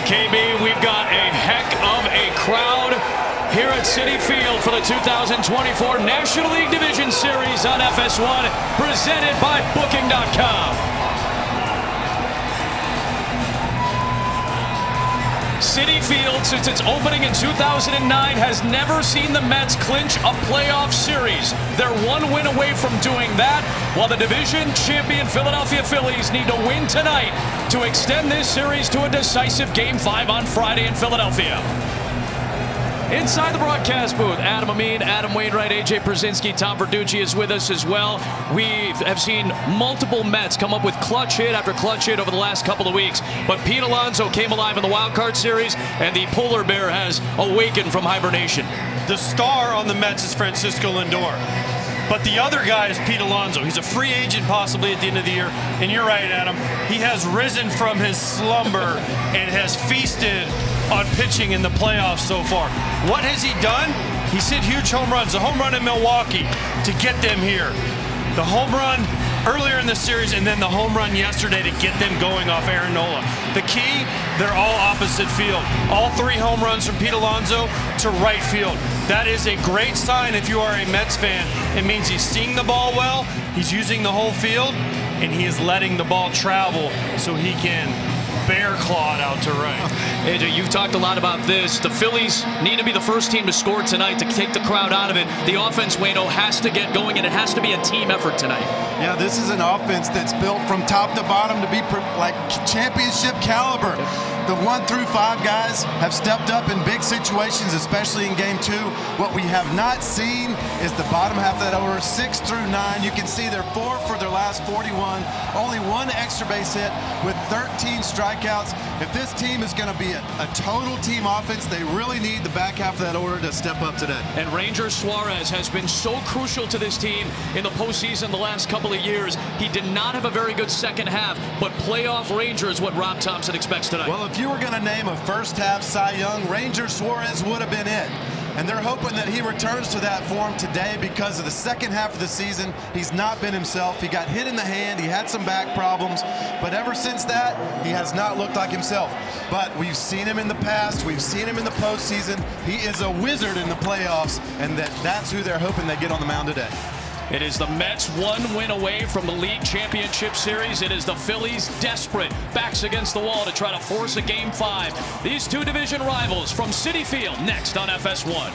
KB, we've got a heck of a crowd here at Citi Field for the 2024 National League Division Series on FS1, presented by Booking.com. Citi Field, since its opening in 2009, has never seen the Mets clinch a playoff series. They're one win away from doing that, while the division champion Philadelphia Phillies need to win tonight to extend this series to a decisive Game 5 on Friday in Philadelphia. Inside the broadcast booth, Adam Amin, Adam Wainwright, AJ Przinsky, Tom Verducci is with us as well. We have seen multiple Mets come up with clutch hit after clutch hit over the last couple of weeks. But Pete Alonso came alive in the wild card series, and the polar bear has awakened from hibernation. The star on the Mets is Francisco Lindor. But the other guy is Pete Alonso. He's a free agent possibly at the end of the year. And you're right, Adam. He has risen from his slumber and has feasted on pitching in the playoffs so far. What has he done? He's hit huge home runs. The home run in Milwaukee to get them here. The home run earlier in the series, and then the home run yesterday to get them going off Aaron Nola. The key, they're all opposite field. All three home runs from Pete Alonso to right field. That is a great sign if you are a Mets fan. It means he's seeing the ball well, he's using the whole field, and he is letting the ball travel so he can bear clawed out to right. AJ, you've talked a lot about this. The Phillies need to be the first team to score tonight to take the crowd out of it. The offense, Waino, has to get going, and it has to be a team effort tonight. Yeah, this is an offense that's built from top to bottom to be like championship caliber. The 1 through 5 guys have stepped up in big situations, especially in Game 2. What we have not seen is the bottom half of that order, 6 through 9. You can see they're 4 for their last 41. Only 1 extra base hit with 13 strikeouts. If this team is going to be a total team offense, they really need the back half of that order to step up today. And Ranger Suarez has been so crucial to this team in the postseason the last couple of years. He did not have a very good second half, but playoff Ranger is what Rob Thompson expects tonight. Well, if you were going to name a first half Cy Young, Ranger Suarez would have been it. And they're hoping that he returns to that form today because of the second half of the season. He's not been himself. He got hit in the hand. He had some back problems. But ever since that, he has not looked like himself. But we've seen him in the past. We've seen him in the postseason. He is a wizard in the playoffs, and that's who they're hoping they get on the mound today. It is the Mets 1 win away from the league championship series. It is the Phillies desperate, backs against the wall to try to force a Game 5. These two division rivals from Citi Field next on FS1.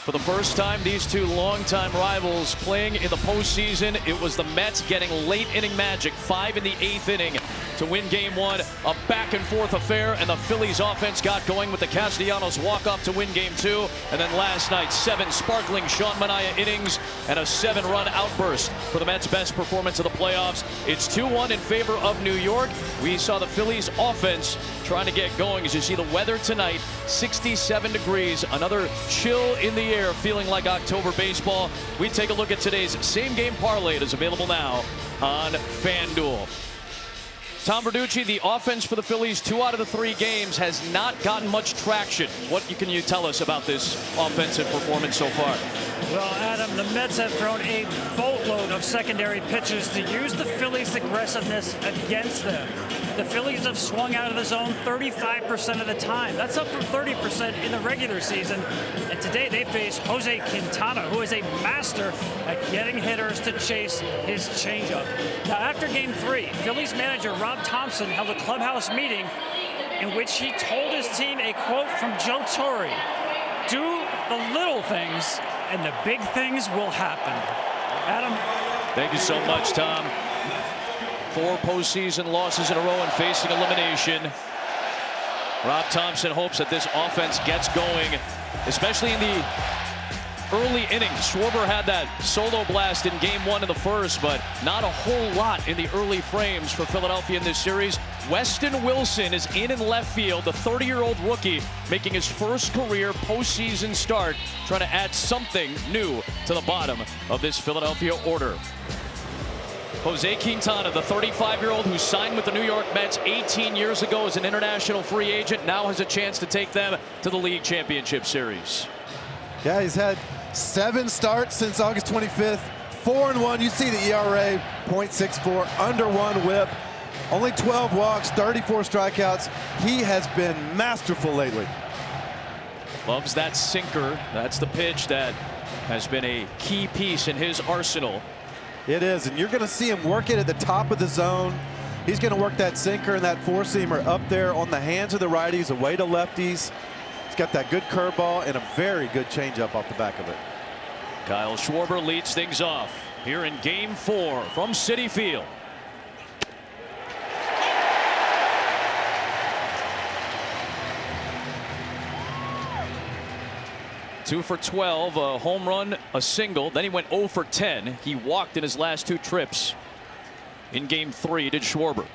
For the first time, these two longtime rivals playing in the postseason. It was the Mets getting late inning magic, 5 in the 8th inning to win Game 1. A back-and-forth affair, and the Phillies offense got going with the Castellanos walk-off to win Game 2. And then last night, 7 sparkling Sean Manaea innings and a 7-run outburst for the Mets' best performance of the playoffs. It's 2-1 in favor of New York. We saw the Phillies offense trying to get going. As you see the weather tonight, 67 degrees, another chill in the air, feeling like October baseball. We take a look at today's same-game parlay. It is available now on FanDuel. Tom Verducci, the offense for the Phillies, 2 out of the 3 games has not gotten much traction. What can you tell us about this offensive performance so far? Well, Adam, the Mets have thrown a boatload of secondary pitches to use the Phillies' aggressiveness against them. The Phillies have swung out of the zone 35% of the time. That's up from 30% in the regular season. And today they face Jose Quintana, who is a master at getting hitters to chase his changeup. Now, after Game 3, Phillies manager Rob Thompson held a clubhouse meeting in which he told his team a quote from Joe Torre: "Do the little things and the big things will happen." Adam. Thank you so much, Tom. 4 postseason losses in a row and facing elimination. Rob Thompson hopes that this offense gets going, especially in the early innings. Schwarber had that solo blast in Game 1 in the first, but not a whole lot in the early frames for Philadelphia in this series. Weston Wilson is in left field, the 30-year-old rookie making his first career postseason start, trying to add something new to the bottom of this Philadelphia order. Jose Quintana, the 35-year-old who signed with the New York Mets 18 years ago as an international free agent, now has a chance to take them to the League Championship Series. Yeah, he's had 7 starts since August 25th, 4-1. You see the ERA, .64, under 1 whip, only 12 walks, 34 strikeouts. He has been masterful lately. Loves that sinker. That's the pitch that has been a key piece in his arsenal. It is, and you're going to see him work it at the top of the zone. He's going to work that sinker and that 4-seamer up there on the hands of the righties, away to lefties. He's got that good curveball and a very good changeup off the back of it. Kyle Schwarber leads things off here in Game 4 from Citi Field. Two for 12, a home run, a single. Then he went 0 for 10. He walked in his last 2 trips. In Game 3, did Schwarber.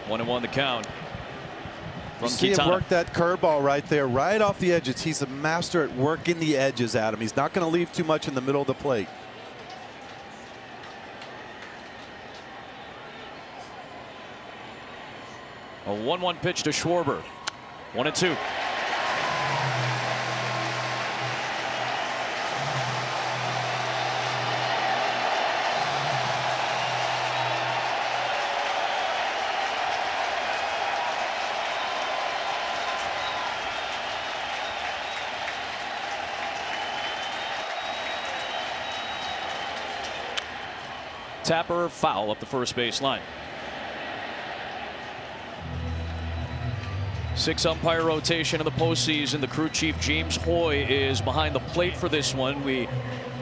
1-1 the count. From See him work that curveball right there, right off the edges. He's a master at working the edges, Adam. He's not going to leave too much in the middle of the plate. A 1-1 pitch to Schwarber. 1-2. Tapper foul up the first base line. 6 umpire rotation in the postseason. The crew chief James Hoy is behind the plate for this one. We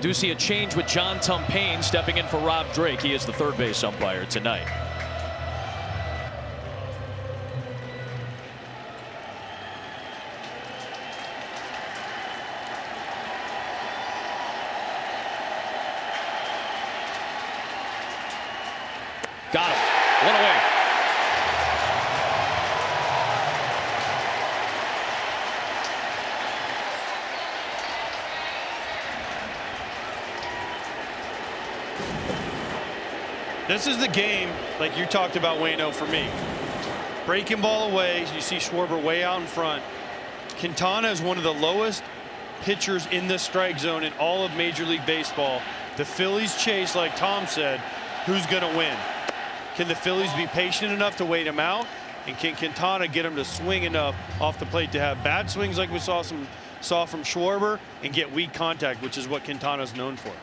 do see a change with John Tumpane stepping in for Rob Drake. He is the 3rd base umpire tonight. Got him. 1 away. This is the game, like you talked about, Wayno, for me. Breaking ball away. You see Schwarber way out in front. Quintana is one of the lowest pitchers in the strike zone in all of Major League Baseball. The Phillies chase, like Tom said, who's going to win? Can the Phillies be patient enough to wait him out? And can Quintana get him to swing enough off the plate to have bad swings like we saw from Schwarber and get weak contact, which is what Quintana's known for?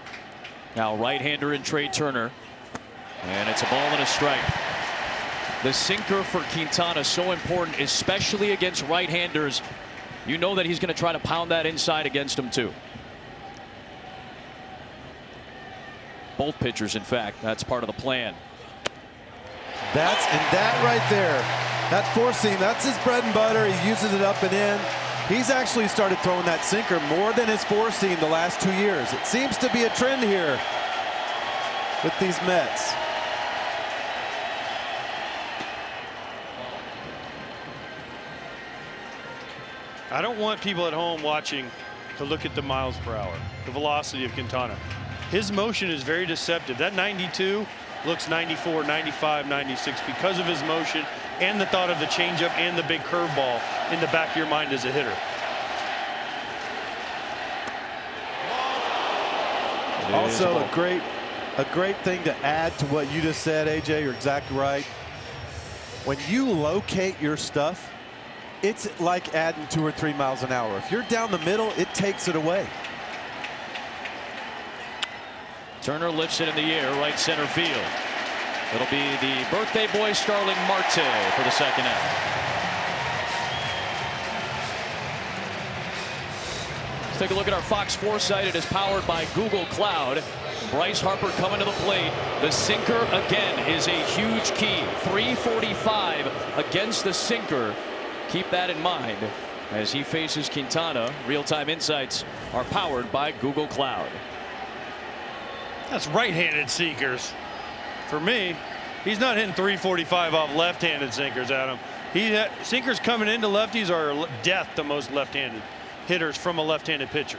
Now right-hander in Trey Turner. And it's a ball and a strike. The sinker for Quintana so important, especially against right-handers. You know that he's going to try to pound that inside against him too. Both pitchers, in fact, that's part of the plan. That right there, that four seam, that's his bread and butter. He uses it up and in. He's actually started throwing that sinker more than his four seam the last 2 years. It seems to be a trend here with these Mets. I don't want people at home watching to look at the miles per hour, the velocity of Quintana. His motion is very deceptive. That 92 looks 94, 95, 96 because of his motion and the thought of the changeup and the big curveball in the back of your mind as a hitter. Also a great thing to add to what you just said, AJ. You're exactly right. When you locate your stuff, it's like adding 2 or 3 miles an hour. If you're down the middle, it takes it away. Turner lifts it in the air, right center field. It'll be the birthday boy Starling Marte for the second out. Let's take a look at our Fox Foresight. It is powered by Google Cloud. Bryce Harper coming to the plate. The sinker again is a huge key. 345 against the sinker. Keep that in mind as he faces Quintana. Real-time insights are powered by Google Cloud. That's right-handed sinkers. For me, he's not hitting 345 off left-handed sinkers, Adam. Sinkers coming into lefties are death to most left-handed hitters from a left-handed pitcher.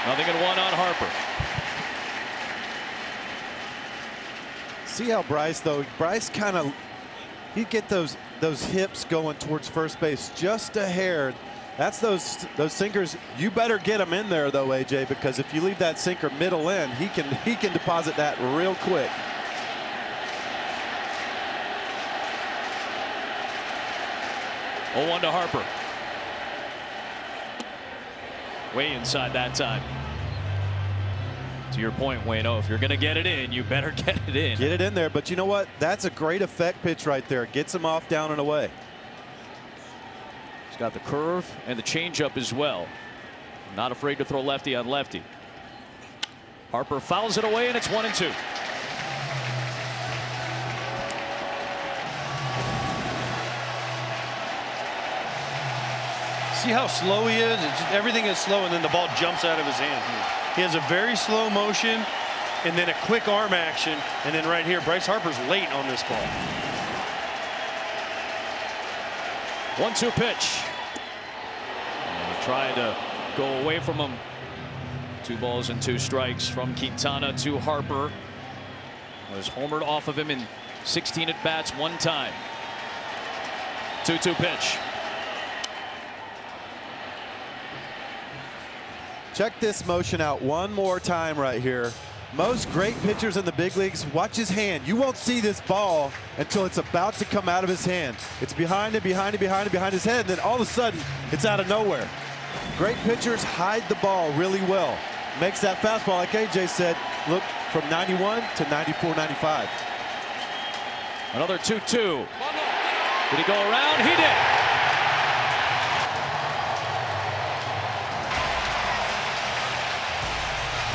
0-1 on Harper. See how Bryce kind of, he'd get those hips going towards first base just a hair. That's those sinkers. You better get them in there though, AJ, because if you leave that sinker middle in, he can deposit that real quick. Oh, 1 to Harper. Way inside that time. To your point, Wayno, if you're going to get it in, you better get it in. Get it in there, but you know what? That's a great effect pitch right there. Gets him off, down and away. He's got the curve and the changeup as well. Not afraid to throw lefty on lefty. Harper fouls it away, and it's 1-2. See how slow he is? Everything is slow, and then the ball jumps out of his hand. He has a very slow motion and then a quick arm action. And then right here, Bryce Harper's late on this ball. 1-2 pitch. Trying to go away from him. 2 balls and 2 strikes from Quintana to Harper. Was homered off of him in 16 at bats one time. 2-2 pitch. Check this motion out one more time right here. Most great pitchers in the big leagues, watch his hand. You won't see this ball until it's about to come out of his hand. It's behind him, behind him, behind him, behind his head, and then all of a sudden, it's out of nowhere. Great pitchers hide the ball really well. Makes that fastball, like AJ said, look from 91 to 94, 95. Another 2-2. Did he go around? He did.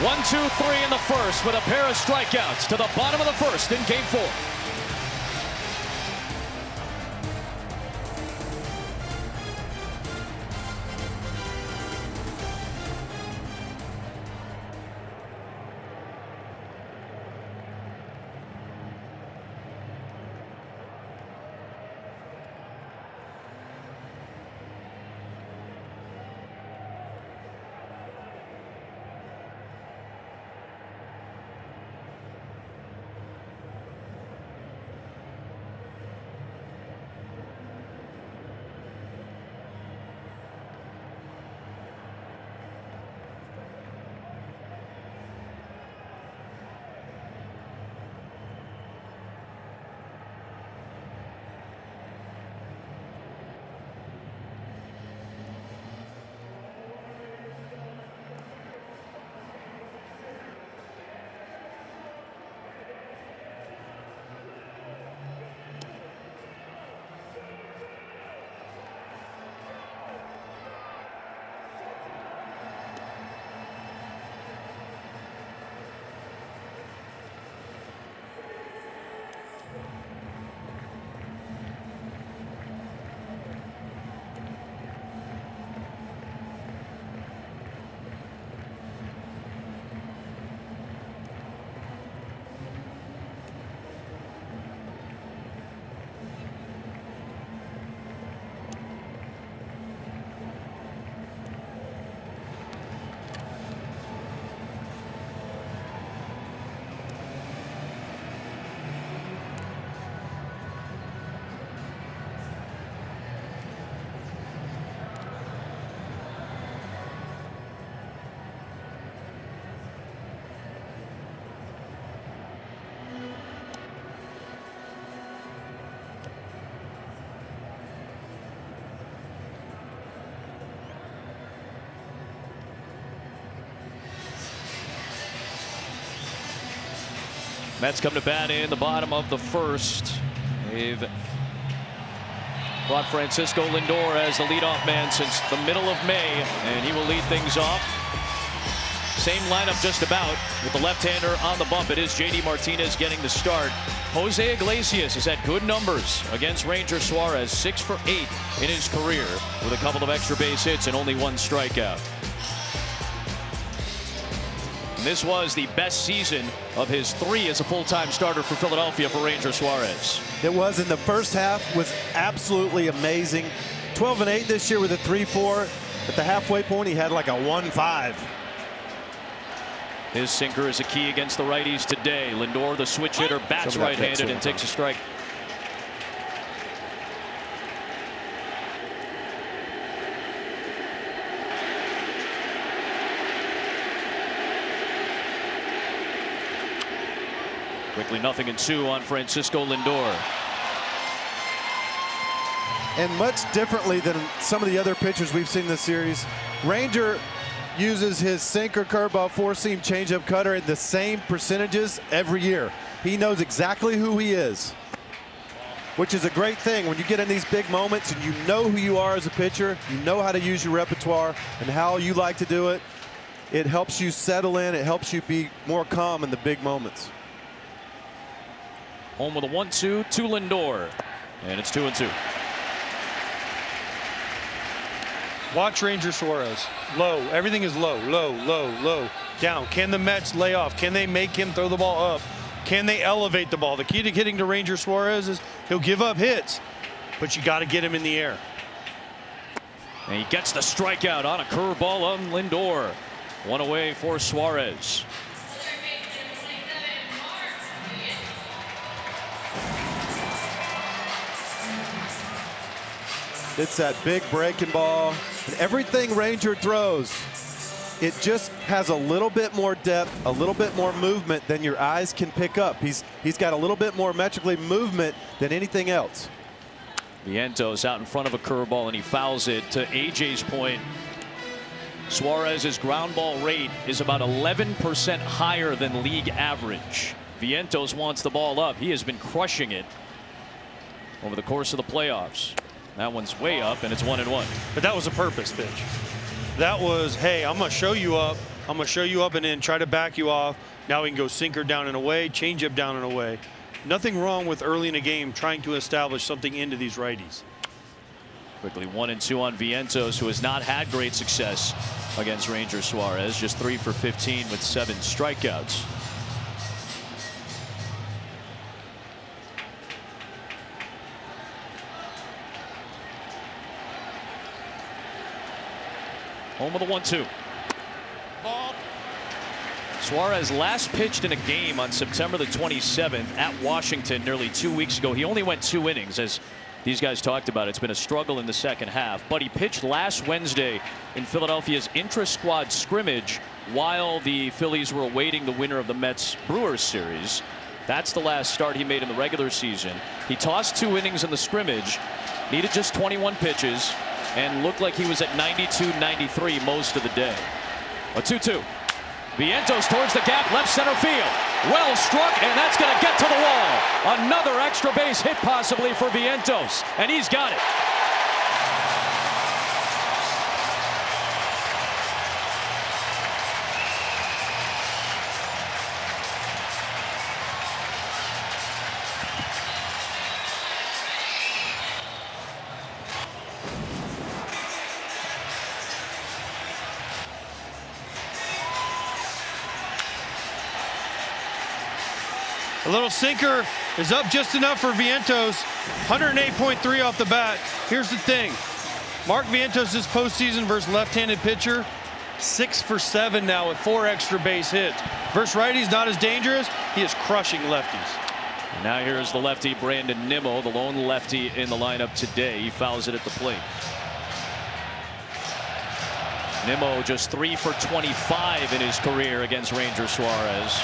One, 2, 3 in the first with a pair of strikeouts to the bottom of the first in Game 4. Mets come to bat in the bottom of the first. They've brought Francisco Lindor as the leadoff man since the middle of May, and he will lead things off. Same lineup just about, with the left-hander on the bump. It is JD Martinez getting the start. Jose Iglesias has had good numbers against Ranger Suarez, 6 for 8 in his career, with a couple of extra base hits and only 1 strikeout. And this was the best season of his 3 as a full-time starter for Philadelphia for Ranger Suarez. It was, in the first half was absolutely amazing. 12 and 8 this year with a 3.4. At the halfway point, he had like a 1.5. His sinker is a key against the righties today. Lindor, the switch hitter, bats right-handed and takes a strike. Quickly 0-2 on Francisco Lindor. And much differently than some of the other pitchers we've seen this series, Ranger uses his sinker, curveball, four-seam, changeup, cutter at the same percentages every year. He knows exactly who he is, which is a great thing when you get in these big moments and you know who you are as a pitcher, you know how to use your repertoire and how you like to do it. It helps you settle in. It helps you be more calm in the big moments. Home with a 1-2 to Lindor, and it's 2-2. Watch Ranger Suarez. Low. Everything is low, low, low, low. Down. Can the Mets lay off? Can they make him throw the ball up? Can they elevate the ball? The key to hitting to Ranger Suarez is he'll give up hits, but you got to get him in the air. And he gets the strikeout on a curveball on Lindor. 1 away for Suarez. It's that big breaking ball. And everything Ranger throws, it just has a little bit more depth, a little bit more movement than your eyes can pick up. He's got a little bit more metrically movement than anything else. Vientos out in front of a curveball, and he fouls it. To AJ's point, Suarez's ground ball rate is about 11% higher than league average. Vientos wants the ball up. He has been crushing it over the course of the playoffs. That one's way up, and it's 1-1. But that was a purpose pitch. That was, hey, I'm going to show you up. I'm going to show you up and then try to back you off. Now we can go sinker down and away, change up down and away. Nothing wrong with early in a game trying to establish something into these righties. Quickly 1-2 on Vientos, who has not had great success against Ranger Suarez. Just 3 for 15 with 7 strikeouts. Home with a 1-2. Suarez last pitched in a game on September the 27th at Washington nearly 2 weeks ago. He only went 2 innings, as these guys talked about. It's been a struggle in the second half, but he pitched last Wednesday in Philadelphia's intra-squad scrimmage while the Phillies were awaiting the winner of the Mets-Brewers series. That's the last start he made in the regular season. He tossed 2 innings in the scrimmage, needed just 21 pitches, and looked like he was at 92-93 most of the day. A 2-2. Vientos towards the gap, left center field. Well struck, and that's going to get to the wall. Another extra base hit possibly for Vientos, and he's got it. A little sinker is up just enough for Vientos. 108.3 off the bat. Here's the thing. Mark Vientos this postseason versus left-handed pitcher, 6 for 7 now with 4 extra base hits. Versus righties, not as dangerous. He is crushing lefties. Now here's the lefty Brandon Nimmo, the lone lefty in the lineup today. He fouls it at the plate. Nimmo just 3 for 25 in his career against Ranger Suarez.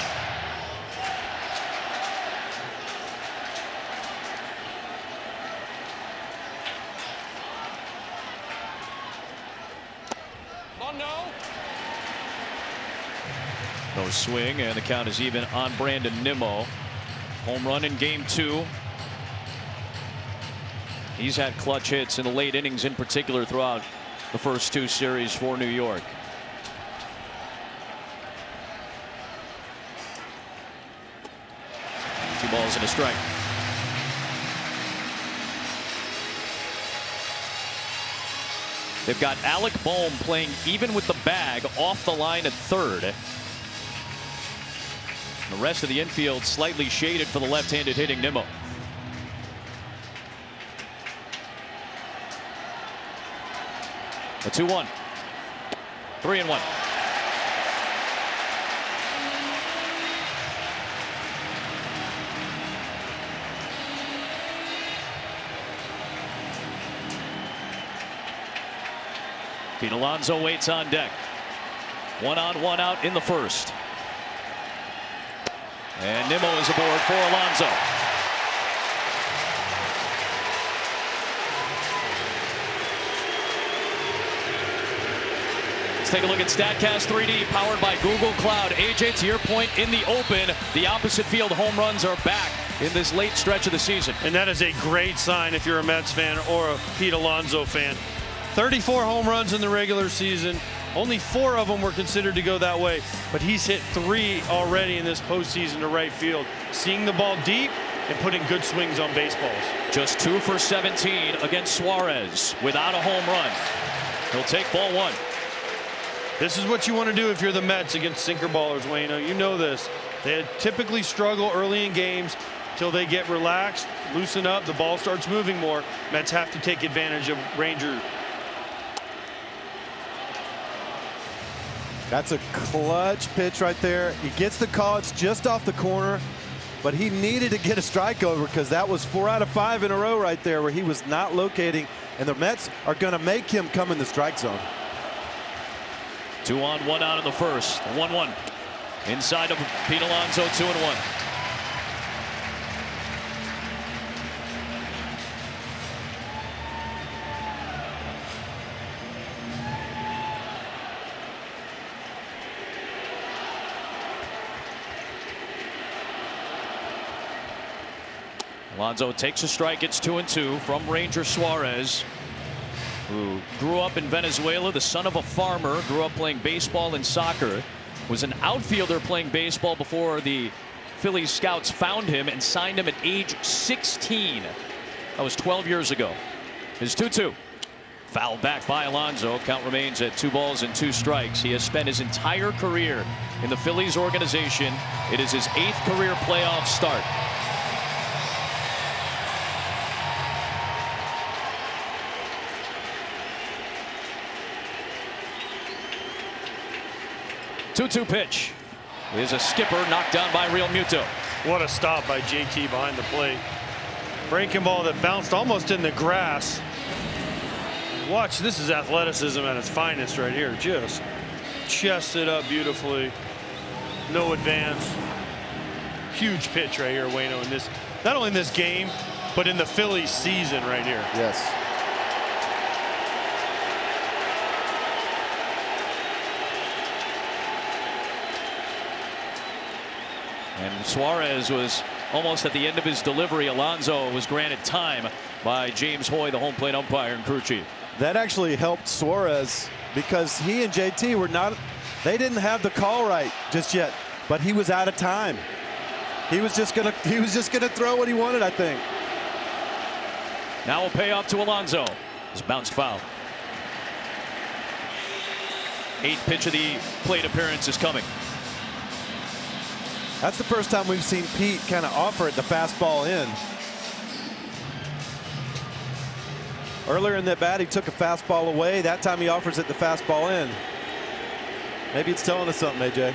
No swing, and the count is even on Brandon Nimmo. Home run in game 2. He's had clutch hits in the late innings in particular throughout the first 2 series for New York. Two balls and a strike. They've got Alec Bohm playing even with the bag off the line at third. The rest of the infield slightly shaded for the left-handed hitting Nimmo. A 2-1. 3-1. Pete Alonso waits on deck. 1 on, 1 out in the first. And Nimmo is aboard for Alonso. Let's take a look at StatCast 3D, powered by Google Cloud. AJ, to your point, in the open, the opposite field home runs are back in this late stretch of the season. And that is a great sign if you're a Mets fan or a Pete Alonso fan. 34 home runs in the regular season. Only 4 of them were considered to go that way, but he's hit 3 already in this postseason to right field, seeing the ball deep and putting good swings on baseballs. Just 2 for 17 against Suarez without a home run. He'll take ball 1. This is what you want to do if you're the Mets against sinker ballers, Wayno. You know this. They typically struggle early in games till they get relaxed, loosen up, the ball starts moving more. Mets have to take advantage of Ranger. That's a clutch pitch right there. He gets the call. It's just off the corner, but he needed to get a strike over because that was 4 out of 5 in a row right there where he was not locating, and the Mets are going to make him come in the strike zone. 2 on, 1 out in the first. 1-1. Inside of Pete Alonso, 2-1. Alonso takes a strike. It's 2-2 from Ranger Suarez, who grew up in Venezuela, the son of a farmer, grew up playing baseball and soccer, was an outfielder playing baseball before the Phillies scouts found him and signed him at age 16. That was 12 years ago. It's 2-2. Fouled back by Alonso. Count remains at 2 balls and 2 strikes. He has spent his entire career in the Phillies organization. It is his 8th career playoff start. Two pitch is a skipper knocked down by Real Muto. What a stop by JT behind the plate. Breaking ball that bounced almost in the grass. Watch, this is athleticism at its finest right here. Just chests it up beautifully. No advance. Huge pitch right here, Wayno, in this, not only in this game, but in the Phillies season right here. Yes. And Suarez was almost at the end of his delivery. Alonso was granted time by James Hoy, the home plate umpire and crew chief. That actually helped Suarez because he and JT were not, they didn't have the call right just yet, but he was out of time. He was just gonna throw what he wanted, I think. Now a payoff to Alonso. His bounced foul. 8th pitch of the plate appearance is coming. That's the first time we've seen Pete kind of offer it the fastball in. Earlier in that bat, he took a fastball away. That time he offers it the fastball in. Maybe it's telling us something, AJ.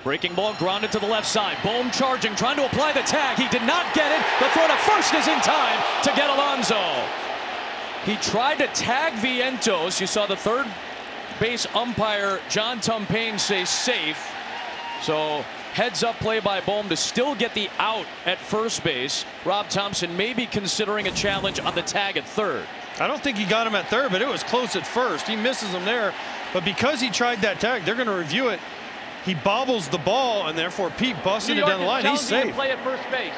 Breaking ball grounded to the left side. Bohm charging, trying to apply the tag. He did not get it. The throw to first is in time to get Alonso. He tried to tag Vientos. You saw the third base umpire, John Tumpane, say safe. So heads up play by Bohm to still get the out at first base. Rob Thompson may be considering a challenge on the tag at third. I don't think he got him at third, but it was close at first. He misses him there. But because he tried that tag, they're going to review it. He bobbles the ball, and therefore Pete busted it down the line. He's safe. Play at first base.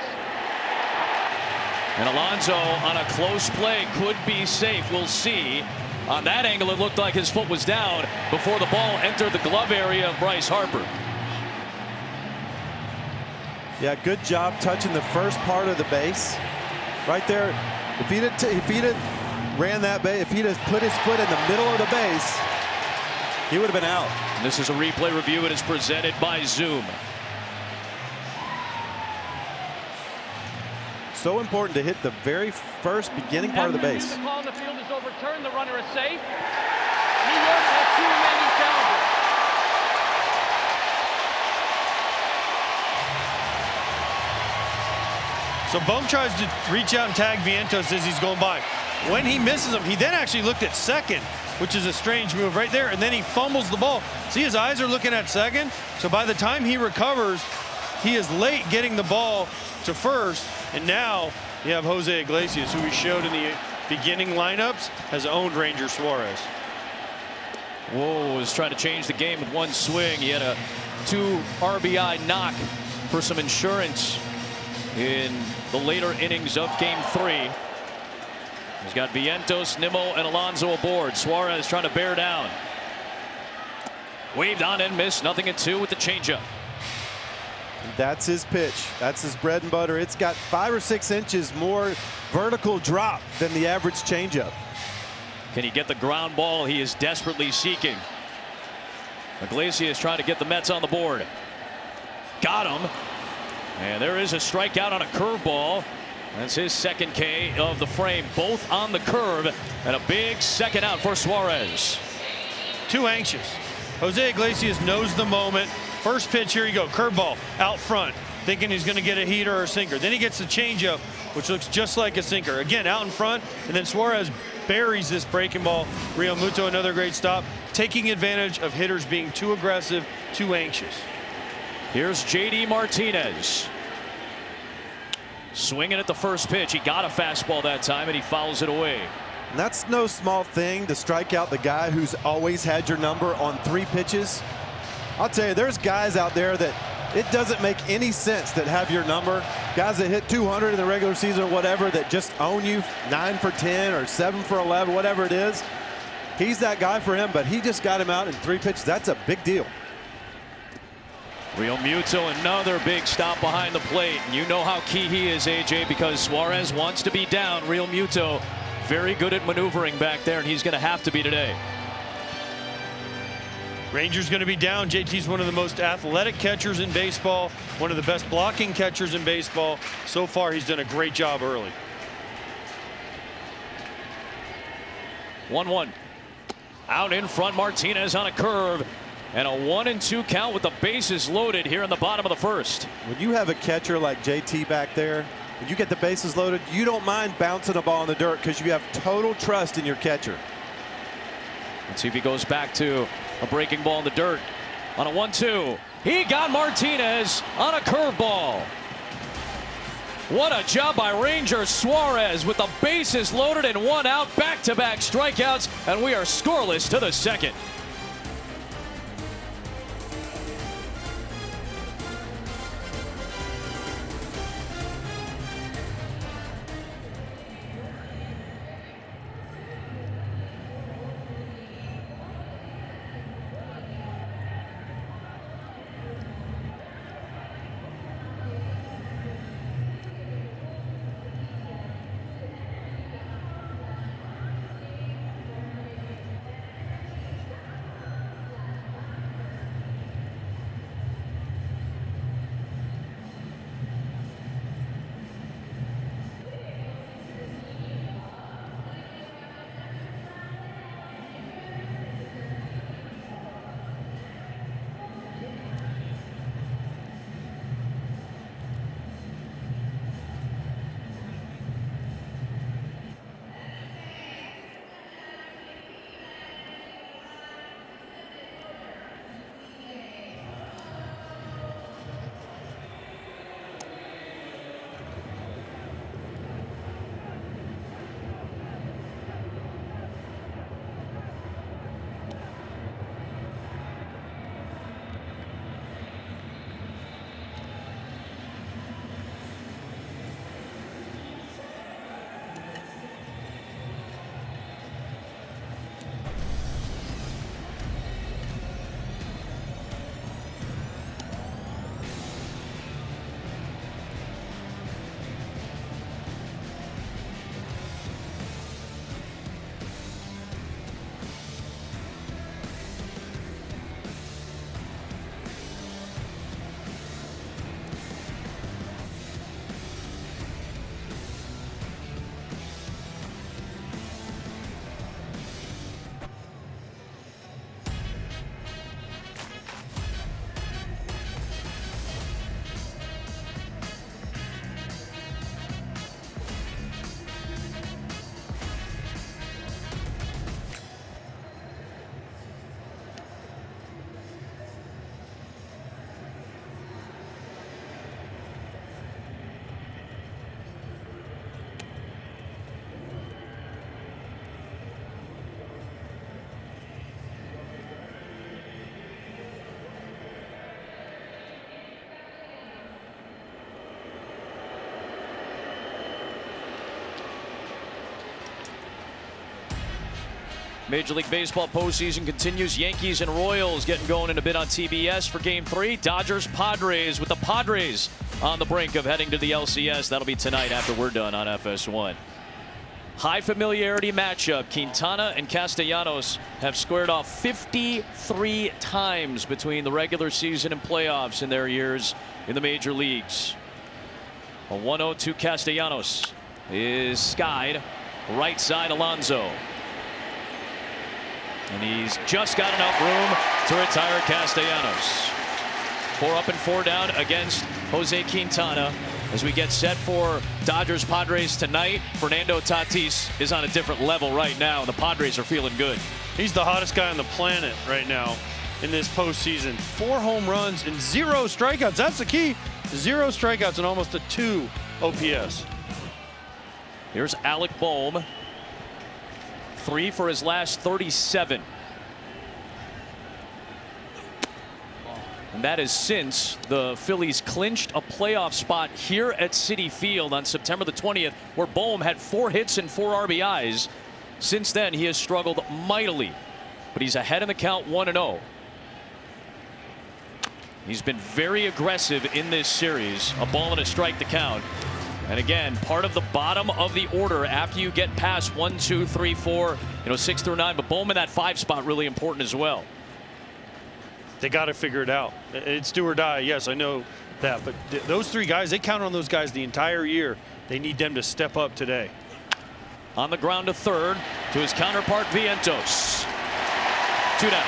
And Alonso on a close play could be safe. We'll see. On that angle, it looked like his foot was down before the ball entered the glove area of Bryce Harper. Yeah, good job touching the first part of the base. Right there, if he'd have ran that base, if he'd have put his foot in the middle of the base, he would have been out. And this is a replay review. It is presented by Zoom. So important to hit the very first beginning part of the base. The call on the field is overturned. The runner is safe. New York has 2 remaining challenges. So Bohm tries to reach out and tag Vientos as he's going by. When he misses him, he then actually looked at second, which is a strange move right there, and then he fumbles the ball. See, his eyes are looking at second, so by the time he recovers, he is late getting the ball to first, and now you have Jose Iglesias, who we showed in the beginning lineups, has owned Ranger Suarez. Whoa, was trying to change the game with one swing. He had a 2 RBI knock for some insurance in the later innings of game 3. He's got Vientos, Nimmo, and Alonso aboard. Suarez trying to bear down. Waved on and missed. Nothing at 2 with the changeup. That's his pitch. That's his bread and butter. It's got 5 or 6 inches more vertical drop than the average changeup. Can he get the ground ball he is desperately seeking? Iglesias trying to get the Mets on the board. Got him. And there is a strikeout on a curveball. That's his second K of the frame, both on the curve, and a big second out for Suarez. Too anxious. Jose Iglesias knows the moment. First pitch, here you go, curveball out front, thinking he's going to get a heater or a sinker. Then he gets the changeup, which looks just like a sinker. Again, out in front, and then Suarez buries this breaking ball. Real Muto, another great stop, taking advantage of hitters being too aggressive, too anxious. Here's JD Martinez. Swinging at the first pitch. He got a fastball that time, and he fouls it away. And that's no small thing to strike out the guy who's always had your number on 3 pitches. I'll tell you, there's guys out there that it doesn't make any sense that have your number. Guys that hit 200 in the regular season or whatever that just own you 9 for 10 or 7 for 11, whatever it is. He's that guy for him, but he just got him out in 3 pitches. That's a big deal. Real Muto, another big stop behind the plate. And you know how key he is, AJ, because Suarez wants to be down. Real Muto, very good at maneuvering back there, and he's going to have to be today. Rangers going to be down. JT's one of the most athletic catchers in baseball, one of the best blocking catchers in baseball. So far, he's done a great job early. 1-1. Out in front, Martinez on a curve. And a 1-2 count with the bases loaded here in the bottom of the first. When you have a catcher like JT back there, when you get the bases loaded, you don't mind bouncing a ball in the dirt because you have total trust in your catcher. Let's see if he goes back to a breaking ball in the dirt. On a 1-2. He got Martinez on a curveball. What a job by Ranger Suarez with the bases loaded and 1 out. Back-to-back strikeouts, and we are scoreless to the second. Major League Baseball postseason continues. Yankees and Royals getting going in a bit on TBS for Game 3. Dodgers, Padres, with the Padres on the brink of heading to the LCS. That'll be tonight after we're done on FS1. High familiarity matchup. Quintana and Castellanos have squared off 53 times between the regular season and playoffs in their years in the major leagues. A 1-0 to Castellanos is skied right side Alonso. And he's just got enough room to retire Castellanos. 4 up and 4 down against Jose Quintana. As we get set for Dodgers Padres tonight, Fernando Tatis is on a different level right now, and the Padres are feeling good. He's the hottest guy on the planet right now in this postseason. 4 home runs and 0 strikeouts. That's the key. 0 strikeouts and almost a 2 OPS. Here's Alec Bohm. 3 for his last 37. And that is since the Phillies clinched a playoff spot here at Citi Field on September the 20th, where Bohm had 4 hits and 4 RBIs. Since then, he has struggled mightily, but he's ahead in the count 1-0. He's been very aggressive in this series. A ball and a strike to count. And again, part of the bottom of the order after you get past 1, 2, 3, 4, 6 through 9. But Bohm in that 5 spot really important as well. They got to figure it out. It's do or die. Yes, I know that. But those 3 guys, they count on those guys the entire year. They need them to step up today. On the ground to third to his counterpart Vientos. 2 down.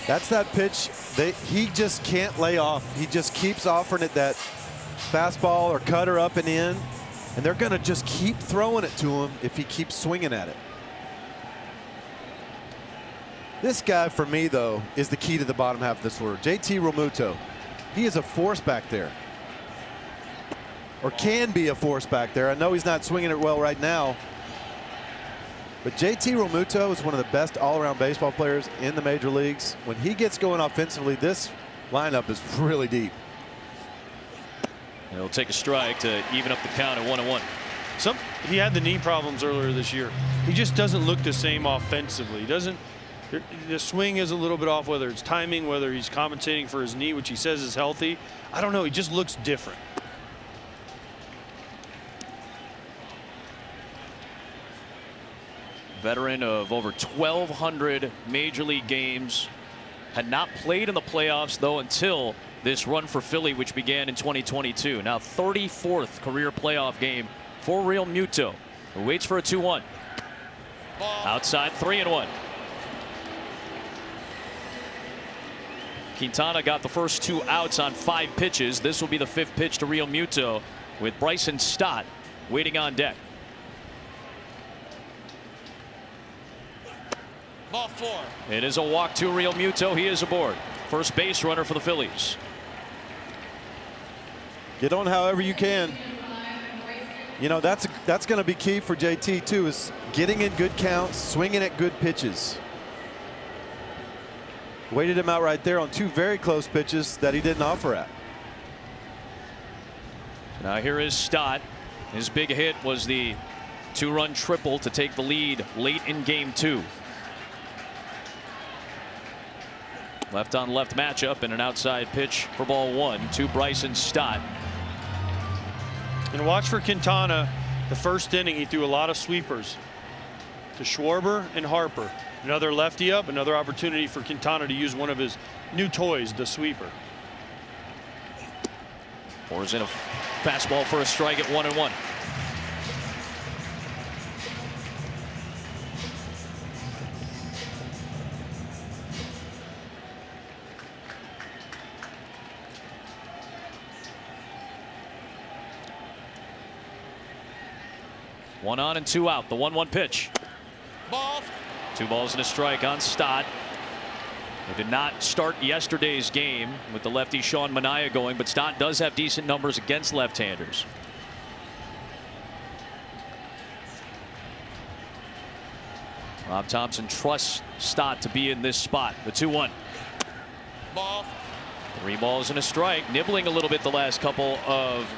That's that pitch he just can't lay off. He just keeps offering it that fastball or cutter up and in. And they're going to just keep throwing it to him if he keeps swinging at it. This guy, for me, though, is the key to the bottom half of this order. JT Realmuto. He is a force back there. Or can be a force back there. I know he's not swinging it well right now. But JT Realmuto is one of the best all-around baseball players in the major leagues. When he gets going offensively, this lineup is really deep. He'll take a strike to even up the count at 1-1. He had the knee problems earlier this year. He just doesn't look the same offensively. He doesn't. The swing is a little bit off, whether it's timing, whether he's compensating for his knee, which he says is healthy. I don't know. He just looks different. Veteran of over 1,200 major league games. Had not played in the playoffs, though, until this run for Philly, which began in 2022. Now 34th career playoff game for Realmuto, who waits for a 2-1. Outside 3-1. Quintana got the first 2 outs on 5 pitches. This will be the 5th pitch to Realmuto, with Bryson Stott waiting on deck. Ball 4. It is a walk to Realmuto. He is aboard. First base runner for the Phillies. Get on however you can. That's going to be key for JT too, is getting in good counts, swinging at good pitches. Waited him out right there on 2 very close pitches that he didn't offer at. Now here is Stott. His big hit was the 2-run triple to take the lead late in game 2. Left on left matchup and an outside pitch for ball 1 to Bryson Stott. And watch for Quintana. The first inning, he threw a lot of sweepers to Schwarber and Harper. Another lefty up, another opportunity for Quintana to use one of his new toys, the sweeper. Pours in a fastball for a strike at 1-1. One on and 2 out. The 1-1 pitch. Ball. 2 balls and a strike on Stott. They did not start yesterday's game with the lefty Sean Manaea going, but Stott does have decent numbers against left-handers. Rob Thompson trusts Stott to be in this spot. The 2-1. Ball. 3 balls and a strike. Nibbling a little bit the last couple of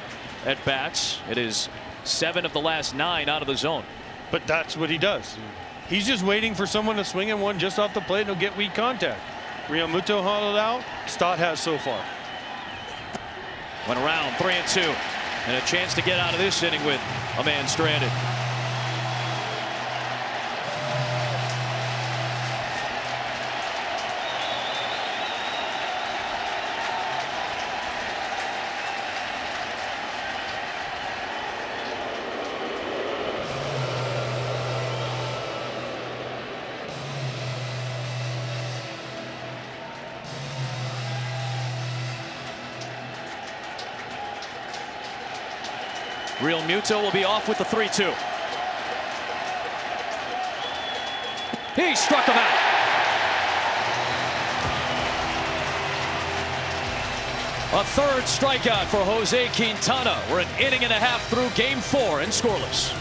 at-bats. It is 7 of the last 9 out of the zone. But that's what he does. He's just waiting for someone to swing in one just off the plate and he'll get weak contact. Realmuto hauled out. Stott has so far. Went around 3-2. And a chance to get out of this inning with a man stranded. Realmuto will be off with the 3-2. He struck him out. A third strikeout for Jose Quintana. We're an inning and a half through game 4 and scoreless.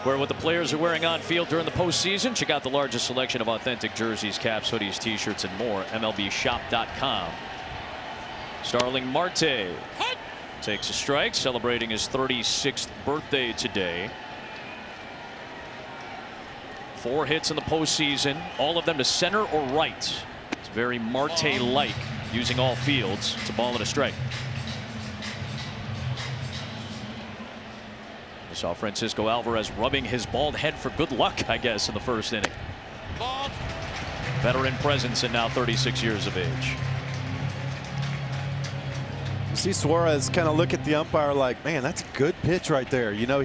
Where what the players are wearing on field during the postseason. Check out the largest selection of authentic jerseys, caps, hoodies, t-shirts, and more. MLBshop.com. Starling Marte takes a strike, celebrating his 36th birthday today. 4 hits in the postseason, all of them to center or right. It's very Marte-like, using all fields. It's a ball and a strike. We saw Francisco Alvarez rubbing his bald head for good luck, I guess, in the first inning. Ball. Veteran presence and now 36 years of age. You see Suarez kind of look at the umpire like, man, that's a good pitch right there. You know,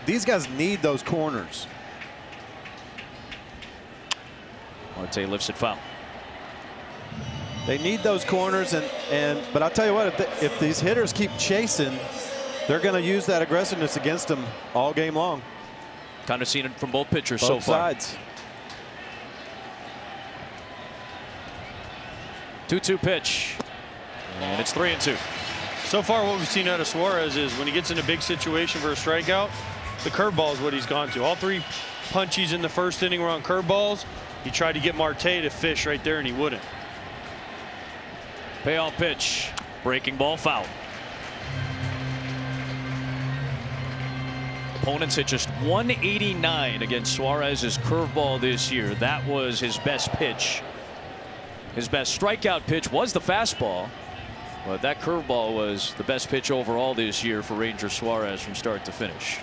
these guys need those corners. Marte lifts it foul. They need those corners, but I'll tell you what, if these hitters keep chasing, they're going to use that aggressiveness against them all game long. Kind of seen it from both pitchers Both so far. sides. 2-2 pitch. And it's 3-2. So far, what we've seen out of Suarez is when he gets in a big situation for a strikeout, the curveball is what he's gone to. All 3 punchies in the first inning were on curveballs. He tried to get Marte to fish right there, and he wouldn't. Payoff pitch. Breaking ball, foul. Opponents hit just 189 against Suarez's curveball this year. That was his best pitch. His best strikeout pitch was the fastball, but that curveball was the best pitch overall this year for Ranger Suarez from start to finish.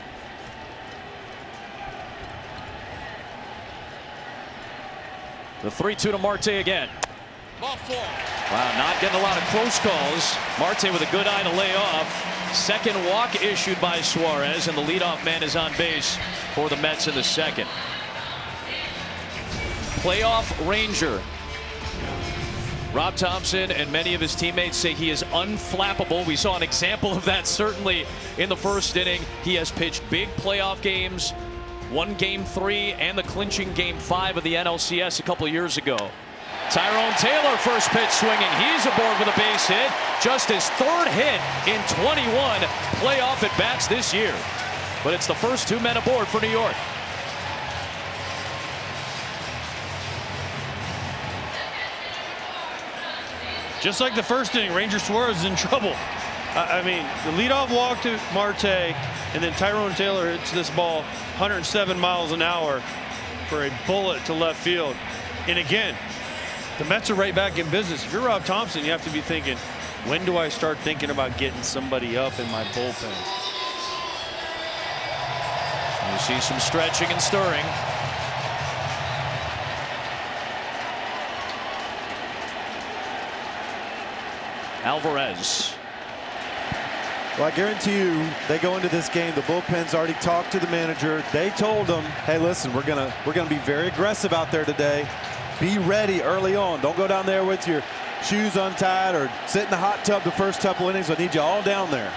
The 3-2 to Marte again. Ball 4. Wow, not getting a lot of close calls. Marte with a good eye to lay off. Second walk issued by Suarez, and the leadoff man is on base for the Mets in the second. Playoff Ranger. Rob Thompson and many of his teammates say he is unflappable. We saw an example of that certainly in the first inning. He has pitched big playoff games, won Game 3 and the clinching Game 5 of the NLCS a couple of years ago. Tyrone Taylor, first pitch swinging. He's aboard with a base hit. Just his 3rd hit in 21 playoff at bats this year. But it's the first 2 men aboard for New York. Just like the first inning, Ranger Suarez is in trouble. I mean, the leadoff walk to Marte, and then Tyrone Taylor hits this ball 107 miles an hour for a bullet to left field. And again, the Mets are right back in business. If you're Rob Thompson, you have to be thinking, when do I start thinking about getting somebody up in my bullpen? You see some stretching and stirring. Alvarez. Well, I guarantee you, they go into this game. The bullpen's already talked to the manager. They told them, "Hey, listen, we're gonna be very aggressive out there today. Be ready early on. Don't go down there with your shoes untied or sit in the hot tub the first couple innings. I need you all down there."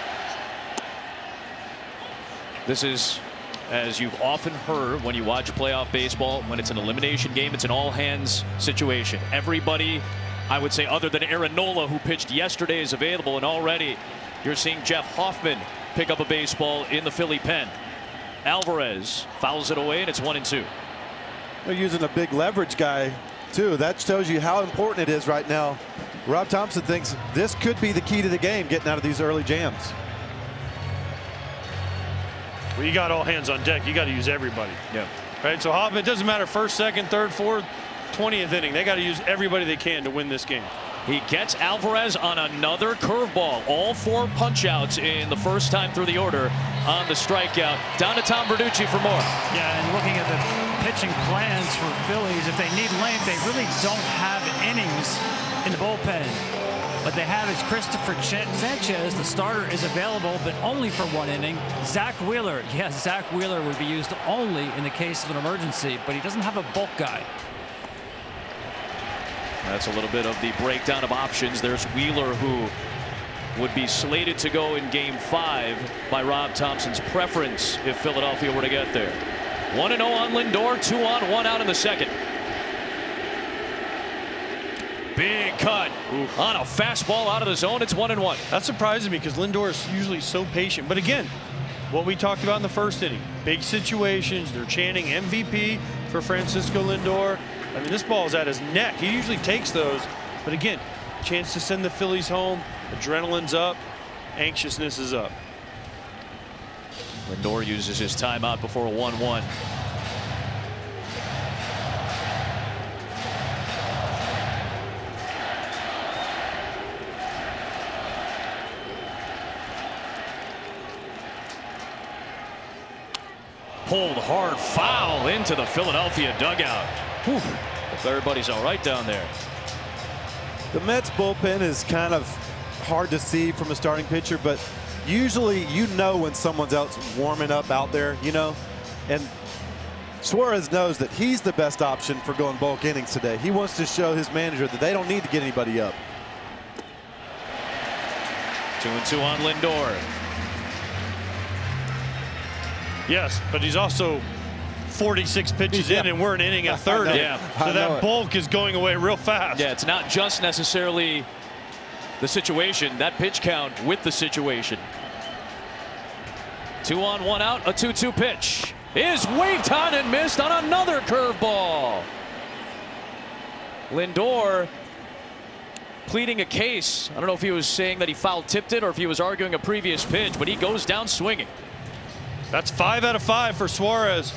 This is, as you've often heard when you watch playoff baseball, when it's an elimination game, it's an all-hands situation. Everybody, I would say, other than Aaron Nola, who pitched yesterday, is available, and already you're seeing Jeff Hoffman pick up a baseball in the Philly pen. Alvarez fouls it away, and it's 1-2. They're using a big leverage guy, too. That shows you how important it is right now. Rob Thompson thinks this could be the key to the game, getting out of these early jams. Well, you got all hands on deck. You got to use everybody. Yeah. Right. So Hoffman, it doesn't matter first, second, third, fourth, 20th inning. They got to use everybody they can to win this game. He gets Alvarez on another curveball. All 4 punch-outs in the first time through the order on the strikeout. Down to Tom Verducci for more. Yeah, and looking at the pitching plans for Phillies, if they need length, they really don't have innings in the bullpen. What they have is Christopher Sanchez, the starter, is available, but only for 1 inning. Zach Wheeler, yes, Zach Wheeler would be used only in the case of an emergency, but he doesn't have a bulk guy. That's a little bit of the breakdown of options. There's Wheeler, who would be slated to go in Game 5 by Rob Thompson's preference if Philadelphia were to get there. 1-0 on Lindor, 2 on, 1 out in the second. Big cut on a fastball out of the zone. It's 1-1. That surprises me because Lindor is usually so patient. But again, what we talked about in the first inning, big situations. They're chanting MVP for Francisco Lindor. I mean, this ball is at his neck. He usually takes those. But again, chance to send the Phillies home. Adrenaline's up. Anxiousness is up. Lindor uses his timeout before a 1-1. Pulled hard foul into the Philadelphia dugout. Whew. Hope everybody's all right down there. The Mets bullpen is kind of hard to see from a starting pitcher, but usually you know when someone else warming up out there, you know, and Suarez knows that he's the best option for going bulk innings today. He wants to show his manager that they don't need to get anybody up. 2-2 on Lindor. Yes, but he's also 46 pitches in, and we're an inning and 30. Yeah. So that bulk is going away real fast. Yeah, it's not just necessarily the situation, that pitch count with the situation. 2 on, 1 out, a 2-2 pitch is waved on and missed on another curveball. Lindor pleading a case. I don't know if he was saying that he foul tipped it or if he was arguing a previous pitch, but he goes down swinging. That's 5 out of 5 for Suarez.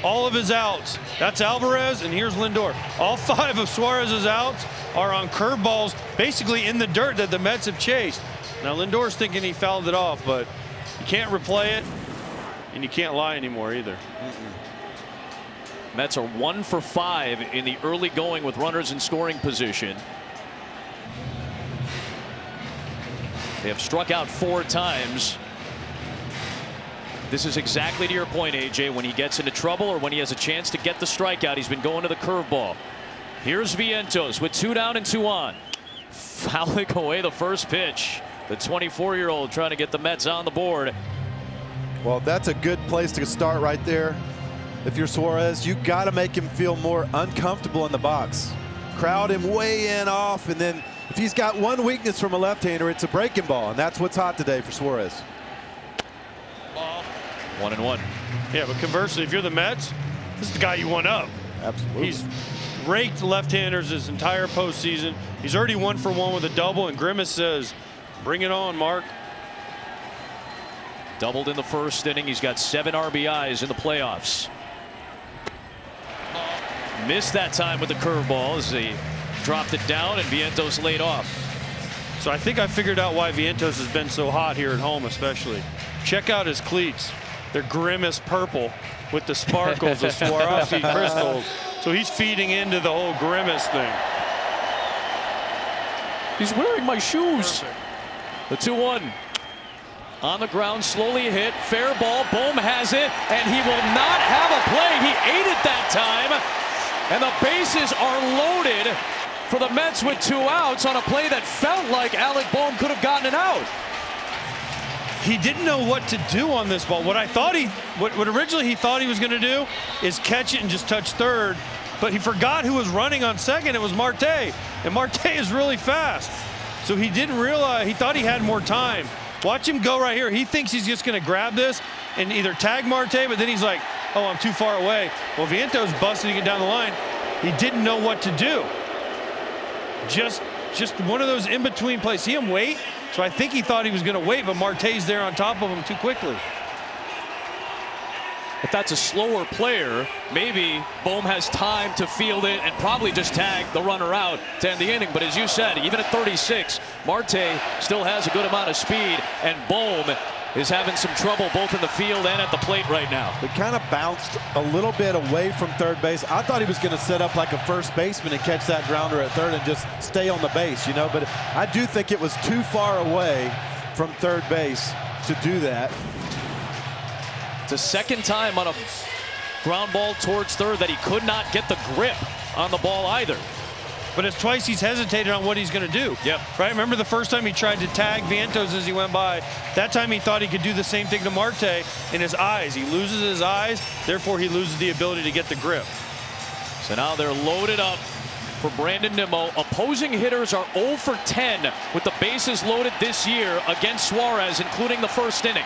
All of his outs. That's Alvarez, and here's Lindor. All 5 of Suarez's outs are on curveballs, basically in the dirt that the Mets have chased. Now Lindor's thinking he fouled it off, but you can't replay it, and you can't lie anymore either. Mets are 1 for 5 in the early going with runners in scoring position. They have struck out 4 times. This is exactly to your point, AJ. When he gets into trouble or when he has a chance to get the strikeout, he's been going to the curveball. Here's Vientos with 2 down and 2 on. Fouling away the first pitch. The 24-year-old trying to get the Mets on the board. Well, that's a good place to start right there. If you're Suarez, you got to make him feel more uncomfortable in the box. Crowd him way in off, and then if he's got one weakness from a left-hander, it's a breaking ball, and that's what's hot today for Suarez. Ball. 1-1. Yeah, but conversely, if you're the Mets, this is the guy you want up. Absolutely. He's raked left-handers his entire postseason. He's already 1 for 1 with a double, and Grimace says, bring it on, Mark. Doubled in the first inning. He's got 7 RBIs in the playoffs. Missed that time with the curveball as he dropped it down and Vientos laid off. So I think I figured out why Vientos has been so hot here at home, especially. Check out his cleats. They're Grimace purple with the sparkles of Swarovski crystals. So he's feeding into the whole Grimace thing. He's wearing my shoes. The 2-1. On the ground, slowly hit. Fair ball. Bohm has it, and he will not have a play. He ate it that time. And the bases are loaded for the Mets with 2 outs on a play that felt like Alec Bohm could have gotten it out. He didn't know what to do on this ball. What originally he thought he was going to do is catch it and just touch third, but he forgot who was running on second. It was Marte, and Marte is really fast. So he didn't realize, he thought he had more time. Watch him go right here. He thinks he's just going to grab this and either tag Marte, but then he's like, oh, I'm too far away. Well, Vientos busting it down the line. He didn't know what to do. Just one of those in-between plays. See him wait? So I think he thought he was going to wait, but Marte's there on top of him too quickly. If that's a slower player, maybe Bohm has time to field it and probably just tag the runner out to end the inning. But as you said, even at 36, Marte still has a good amount of speed, and Bohm is having some trouble both in the field and at the plate right now. It kind of bounced a little bit away from third base. I thought he was going to set up like a first baseman and catch that grounder at third and just stay on the base, you know. But I do think it was too far away from third base to do that. It's the second time on a ground ball towards third that he could not get the grip on the ball either. But it's twice he's hesitated on what he's going to do. Yep. Right? Remember the first time he tried to tag Vientos as he went by? That time he thought he could do the same thing to Marte in his eyes. He loses his eyes, therefore he loses the ability to get the grip. So now they're loaded up for Brandon Nimmo. Opposing hitters are 0 for 10 with the bases loaded this year against Suarez, including the first inning.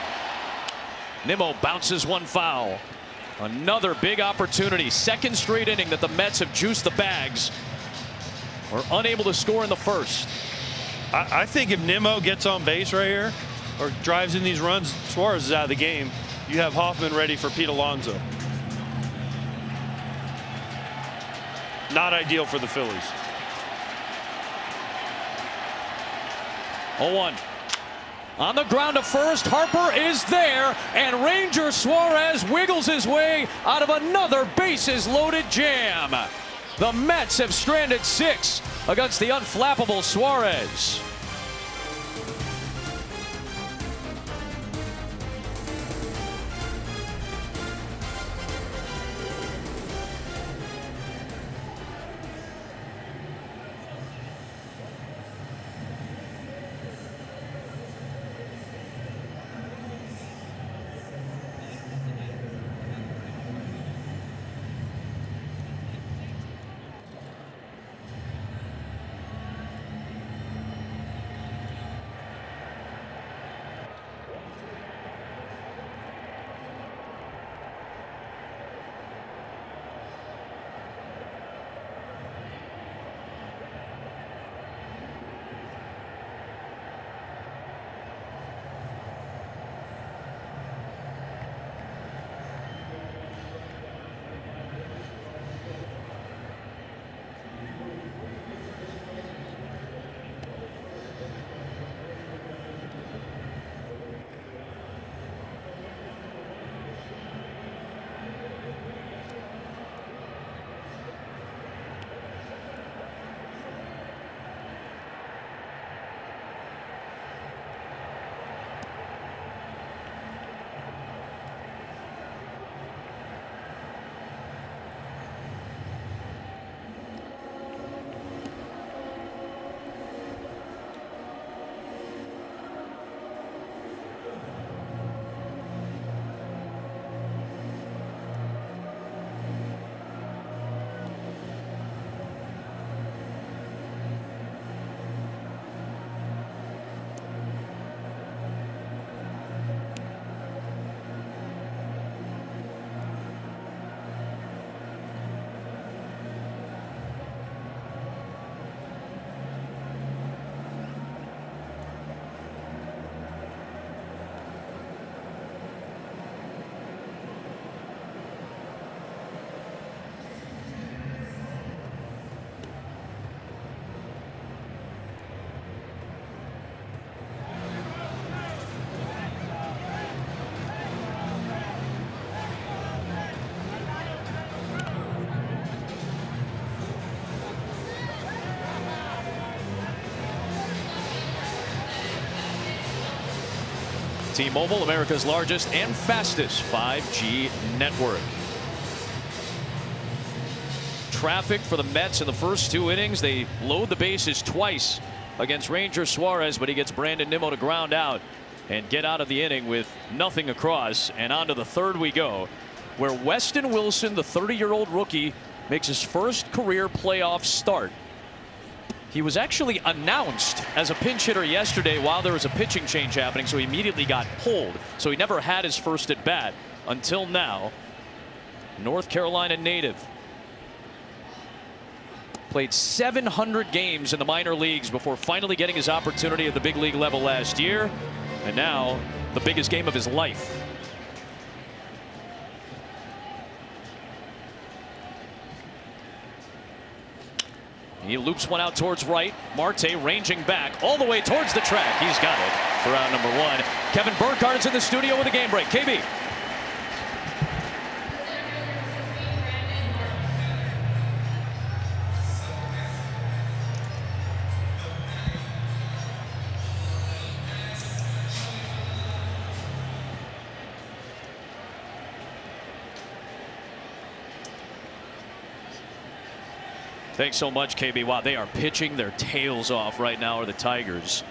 Nimmo bounces one foul. Another big opportunity. Second straight inning that the Mets have juiced the bags. Were unable to score in the first. I think if Nimmo gets on base right here or drives in these runs, Suarez is out of the game. You have Hoffman ready for Pete Alonso. Not ideal for the Phillies. 0-1. On the ground to first, Harper is there, and Ranger Suarez wiggles his way out of another bases loaded jam. The Mets have stranded 6 against the unflappable Suarez. T-Mobile, America's largest and fastest 5G network. Traffic for the Mets in the first 2 innings. They load the bases twice against Ranger Suarez, but he gets Brandon Nimmo to ground out and get out of the inning with nothing across. And on to the third we go, where Weston Wilson, the 30-year-old rookie, makes his first career playoff start. He was actually announced as a pinch hitter yesterday while there was a pitching change happening, so he immediately got pulled. So he never had his first at bat until now. North Carolina native. Played 700 games in the minor leagues before finally getting his opportunity at the big league level last year. And now the biggest game of his life. He loops one out towards right. Marte ranging back all the way towards the track. He's got it for round number 1. Kevin Burkhart's in the studio with a game break. KB. Thanks so much, KB. Wow, they are pitching their tails off right now, are the Tigers.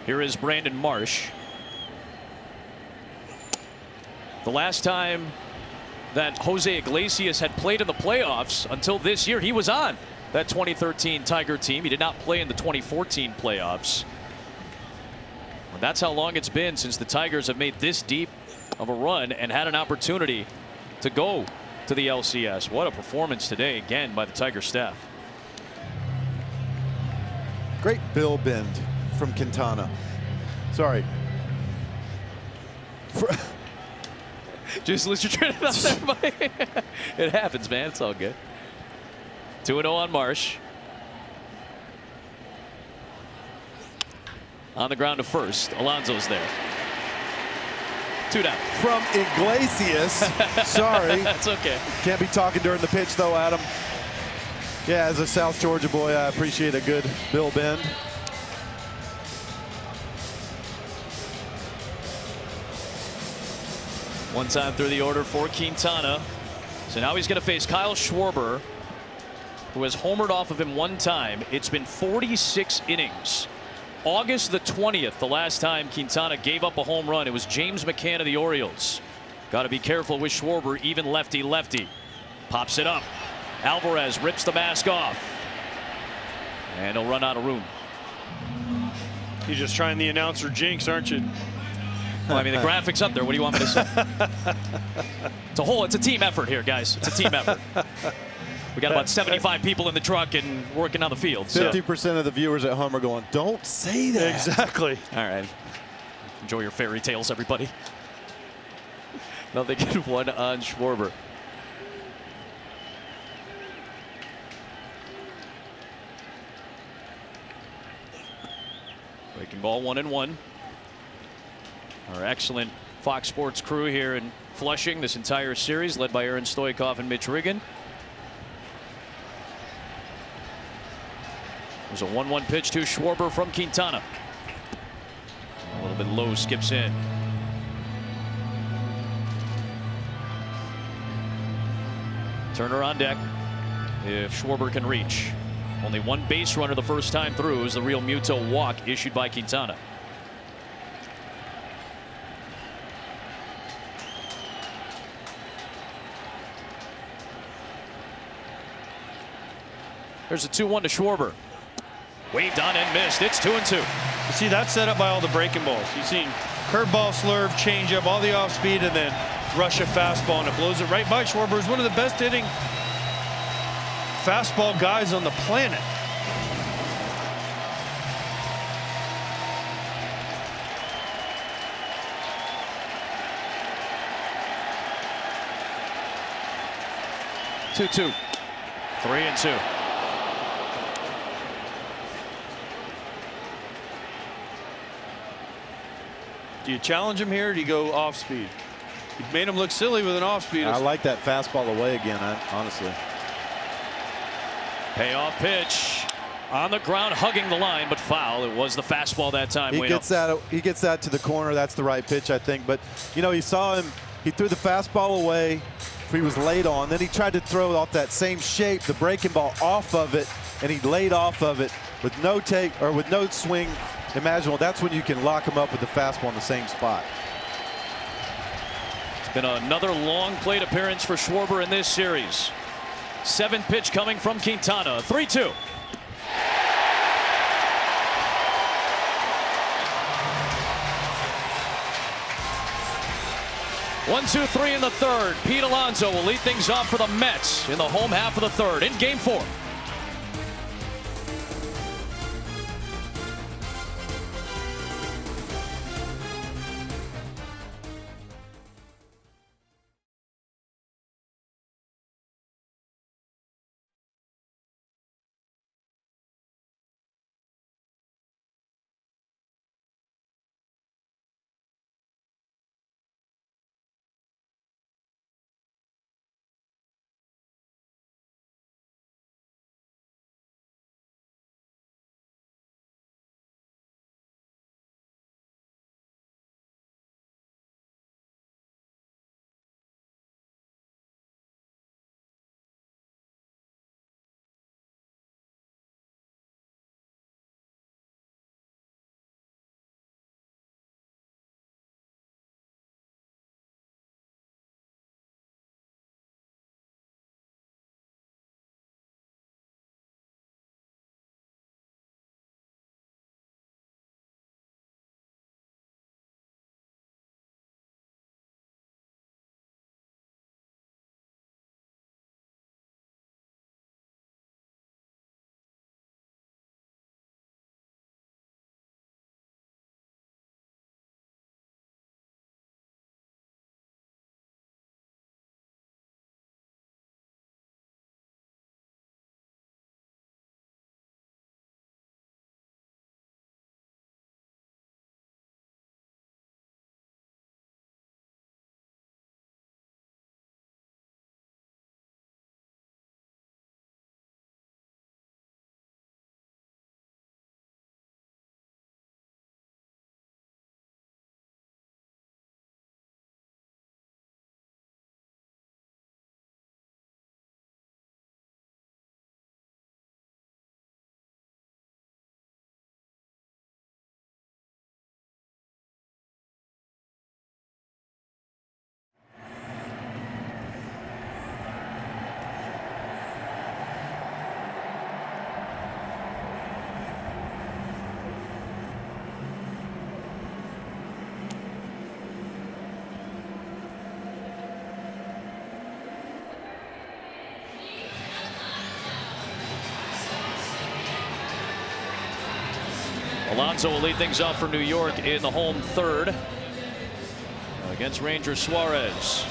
Here is Brandon Marsh. The last time that Jose Iglesias had played in the playoffs until this year, he was on that 2013 Tiger team. He did not play in the 2014 playoffs. And that's how long it's been since the Tigers have made this deep of a run and had an opportunity to go to the LCS. What a performance today, again, by the Tiger staff. Great bill bend from Quintana. Sorry. Just lose your train of thought there, buddy. It happens, man. It's all good. 2-0 on Marsh. On the ground to first. Alonso's there. 2 down. From Iglesias. Sorry. That's okay. Can't be talking during the pitch, though, Adam. Yeah, as a South Georgia boy, I appreciate a good bill bend. One time through the order for Quintana. So now he's going to face Kyle Schwarber, who has homered off of him 1 time. It's been 46 innings. August the 20th, the last time Quintana gave up a home run. It was James McCann of the Orioles. Got to be careful with Schwarber, even lefty-lefty. Pops it up. Alvarez rips the mask off. And he'll run out of room. You're just trying the announcer jinx, aren't you? Well, I mean, the graphic's up there. What do you want me to say? It's a team effort here, guys. It's a team effort. We got about 75 people in the truck and working on the field. 50% of the viewers at home are going, don't say that. Exactly. All right. Enjoy your fairy tales, everybody. Nothing in 1 on Schwarber. Breaking ball 1-1. Our excellent Fox Sports crew here in Flushing this entire series, led by Aaron Stoikov and Mitch Riggin. There's a 1-1 pitch to Schwarber from Quintana. A little bit low, skips in. Turner on deck if Schwarber can reach. Only 1 base runner the first time through is the Real Muto walk issued by Quintana. There's a 2-1 to Schwarber. Waved on and missed. It's 2-2. You see, that's set up by all the breaking balls. You've seen curveball, slurve, changeup, all the off speed, and then rush a fastball, and it blows it right by Schwarber. Is one of the best hitting fastball guys on the planet. Two-two. 3-2. Do you challenge him here, or do you go off speed? You made him look silly with an off speed. I like that fastball away again, honestly. Payoff pitch. On the ground, hugging the line, but foul. It was the fastball that time. He gets that to the corner. That's the right pitch, I think. But, you know, he saw him. He threw the fastball away. He was laid on. Then he tried to throw off that same shape, the breaking ball off of it, and he laid off of it with no take or with no swing imaginable. That's when you can lock him up with the fastball in the same spot. It's been another long plate appearance for Schwarber in this series. 7th pitch coming from Quintana. 3-2. 1-2-3 in the third. Pete Alonso will lead things off for the Mets in the home half of the third in Game 4. Alonso will lead things off for New York in the home third against Ranger Suarez.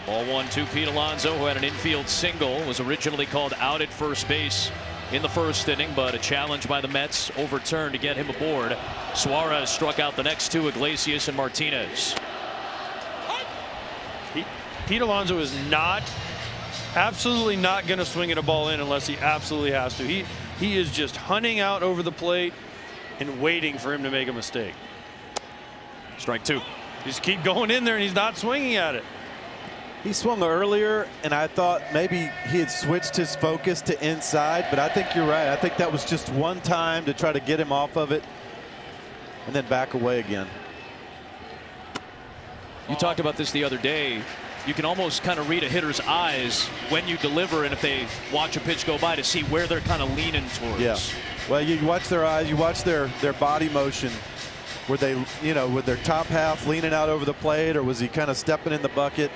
Ball 1-2. Pete Alonso, who had an infield single, was originally called out at first base in the first inning, but a challenge by the Mets overturned to get him aboard. Suarez struck out the next two, Iglesias and Martinez. Pete Alonso is absolutely not going to swing at a ball in unless he absolutely has to. He is just hunting out over the plate and waiting for him to make a mistake. Strike two. Just keep going in there and he's not swinging at it. He swung earlier, and I thought maybe he had switched his focus to inside, but I think you're right. I think that was just one time to try to get him off of it and then back away again. You talked about this the other day. You can almost kind of read a hitter's eyes when you deliver, and if they watch a pitch go by, to see where they're kind of leaning towards. Yeah. Well, you watch their eyes, you watch their body motion. Were they, you know, with their top half leaning out over the plate, or was he kind of stepping in the bucket?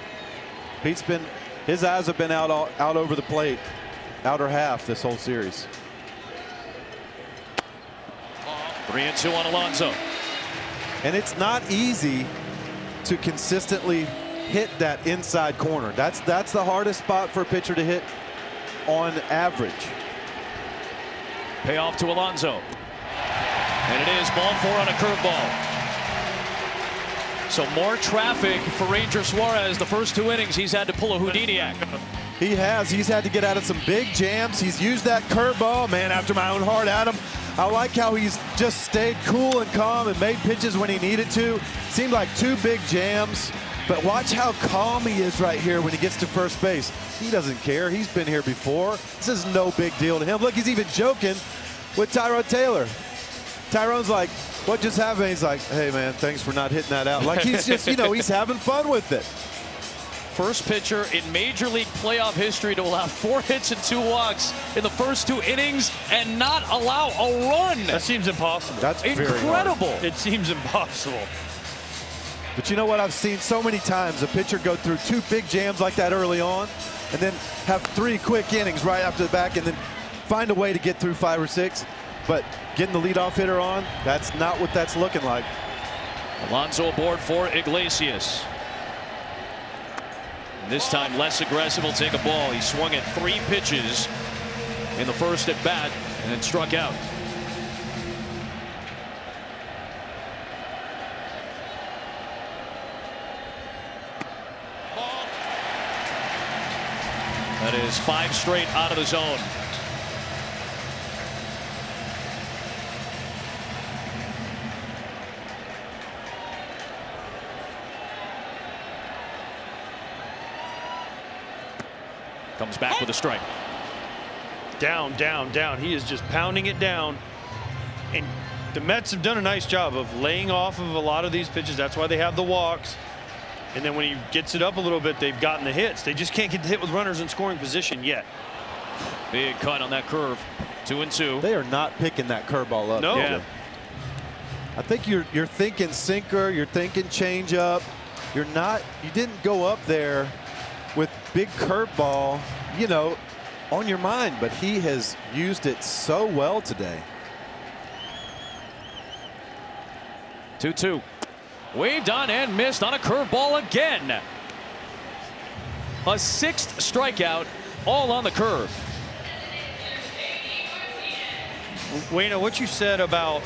His eyes have been out over the plate, outer half this whole series. 3-2 on Alonso. And it's not easy to consistently hit that inside corner. That's the hardest spot for a pitcher to hit. on average. Payoff to Alonso. And it is ball 4 on a curveball. So more traffic for Ranger Suarez. The first 2 innings, he's had to pull a Houdini act. He has. He's had to get out of some big jams. He's used that curveball. Man, after my own heart, Adam. I like how he's just stayed cool and calm and made pitches when he needed to. Seemed like 2 big jams. But watch how calm he is right here when he gets to first base. He doesn't care. He's been here before. This is no big deal to him. Look, he's even joking with Tyrone Taylor. Tyrone's like, what just happened? He's like, hey, man, thanks for not hitting that out. Like, he's just, you know, he's having fun with it. First pitcher in Major League playoff history to allow 4 hits and 2 walks in the first 2 innings and not allow a run. That seems impossible. That's incredible. It seems impossible. But you know what? I've seen so many times a pitcher go through 2 big jams like that early on and then have 3 quick innings right after the back and then find a way to get through 5 or 6. But getting the leadoff hitter on, that's not what that's looking like. Alonso aboard for Iglesias. And this time less aggressive, will take a ball. He swung at 3 pitches in the first at bat and then struck out. That is 5 straight out of the zone. Comes back with a strike. Down, down, down. He is just pounding it down. And the Mets have done a nice job of laying off of a lot of these pitches. That's why they have the walks. And then when he gets it up a little bit, they've gotten the hits. They just can't get the hit with runners in scoring position yet. Big cut on that curve. 2-2. They are not picking that curveball up. No. Yeah. I think you're thinking sinker, you're thinking changeup. You're not. You didn't go up there with big curveball, you know, on your mind, but he has used it so well today. 2-2. Waved on and missed on a curveball again. A 6th strikeout, all on the curve. Wayno, what you said about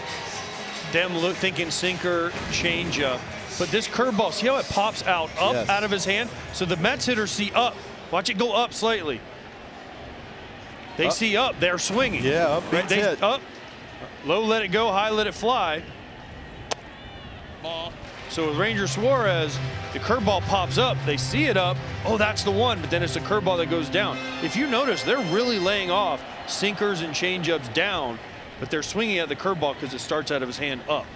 them thinking sinker, changeup, but this curveball, see how it pops out Yes. out of his hand? So the Mets hitters see up. Watch it go up slightly. They see up. They're swinging. Yeah, up beats hit. Up. Low, let it go. High, let it fly. Ball. So with Ranger Suarez, the curveball pops up. They see it up. Oh, that's the one. But then it's the curveball that goes down. If you notice, they're really laying off sinkers and changeups down, but they're swinging at the curveball because it starts out of his hand up.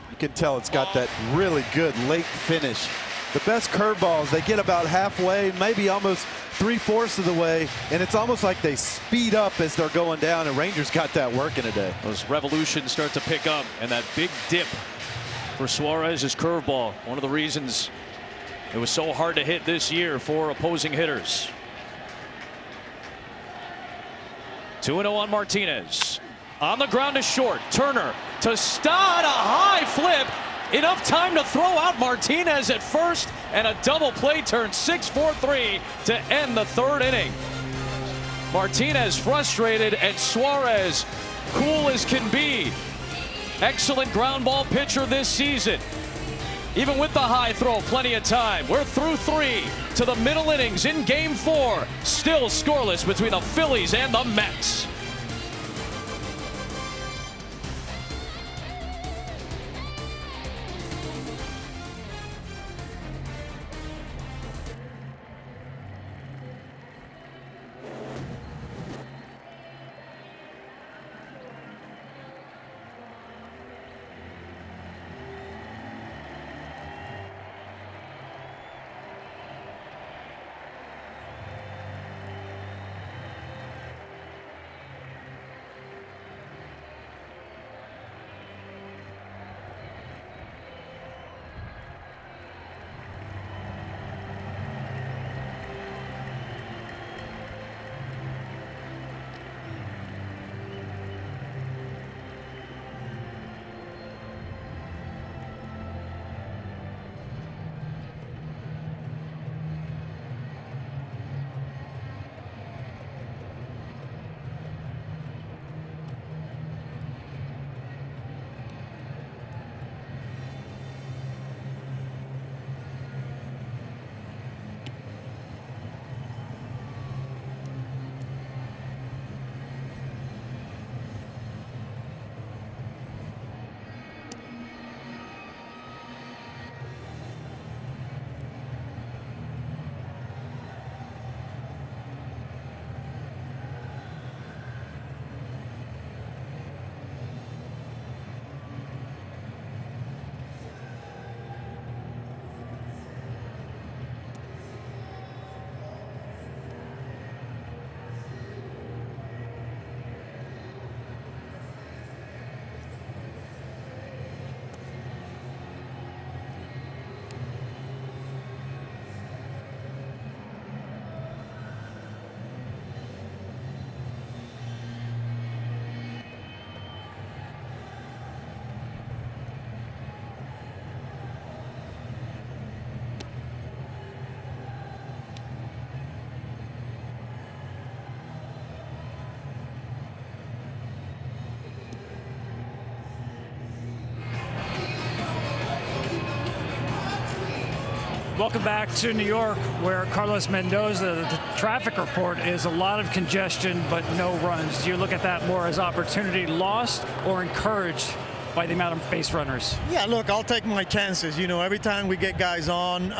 You can tell it's got that really good late finish. The best curveballs, they get about halfway, maybe almost 3/4 of the way, and it's almost like they speed up as they're going down, and Rangers got that working today. Those revolutions start to pick up, and that big dip for Suarez's curveball. One of the reasons it was so hard to hit this year for opposing hitters. 2-0 on Martinez. On the ground to short. Turner to Stott. A high flip. Enough time to throw out Martinez at first, and a double play turn. 6-4-3 to end the 3rd inning. Martinez frustrated, and Suarez cool as can be. Excellent ground ball pitcher this season. Even with the high throw, plenty of time. We're through 3 to the middle innings in Game 4. Still scoreless between the Phillies and the Mets. Welcome back to New York, where Carlos Mendoza, the traffic report is a lot of congestion but no runs. Do you look at that more as opportunity lost or encouraged by the amount of base runners? Yeah, look, I'll take my chances. You know, every time we get guys on,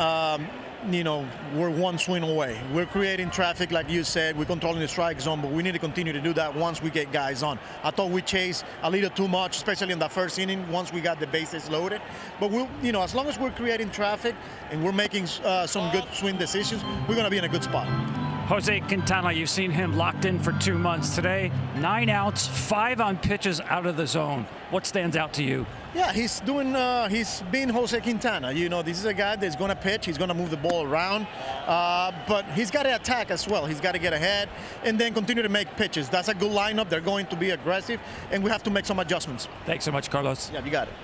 you know, we're one swing away. We're creating traffic, like you said. We're controlling the strike zone, but we need to continue to do that once we get guys on. I thought we chased a little too much, especially in the first inning, once we got the bases loaded. But we'll, you know, as long as we're creating traffic and we're making some good swing decisions, we're going to be in a good spot. Jose Quintana, you've seen him locked in for 2 months. Today, 9 outs, 5 on pitches out of the zone. What stands out to you? Yeah, he's doing. He's being Jose Quintana. You know, this is a guy that's going to pitch. He's going to move the ball around, but he's got to attack as well. He's got to get ahead and then continue to make pitches. That's a good lineup. They're going to be aggressive, and we have to make some adjustments. Thanks so much, Carlos. Yeah, you got it.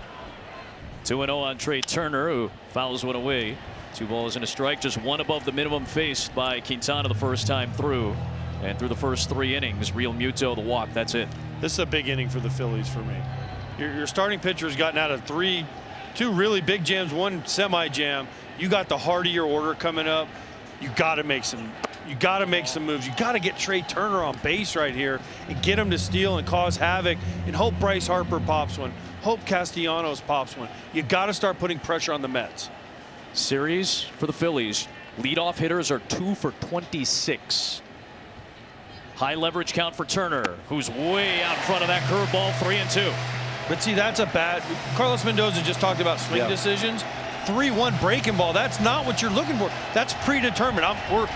2-0 on Trey Turner, who fouls one away. 2 balls and a strike, just 1 above the minimum faced by Quintana the first time through. And through the first 3 innings, Real Muto, the walk. That's it. This is a big inning for the Phillies for me. Your starting pitcher's gotten out of 2 really big jams, 1 semi jam. You got the heart of your order coming up. You got to make some. You got to make some moves. You got to get Trey Turner on base right here and get him to steal and cause havoc. And hope Bryce Harper pops one. Hope Castellanos pops one. You got to start putting pressure on the Mets. Series for the Phillies. Leadoff hitters are 2 for 26. High leverage count for Turner, who's way out in front of that curveball. 3-2. But see, that's a bad. Carlos Mendoza just talked about swing decisions. 3-1 breaking ball. That's not what you're looking for. That's predetermined. We're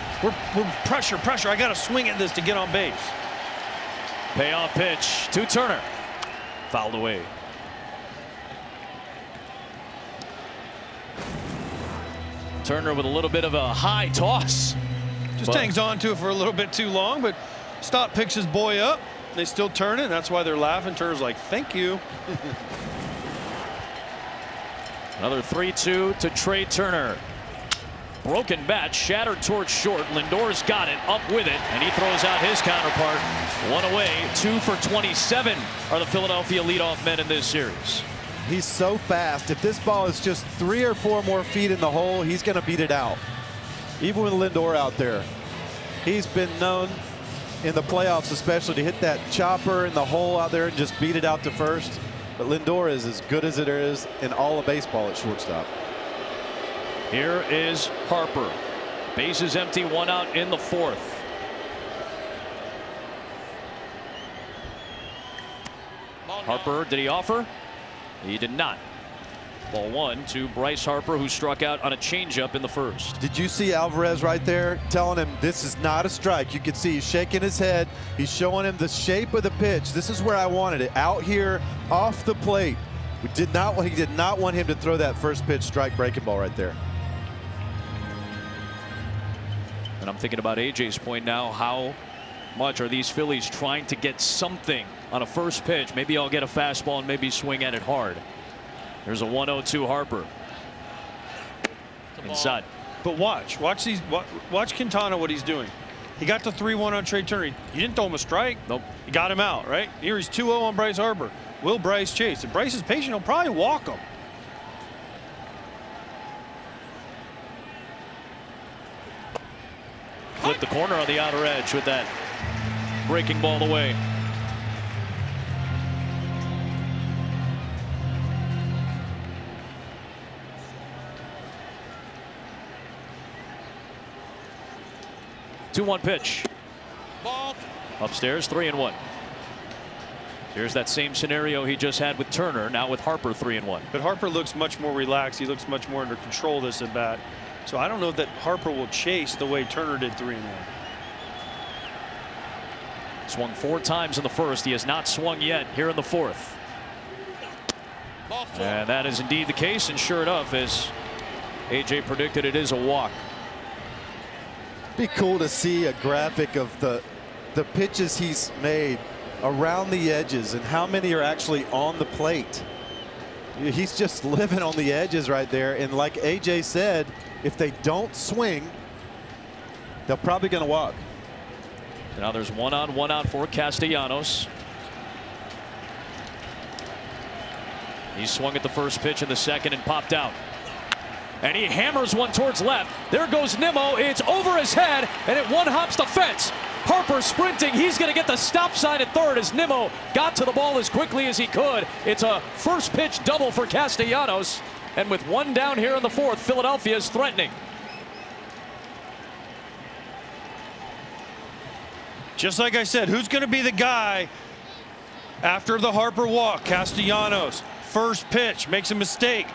pressure. I got to swing at this to get on base. Payoff pitch to Turner. Fouled away. Turner with a little bit of a high toss. Just hangs on to it for a little bit too long, but Stott picks his boy up. They still turn it, and that's why they're laughing. Turner's like, thank you. Another 3-2 to Trey Turner. Broken bat, shattered towards short. Lindor's got it, up with it, and he throws out his counterpart. 1 away, 2 for 27 are the Philadelphia leadoff men in this series. He's so fast. If this ball is just 3 or 4 more feet in the hole, he's going to beat it out. Even with Lindor out there. He's been known in the playoffs especially to hit that chopper in the hole out there and just beat it out to first. But Lindor is as good as it is in all of baseball at shortstop. Here is Harper. Bases empty, 1 out in the 4th. Harper, did he offer? He did not. Ball 1 to Bryce Harper, who struck out on a changeup in the 1st. Did you see Alvarez right there telling him this is not a strike? You can see he's shaking his head. He's showing him the shape of the pitch. This is where I wanted it. Out here, off the plate. He did not want him to throw that first pitch strike breaking ball right there. And I'm thinking about AJ's point now. How much are these Phillies trying to get something on a first pitch? Maybe I'll get a fastball and maybe swing at it hard. There's a 1-0 Harper. Inside. But watch Quintana, what he's doing. He got the 3-1 on Trey Turner. He didn't throw him a strike. Nope. He got him out, right? Here he's 2-0 on Bryce Harper. Will Bryce chase? If Bryce is patient, he'll probably walk him. Flip the corner on the outer edge with that breaking ball away. Two-one pitch. Ball. Upstairs, 3-1. Here's that same scenario he just had with Turner, now with Harper, 3-1. But Harper looks much more relaxed. He looks much more under control this at bat. So I don't know that Harper will chase the way Turner did 3-1. Swung 4 times in the 1st. He has not swung yet here in the 4th. And that is indeed the case. And sure enough, as AJ predicted, it is a walk. Be cool to see a graphic of the pitches he's made around the edges and how many are actually on the plate. He's just living on the edges right there. And like AJ said, if they don't swing, they're probably going to walk. Now there's 1 on, 1 out for Castellanos. He swung at the first pitch in the 2nd and popped out. and he hammers one towards left. There goes Nimmo. It's over his head, and it one-hops the fence. Harper sprinting. He's going to get the stop sign at third as Nimmo got to the ball as quickly as he could. It's a first pitch double for Castellanos. And with one down here in the fourth, Philadelphia is threatening. Just like I said, who's going to be the guy after the Harper walk? Castellanos. First pitch, makes a mistake.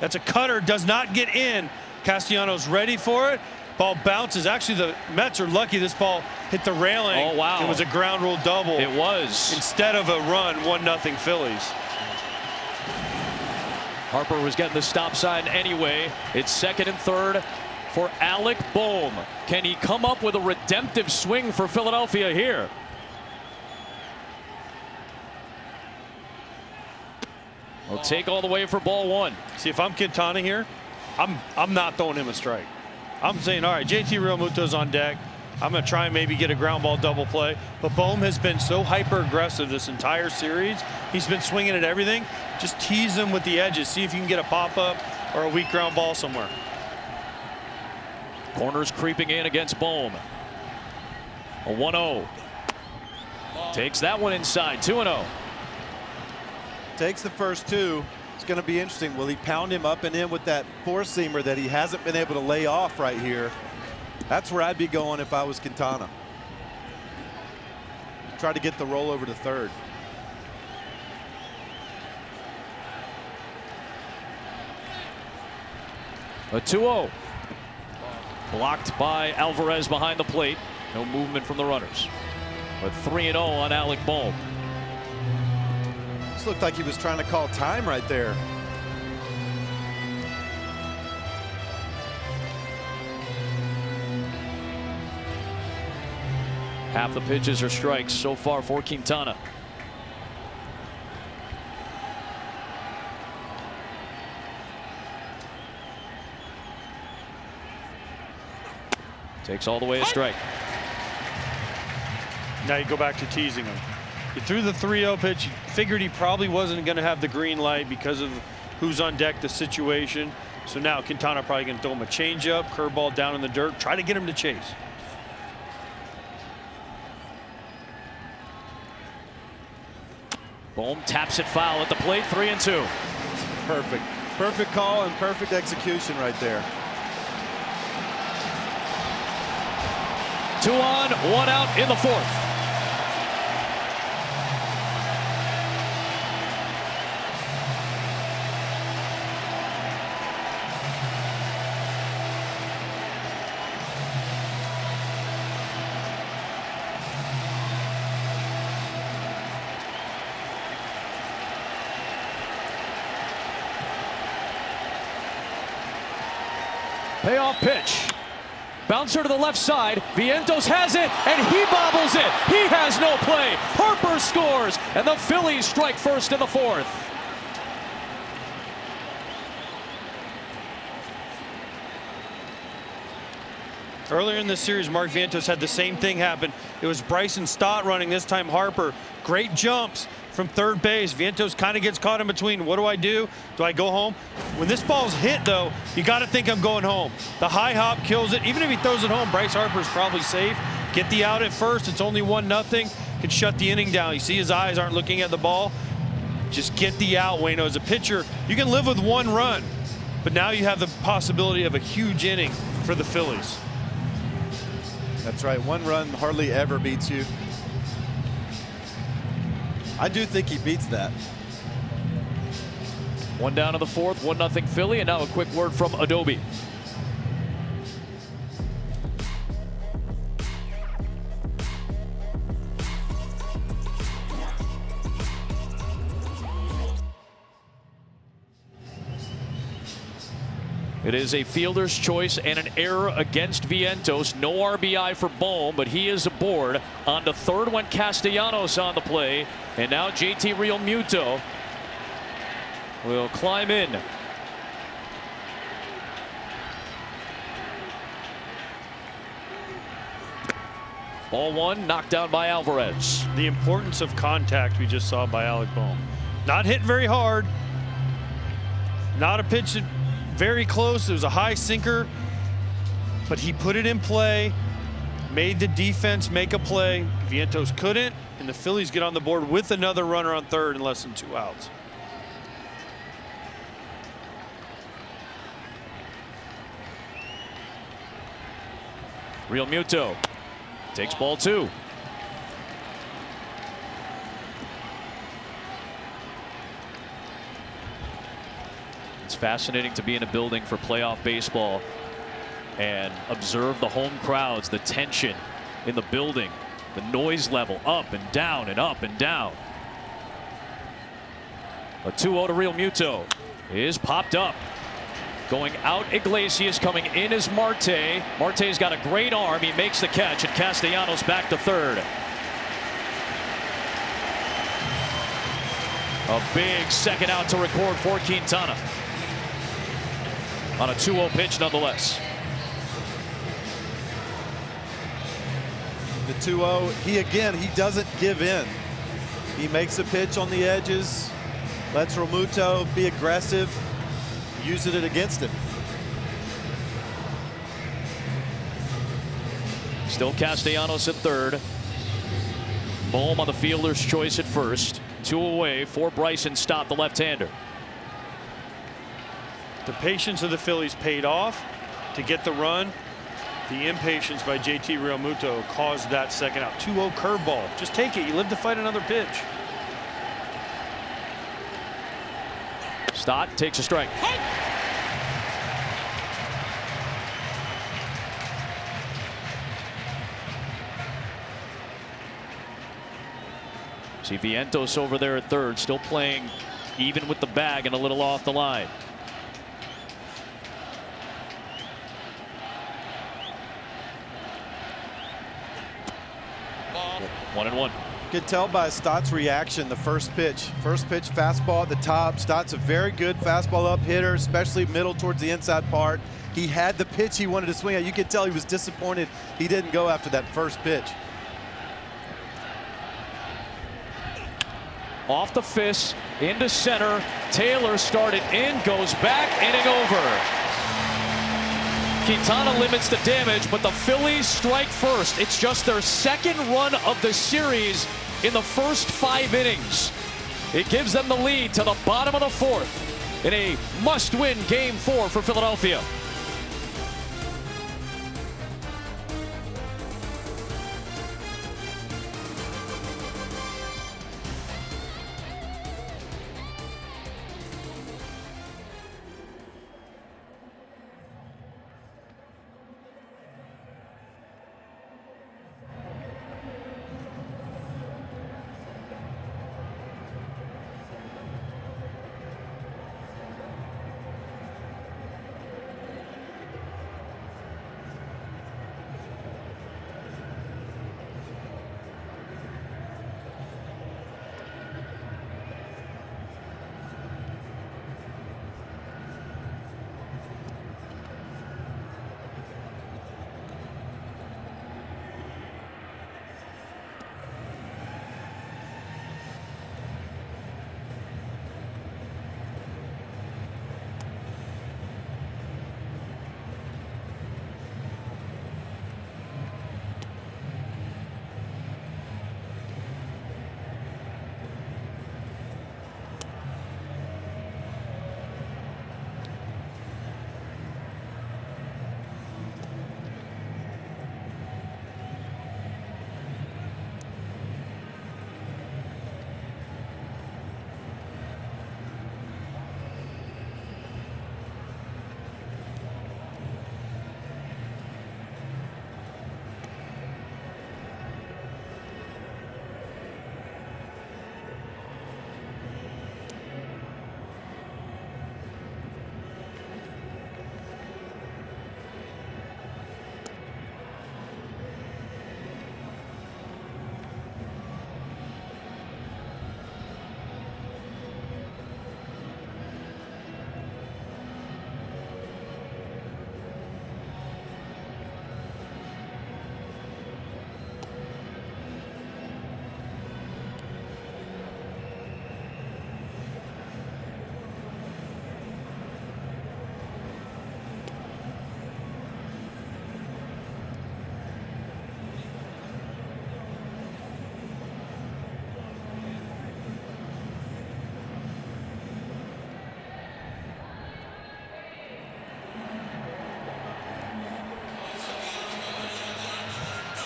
That's a cutter, does not get in. Castellanos ready for it. Ball bounces. Actually, the Mets are lucky this ball hit the railing. Oh, wow. It was a ground rule double. It was. Instead of a run, 1-0 Phillies. Harper was getting the stop sign anyway. It's second and third for Alec Bohm. Can he come up with a redemptive swing for Philadelphia here? We'll take all the way for ball one. See, if I'm Quintana here, I'm not throwing him a strike. I'm saying, all right, JT Realmuto's on deck. I'm going to try and maybe get a ground ball double play. But Bohm has been so hyper aggressive this entire series. He's been swinging at everything. Just tease him with the edges. See if you can get a pop up or a weak ground ball somewhere. Corners creeping in against Bohm. A 1-0. Takes that one inside. 2-0. Takes the first two. It's going to be interesting. Will he pound him up and in with that four-seamer that he hasn't been able to lay off right here? That's where I'd be going if I was Quintana. Try to get the roll over to third. A 2-0. Blocked by Alvarez behind the plate. No movement from the runners. But 3-0 on Alec Bohm. This looked like he was trying to call time right there. Half the pitches are strikes so far for Quintana. Takes all the way a strike. Now you go back to teasing him. You threw the 3-0 pitch. You figured he probably wasn't going to have the green light because of who's on deck, the situation. So now Quintana probably going to throw him a changeup, curveball down in the dirt, try to get him to chase. Bohm taps it foul at the plate. 3-2. Perfect. Perfect call and perfect execution right there. 2 on, 1 out in the fourth. Payoff pitch. Bouncer to the left side. Vientos has it, and he bobbles it. He has no play. Harper scores, and the Phillies strike first in the fourth. Earlier in this series, Mark Vientos had the same thing happen. It was Bryson Stott running, this time Harper. Great jumps from third base. Vientos kind of gets caught in between. What do I do? Do I go home? When this ball's hit, though, you got to think I'm going home. The high hop kills it. Even if he throws it home, Bryce Harper's probably safe. Get the out at first. It's only 1-0. Can shut the inning down. You see his eyes aren't looking at the ball. Just get the out, Wayno. As a pitcher, you can live with one run, but now you have the possibility of a huge inning for the Phillies. That's right. One run hardly ever beats you. I do think he beats that. 1 down in the fourth, 1-0 Philly, and now a quick word from Adobe. It is a fielder's choice and an error against Vientos. No RBI for Bohm, but he is aboard. On to third went Castellanos on the play. And now JT Realmuto will climb in. Ball one, knocked down by Alvarez. The importance of contact we just saw by Alec Bohm. Not hit very hard. Not a pitch that very close. It was a high sinker, but he put it in play, made the defense make a play. Vientos couldn't, and the Phillies get on the board with another runner on third in less than 2 outs. Real Muto takes ball 2. It's fascinating to be in a building for playoff baseball and observe the home crowds, the tension in the building, the noise level up and down and up and down. A 2-0 to Real Muto is popped up. Going out Iglesias, coming in is Marte. Marte's got a great arm. He makes the catch, and Castellanos back to third. A big second out to record for Quintana. On a 2-0 pitch nonetheless. The 2-0, he doesn't give in. He makes a pitch on the edges, lets Realmuto be aggressive, uses it against him. Still Castellanos at third. Bohm on the fielder's choice at first. 2 away for Bryson. Stop the left-hander. The patience of the Phillies paid off to get the run. The impatience by JT Realmuto caused that second out. 2-0 curveball. Just take it. You live to fight another pitch. Stott takes a strike. See Vientos over there at third, still playing even with the bag and a little off the line. Ball. 1-1. Could tell by Stott's reaction the first pitch. First pitch fastball at the top. Stott's a very good fastball up hitter, especially middle towards the inside part. He had the pitch he wanted to swing at. You could tell he was disappointed he didn't go after that first pitch. Off the fist, into center. Taylor started in, goes back, inning over. Quintana limits the damage, but the Phillies strike first. It's just their second run of the series in the first 5 innings. It gives them the lead to the bottom of the fourth in a must-win Game 4 for Philadelphia.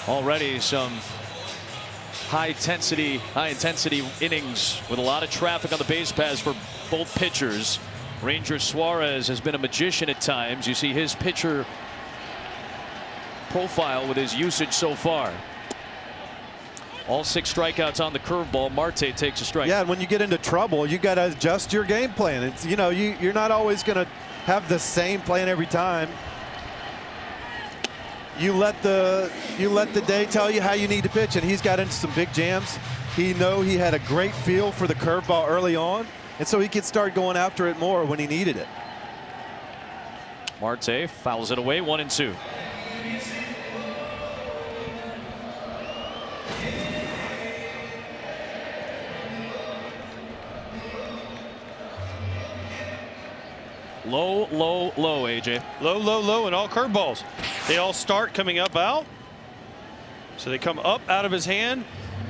Already some high intensity innings with a lot of traffic on the base paths for both pitchers. Ranger Suarez has been a magician at times. You see his pitcher profile with his usage so far. All 6 strikeouts on the curveball. Marte takes a strike. Yeah, and when you get into trouble, you got to adjust your game plan. It's, you know, you're not always going to have the same plan every time. You let the day tell you how you need to pitch, and he's got into some big jams. He had a great feel for the curveball early on, and so he could start going after it more when he needed it. Marte fouls it away, 1-2. Low, low, low, AJ. Low, low, low, and all curveballs. They all start coming up out. So they come up out of his hand.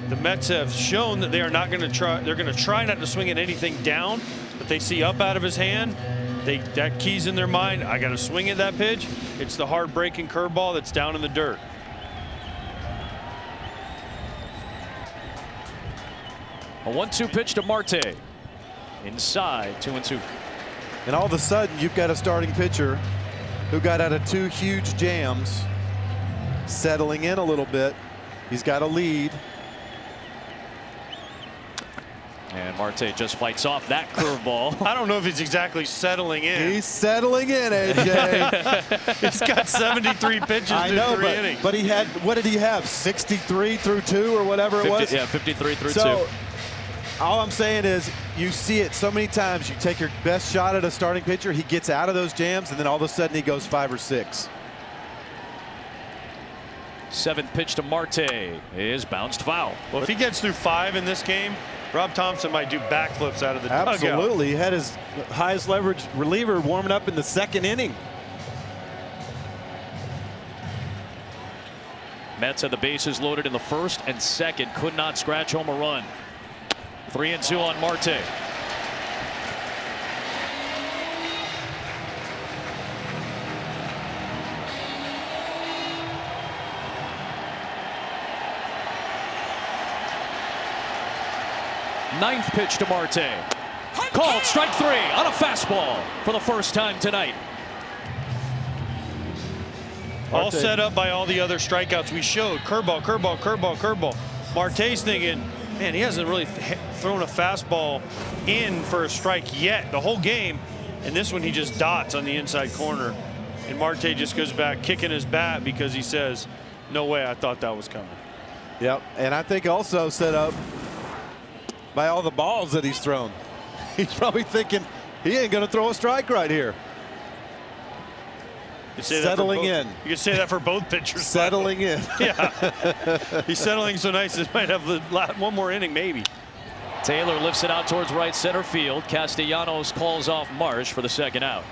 The Mets have shown that they are not going to try. They're going to try not to swing at anything down, but they see up out of his hand. That keys in their mind. I got to swing at that pitch. It's the hard breaking curveball that's down in the dirt. A 1-2 pitch to Marte. Inside, 2-2. And all of a sudden, you've got a starting pitcher who got out of 2 huge jams, settling in a little bit. He's got a lead. And Marte just fights off that curveball. I don't know if he's exactly settling in. He's settling in, AJ. He's got 73 pitches through 3 innings. But he had, what did he have? 63 through 2 or whatever it was? Yeah, 53 through 2. All I'm saying is you see it so many times. You take your best shot at a starting pitcher, he gets out of those jams, and then all of a sudden he goes 5 or 6. 7th pitch to Marte is bounced foul. Well, if he gets through 5 in this game, Rob Thompson might do backflips out of the dugout. Absolutely. He had his highest leverage reliever warming up in the 2nd inning. Mets had the bases loaded in the 1st and 2nd. Could not scratch home a run. 3-2 on Marte. Ninth pitch to Marte. Called strike 3 on a fastball for the first time tonight. All set up by all the other strikeouts we showed. Curveball, curveball, curveball, curveball. Marte's thinking, man, he hasn't really thrown a fastball in for a strike yet the whole game. And this one he just dots on the inside corner. And Marte just goes back kicking his bat because he says, no way, I thought that was coming. Yep, and I think also set up by all the balls that he's thrown. He's probably thinking he ain't going to throw a strike right here. Settling in. You could say that for both pitchers. Settling in. Yeah. He's settling so nice it might have one more inning maybe. Taylor lifts it out towards right center field. Castellanos calls off Marsh for the 2nd out.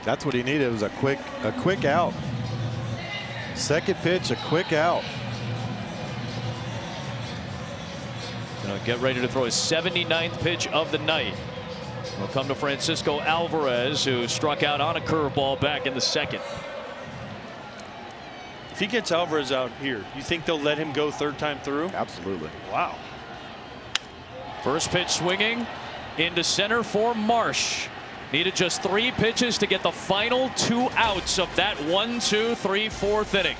That's what he needed, was a quick out. 2nd pitch, a quick out. Gonna get ready to throw his 79th pitch of the night. Will come to Francisco Alvarez, who struck out on a curveball back in the 2nd. If he gets Alvarez out here, you think they'll let him go 3rd time through? Absolutely. Wow. First pitch swinging into center for Marsh. Needed just 3 pitches to get the final 2 outs of that 1, 2, 3, 4th inning.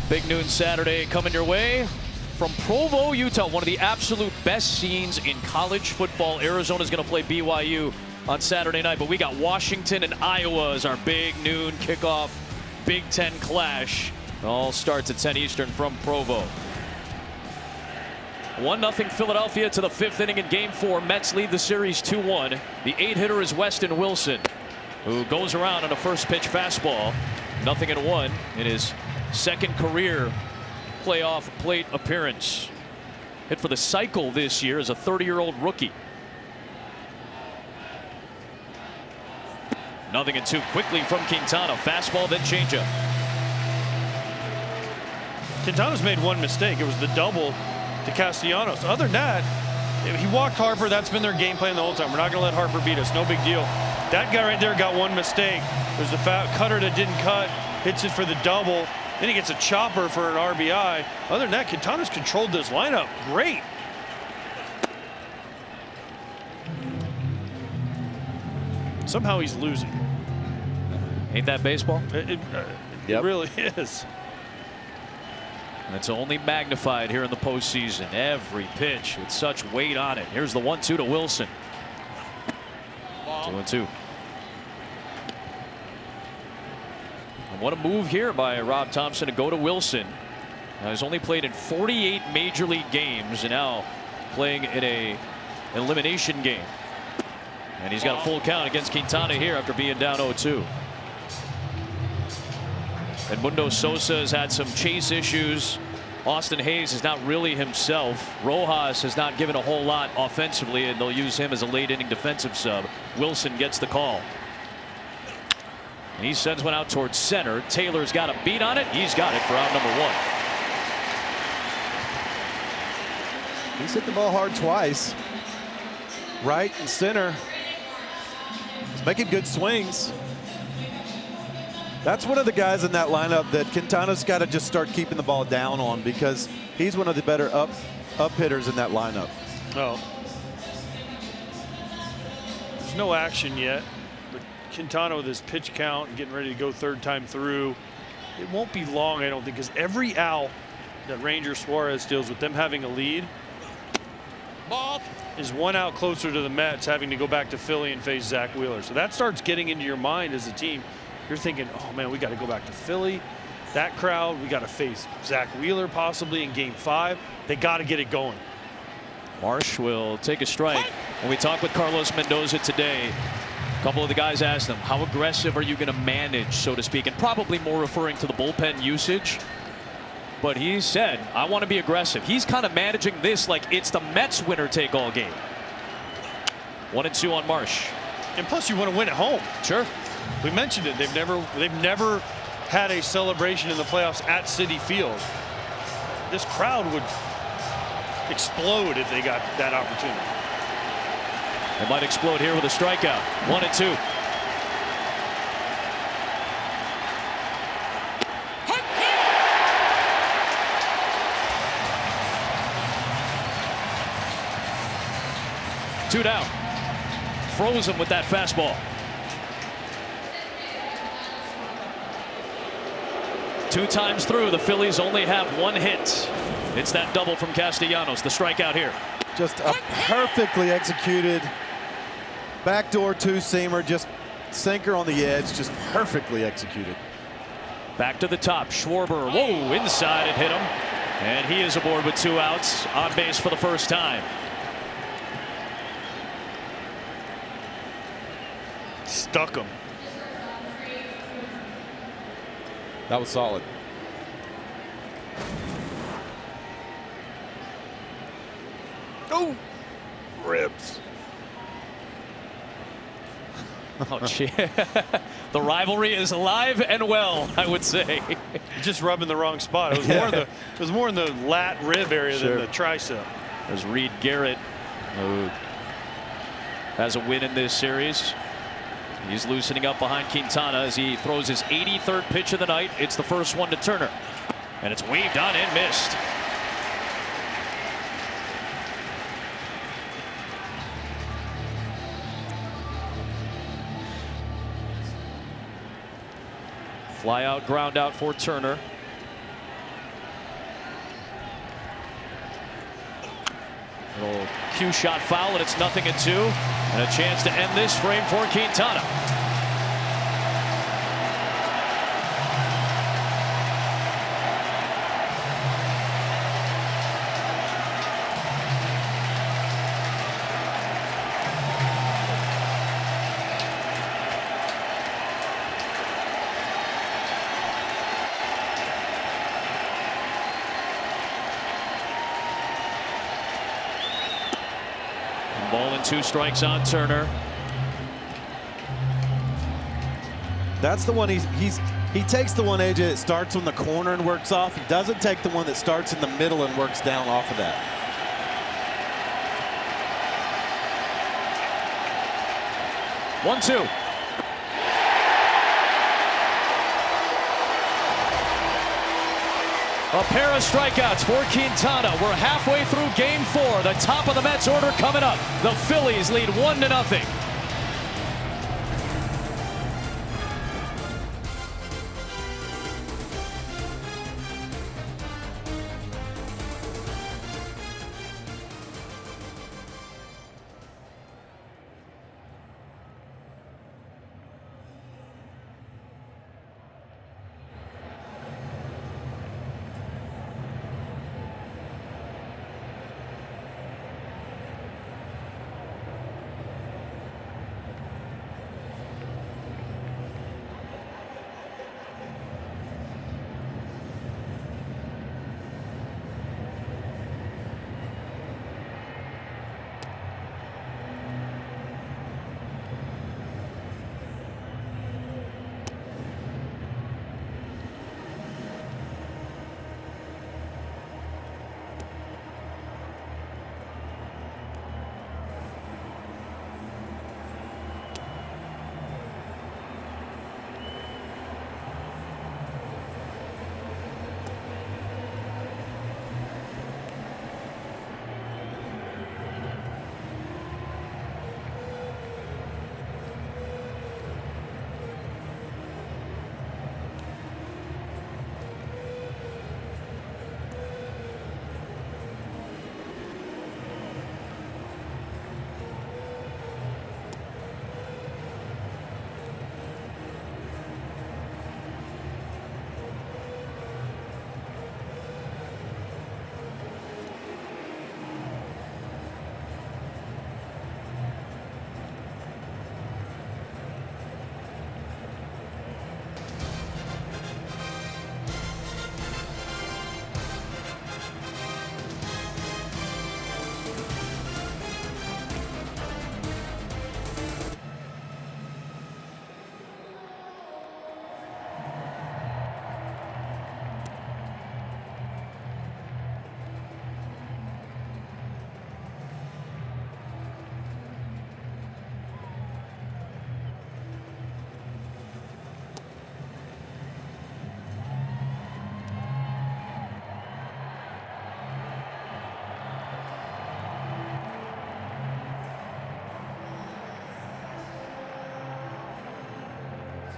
Big noon Saturday coming your way from Provo, Utah. One of the absolute best scenes in college football. Arizona's going to play BYU on Saturday night, but we got Washington and Iowa as our big noon kickoff Big Ten clash. It all starts at 10 Eastern from Provo. 1-0 Philadelphia to the 5th inning in Game 4. Mets lead the series 2-1. The 8-hitter is Weston Wilson, who goes around on a first pitch fastball. 0-1 in his second career playoff plate appearance. Hit for the cycle this year as a 30-year-old rookie. 0-2 quickly from Quintana. Fastball, then changeup. Quintana's made one mistake. It was the double to Castellanos. Other than that, he walked Harper. That's been their game plan the whole time. We're not going to let Harper beat us. No big deal. That guy right there got one mistake. There's the cutter that didn't cut. Hits it for the double. Then he gets a chopper for an RBI. Other than that, Quintana's controlled this lineup great. Somehow he's losing. Ain't that baseball? It really is. And it's only magnified here in the postseason. Every pitch with such weight on it. Here's the 1-2 to Wilson. 2-2. And what a move here by Rob Thompson to go to Wilson. Now, he's only played in 48 major league games and now playing in an elimination game. And he's got a full count against Quintana here after being down 0-2. And Mundo Sosa has had some chase issues. Austin Hayes is not really himself. Rojas has not given a whole lot offensively, and they'll use him as a late inning defensive sub. Wilson gets the call. And he sends one out towards center. Taylor's got a beat on it. He's got it for out number 1. He's hit the ball hard twice. Right and center. He's making good swings. That's one of the guys in that lineup that Quintana's got to just start keeping the ball down on, because he's one of the better up hitters in that lineup. Oh. There's no action yet, but Quintana with his pitch count and getting ready to go third time through. It won't be long, I don't think, because every out that Ranger Suarez deals with them having a lead is one out closer to the Mets having to go back to Philly and face Zach Wheeler. So that starts getting into your mind as a team. You're thinking, oh man, we got to go back to Philly. That crowd, we got to face Zach Wheeler possibly in Game 5. They got to get it going. Marsh will take a strike. When we talked with Carlos Mendoza today, a couple of the guys asked him, how aggressive are you going to manage, so to speak, and probably more referring to the bullpen usage. But he said, I want to be aggressive. He's kind of managing this like it's the Mets winner-take-all game. 1-2 on Marsh. And plus, you want to win at home. Sure. We mentioned it. They've never had a celebration in the playoffs at Citi Field. This crowd would explode if they got that opportunity. They might explode here with a strikeout. 1-2. Two down. Froze him with that fastball. 2 times through, the Phillies only have 1 hit. It's that double from Castellanos, the strikeout here. Just a perfectly executed backdoor 2-seamer, just sinker on the edge, just perfectly executed. Back to the top, Schwarber, whoa, inside, it hit him. And he is aboard with 2 outs, on base for the first time. Stuck him. That was solid. Oh, ribs. Oh, gee. The rivalry is alive and well, I would say. Just rubbing the wrong spot. It was more in the lat rib area than the tricep. There's Reed Garrett, who has a win in this series. He's loosening up behind Quintana as he throws his 83rd pitch of the night. It's the first one to Turner. And it's waved on and missed. Fly out, ground out for Turner. Little cue shot foul, and it's 0-2. And a chance to end this frame for Quintana. Ball and 2 strikes on Turner. That's the one he takes the one, AJ, that starts on the corner and works off. He doesn't take the one that starts in the middle and works down off of that. One, 2. A pair of strikeouts for Quintana. We're halfway through game 4. The top of the Mets order coming up. The Phillies lead 1-0.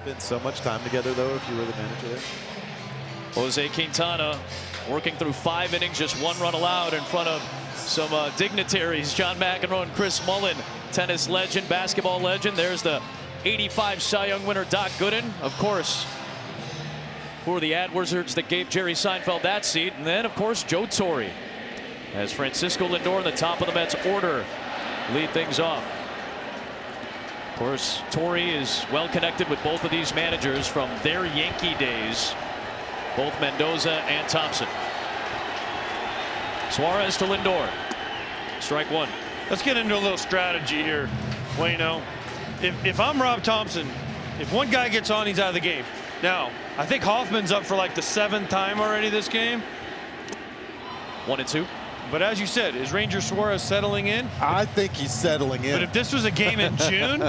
Spent so much time together, though, if you were the manager there. Jose Quintana working through 5 innings, just 1 run allowed in front of some dignitaries. John McEnroe and Chris Mullin, tennis legend, basketball legend. There's the 85 Cy Young winner Doc Gooden. Of course, who are the ad wizards that gave Jerry Seinfeld that seat. And then, of course, Joe Torre, as Francisco Lindor in the top of the Mets order lead things off. Of course, Torre is well connected with both of these managers from their Yankee days, both Mendoza and Thompson. Suarez to Lindor. Strike 1. Let's get into a little strategy here, Wayno. If I'm Rob Thompson, if one guy gets on, he's out of the game. Now, I think Hoffman's up for like the 7th time already this game. 1-2. But as you said, is Ranger Suarez settling in? I think he's settling in. But if this was a game in June,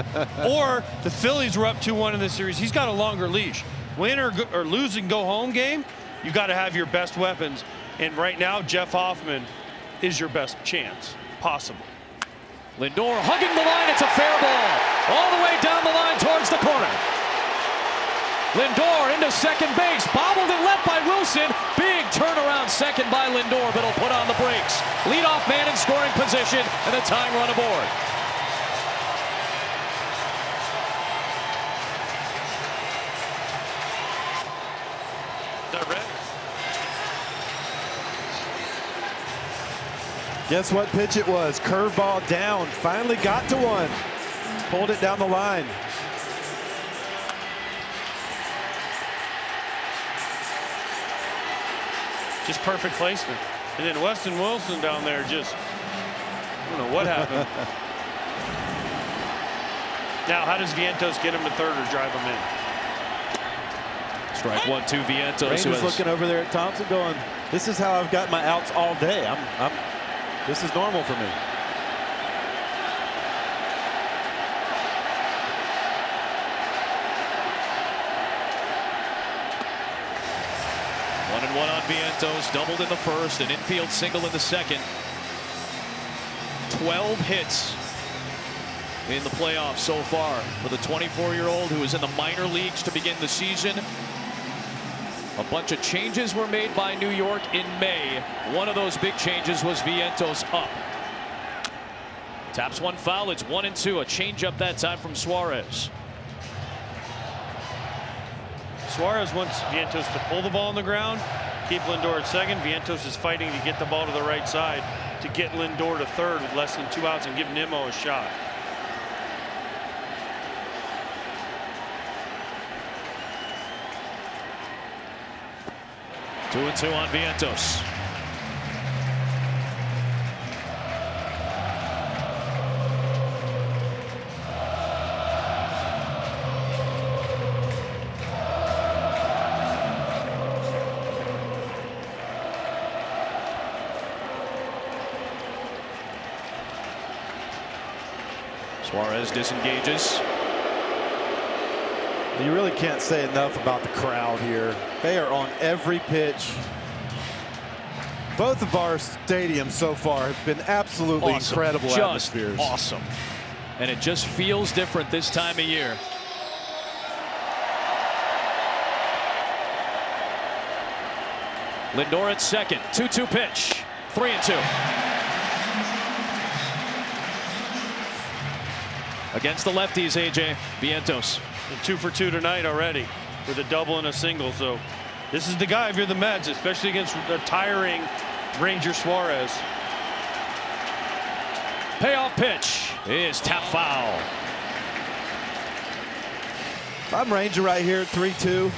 or the Phillies were up 2-1 in this series, he's got a longer leash. Win or lose and go home game, you got to have your best weapons. And right now, Jeff Hoffman is your best chance possible. Lindor hugging the line. It's a fair ball all the way down the line towards the corner. Lindor into second base, bobbled and left by Wilson. Big turnaround second by Lindor, but he'll put on the brakes. Leadoff man in scoring position, and the tying run aboard. They're ready. Guess what pitch it was? Curveball down. Finally got to one. Pulled it down the line. Just perfect placement. And then Weston Wilson down there just, I don't know what happened. Now, how does Vientos get him to third or drive him in? Strike 1-2 Vientos. Rangers looking over there at Thompson going, this is how I've got my outs all day. This is normal for me. One on Vientos, doubled in the first, an infield single in the second. 12 hits in the playoffs so far for the 24-year-old who was in the minor leagues to begin the season. A bunch of changes were made by New York in May. One of those big changes was Vientos up. Taps one foul. It's 1-2. A changeup that time from Suarez. Suarez wants Vientos to pull the ball on the ground, keep Lindor at second. Vientos is fighting to get the ball to the right side to get Lindor to third with less than 2 outs and give Nimmo a shot. Two and two on Vientos. Suarez disengages. You really can't say enough about the crowd here. They are on every pitch. Both of our stadiums so far have been absolutely incredible atmospheres. Awesome. And it just feels different this time of year. Lindor at second. 2-2 pitch. 3-2. Against the lefties, AJ. Vientos. And 2 for 2 tonight already with a double and a single. So this is the guy if you're the Mets, especially against the tiring Ranger Suarez. Payoff pitch is tap foul. If I'm Ranger right here at 3-2,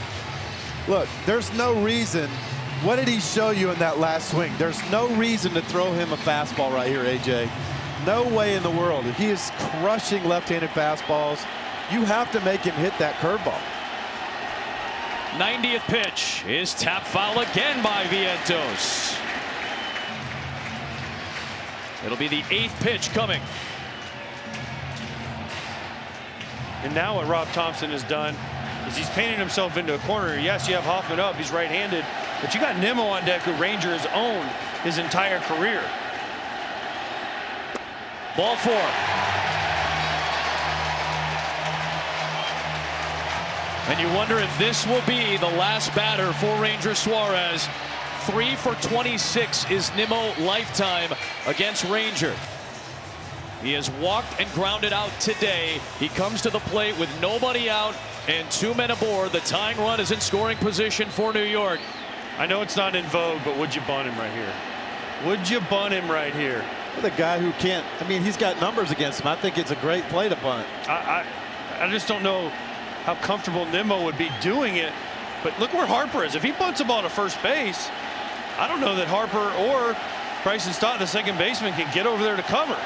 look, there's no reason. What did he show you in that last swing? There's no reason to throw him a fastball right here, AJ. No way in the world. He is crushing left-handed fastballs. You have to make him hit that curveball. 90th pitch is tap foul again by Vientos. It'll be the 8th pitch coming. And now what Rob Thompson has done is he's painted himself into a corner. Yes, you have Hoffman up. He's right-handed. But you got Nimmo on deck, who Ranger has owned his entire career. Ball 4. And you wonder if this will be the last batter for Ranger Suarez. 3 for 26 is Nimmo lifetime against Ranger. He has walked and grounded out today. He comes to the plate with nobody out and 2 men aboard. The tying run is in scoring position for New York. I know it's not in vogue, but would you bunt him right here? Would you bunt him right here? The guy who can't, I mean, he's got numbers against him. I think it's a great play to bunt. I just don't know how comfortable Nimmo would be doing it. But look where Harper is. If he bunts the ball to first base, I don't know that Harper or Bryson Stott, the second baseman, can get over there to cover.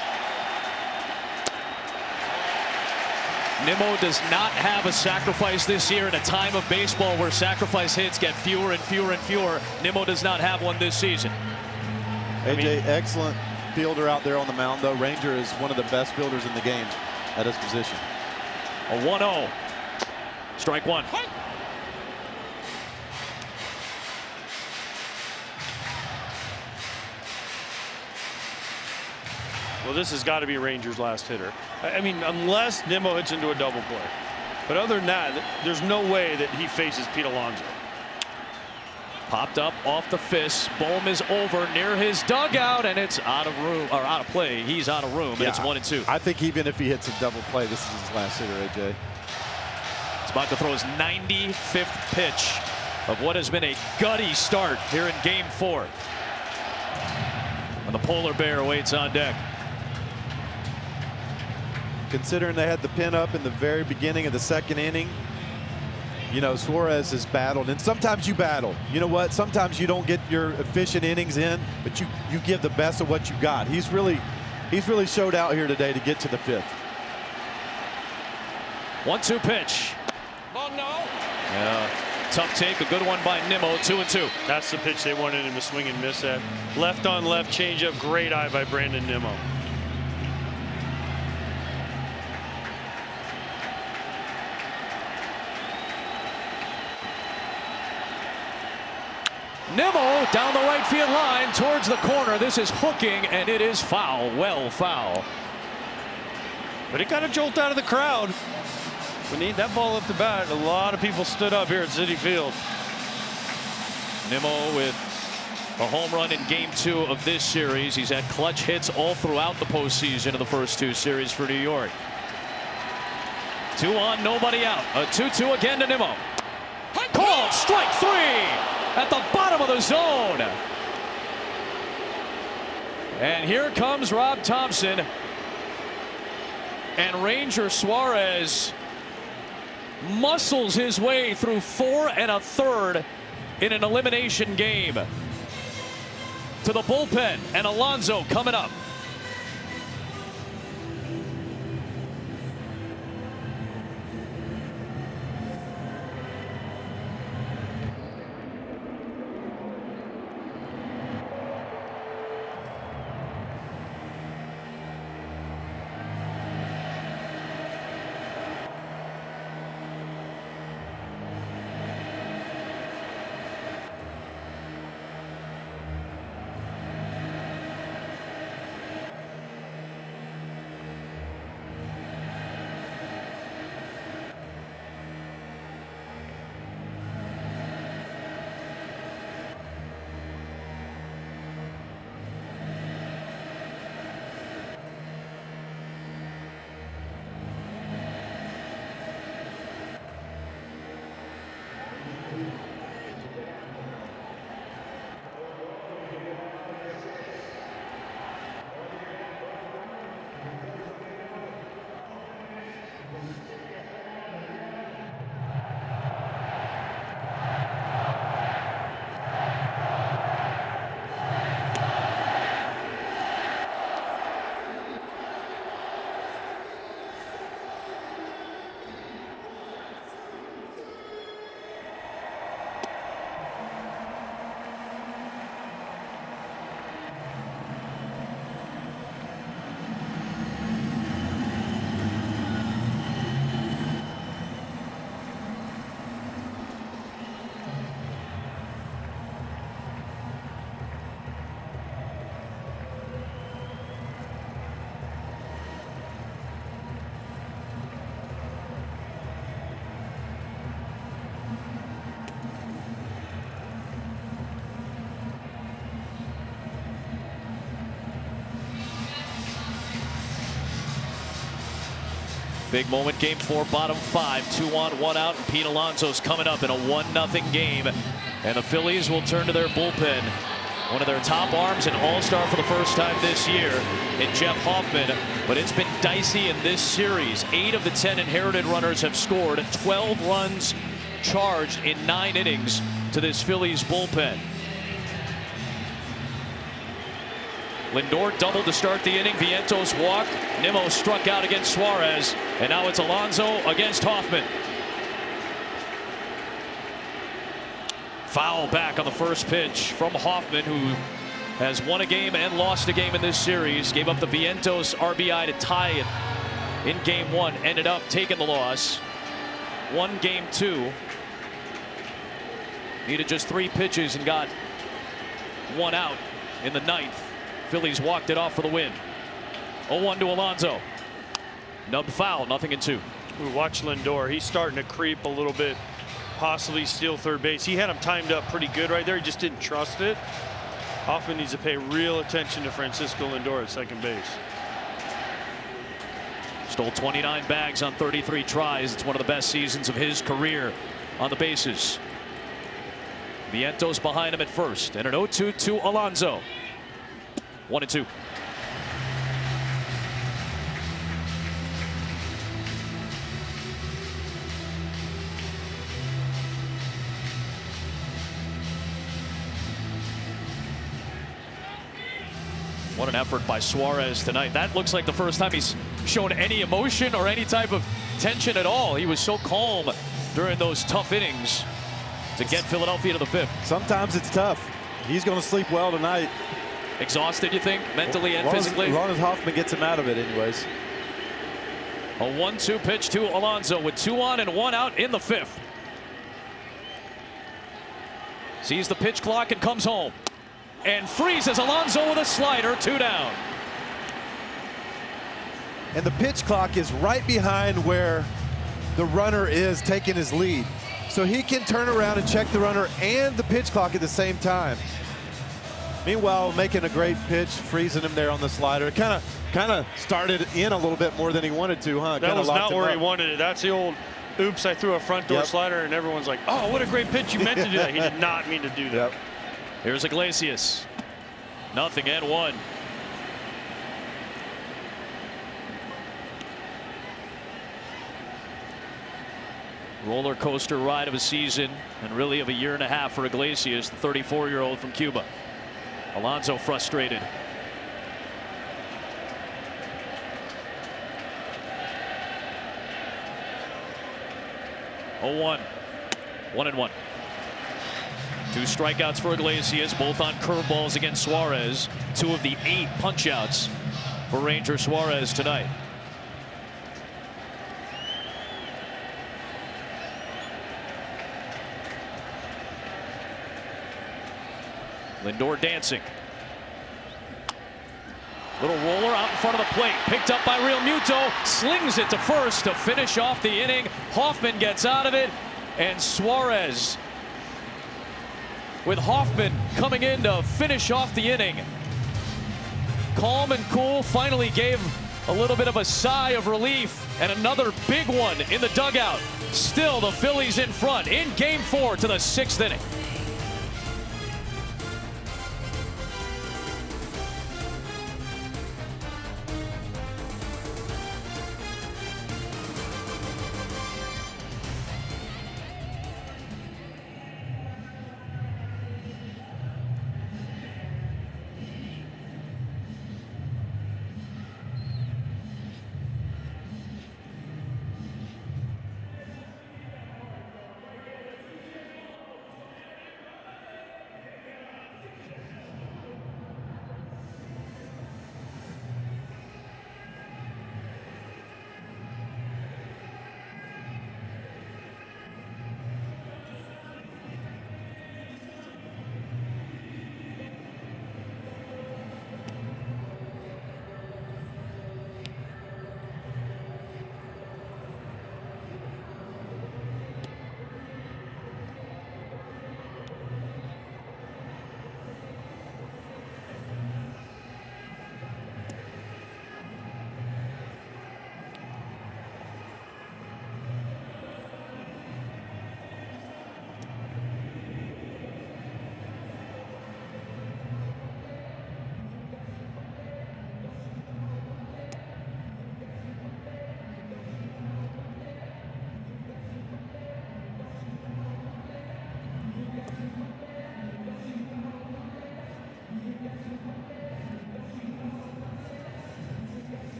Nimmo does not have a sacrifice this year in a time of baseball where sacrifice hits get fewer and fewer and fewer. Nimmo does not have one this season. AJ, excellent fielder out there on the mound, though. Ranger is one of the best fielders in the game at his position. A 1-0. Strike one. Well, this has got to be Rangers' last hitter. I mean, unless Nimmo hits into a double play. But other than that, there's no way that he faces Pete Alonso. Popped up off the fist. Bohm is over near his dugout, and it's out of room, or out of play. He's out of room, and it's 1-2. I think even if he hits a double play, this is his last hitter, AJ. He's about to throw his 95th pitch of what has been a gutty start here in Game 4. And the polar bear waits on deck. Considering they had the pin up in the very beginning of the second inning, you know, Suarez has battled, and sometimes you battle. You know what? Sometimes you don't get your efficient innings in, but you give the best of what you got. He's really showed out here today to get to the 5th. 1-2 pitch. Ball no. Yeah, tough take, a good one by Nimmo. 2-2. That's the pitch they wanted him to swing and miss at. Left on left changeup, great eye by Brandon Nimmo. Nimmo down the right field line towards the corner. This is hooking, and it is foul. Well, foul. But it got a jolt out of the crowd. When he, that ball up the bat, a lot of people stood up here at Citi Field. Nimmo with a home run in Game 2 of this series. He's had clutch hits all throughout the postseason of the first 2 series for New York. 2 on, nobody out. A 2-2 again to Nimmo. Called strike 3 at the bottom of the zone. And here comes Rob Thompson. And Ranger Suarez muscles his way through 4 1/3 in an elimination game. To the bullpen, and Alonso coming up. Big moment, Game 4, bottom 5, 2 on, 1 out, and Pete Alonso's coming up in a 1-0 game. And the Phillies will turn to their bullpen. One of their top arms, an all-star for the first time this year in Jeff Hoffman. But it's been dicey in this series. 8 of the 10 inherited runners have scored, 12 runs charged in 9 innings to this Phillies bullpen. Lindor doubled to start the inning. Vientos walked. Nimmo struck out against Suarez. And now it's Alonso against Hoffman. Foul back on the first pitch from Hoffman, who has won a game and lost a game in this series. Gave up the Vientos RBI to tie it in Game 1. Ended up taking the loss. Won Game 2. Needed just 3 pitches and got 1 out in the 9th. Phillies walked it off for the win. 0-1 to Alonso. Nub foul, 0-2. We watch Lindor. He's starting to creep a little bit, possibly steal third base. He had him timed up pretty good right there. He just didn't trust it. Hoffman needs to pay real attention to Francisco Lindor at second base. Stole 29 bags on 33 tries. It's one of the best seasons of his career on the bases. Vientos behind him at first, and an 0-2 to Alonso. 1-2. What an effort by Suarez tonight. That looks like the first time he's shown any emotion or any type of tension at all. He was so calm during those tough innings to get Philadelphia to the fifth. Sometimes it's tough. He's going to sleep well tonight. Exhausted, you think, mentally and physically? As long as Hoffman gets him out of it anyways. A 1-2 pitch to Alonso with 2 on and 1 out in the fifth. Sees the pitch clock and comes home. And freezes Alonso with a slider, 2 down. And the pitch clock is right behind where the runner is taking his lead. So he can turn around and check the runner and the pitch clock at the same time. Meanwhile, making a great pitch, freezing him there on the slider. Kind of started in a little bit more than he wanted to, huh? That was not where he wanted it. That's the old, oops, I threw a front door slider, and everyone's like, oh, what a great pitch. You meant to do that. He did not mean to do that. Here's Iglesias. 0-1. Roller coaster ride of a season and really of a year and a half for Iglesias, the 34-year-old from Cuba. Alonso frustrated. Oh, 1-1. 2 strikeouts for Iglesias, both on curveballs against Suarez. 2 of the 8 punch-outs for Ranger Suarez tonight. Lindor dancing. Little roller out in front of the plate. Picked up by Real Muto. Slings it to first to finish off the inning. Hoffman gets out of it. And Suarez, with Hoffman coming in to finish off the inning. Calm and cool, finally gave a little bit of a sigh of relief, and another big one in the dugout. Still the Phillies in front in Game 4 to the 6th inning.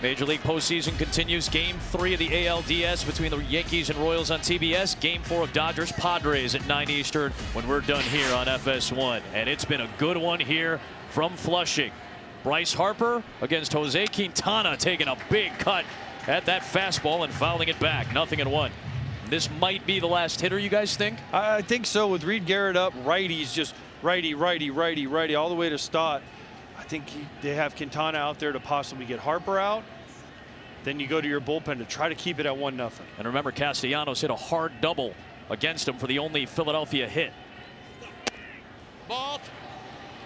Major League postseason continues. Game 3 of the ALDS between the Yankees and Royals on TBS. Game 4 of Dodgers Padres at 9 Eastern when we're done here on FS1. And it's been a good one here from Flushing. Bryce Harper against Jose Quintana, taking a big cut at that fastball and fouling it back. 0-1. This might be the last hitter, you guys think? I think so. With Reed Garrett up, righties just righty, righty, righty, righty, all the way to Stott. I think they have Quintana out there to possibly get Harper out. Then you go to your bullpen to try to keep it at 1-0. And remember, Castellanos hit a hard double against him for the only Philadelphia hit. Ball.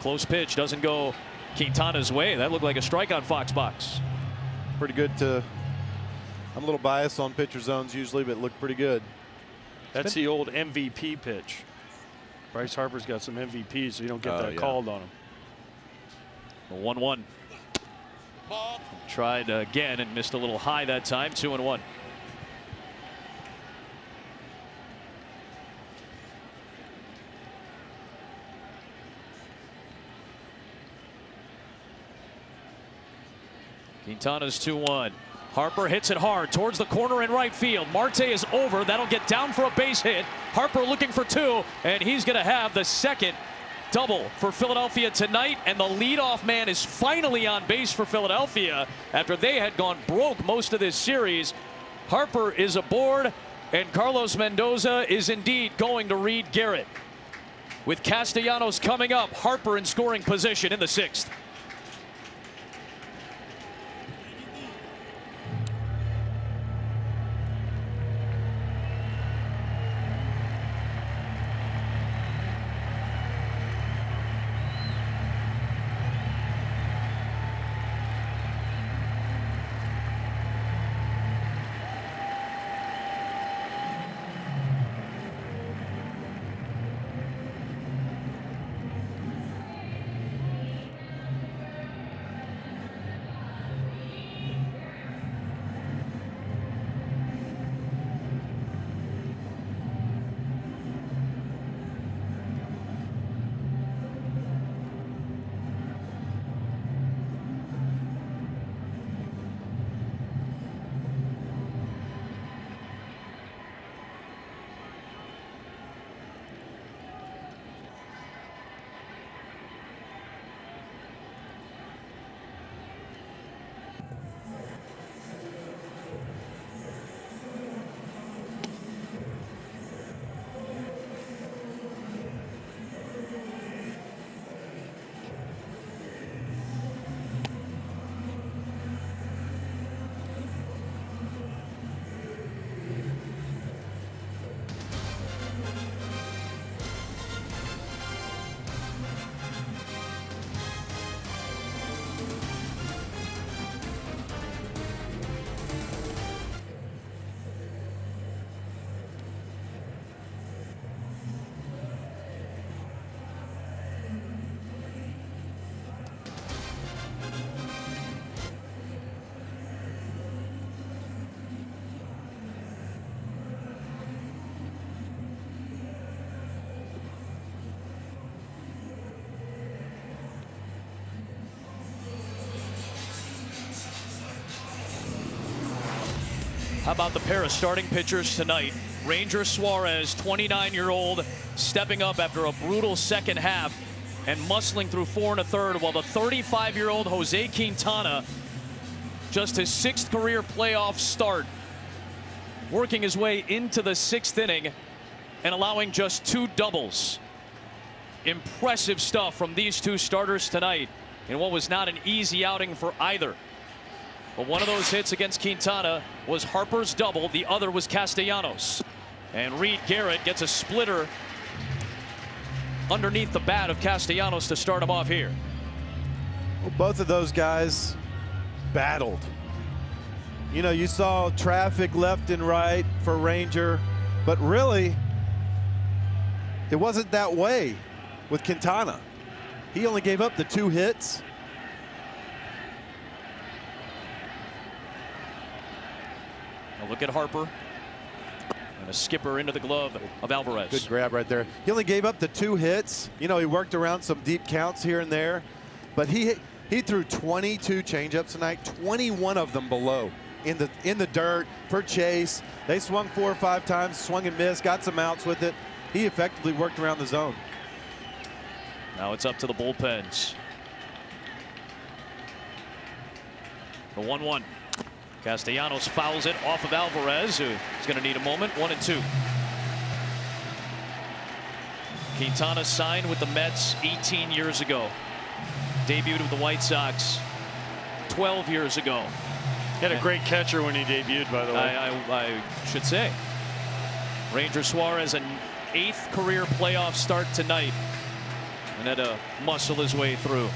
Close pitch doesn't go Quintana's way. That looked like a strike on Fox Box. Pretty good to. I'm a little biased on pitcher zones usually, but it looked pretty good. That's the old MVP pitch. Bryce Harper's got some MVPs, so you don't get that called on him. 1-1. Ball. Tried again and missed a little high that time. 2-1. Quintana's 2-1. Harper hits it hard towards the corner in right field. Marte is over. That'll get down for a base hit. Harper looking for 2, and he's going to have the second double for Philadelphia tonight, and the leadoff man is finally on base for Philadelphia after they had gone broke most of this series. Harper is aboard, and Carlos Mendoza is indeed going to Reed Garrett. With Castellanos coming up, Harper in scoring position in the 6th. How about the pair of starting pitchers tonight? Ranger Suarez, 29-year-old, stepping up after a brutal second half and muscling through 4 1/3, while the 35-year-old Jose Quintana, just his 6th career playoff start, working his way into the 6th inning and allowing just 2 doubles. Impressive stuff from these 2 starters tonight in what was not an easy outing for either. But one of those hits against Quintana was Harper's double. The other was Castellanos. And Reed Garrett gets a splitter underneath the bat of Castellanos to start him off here. Well, both of those guys battled. You know, you saw traffic left and right for Ranger, but really, it wasn't that way with Quintana. He only gave up the 2 hits. Now look at Harper. And a skipper into the glove of Alvarez. Good grab right there. He only gave up the 2 hits. You know, he worked around some deep counts here and there, but he He threw 22 changeups tonight, 21 of them below in the dirt for chase. They swung 4 or 5 times, swung and missed, got some outs with it. He effectively worked around the zone. Now it's up to the bullpens. The 1-1. Castellanos fouls it off of Alvarez, who is going to need a moment. 1-2. Quintana signed with the Mets 18 years ago. Debuted with the White Sox 12 years ago. He had a great catcher when he debuted, by the way. I should say. Ranger Suarez, an 8th career playoff start tonight, and had to muscle his way through.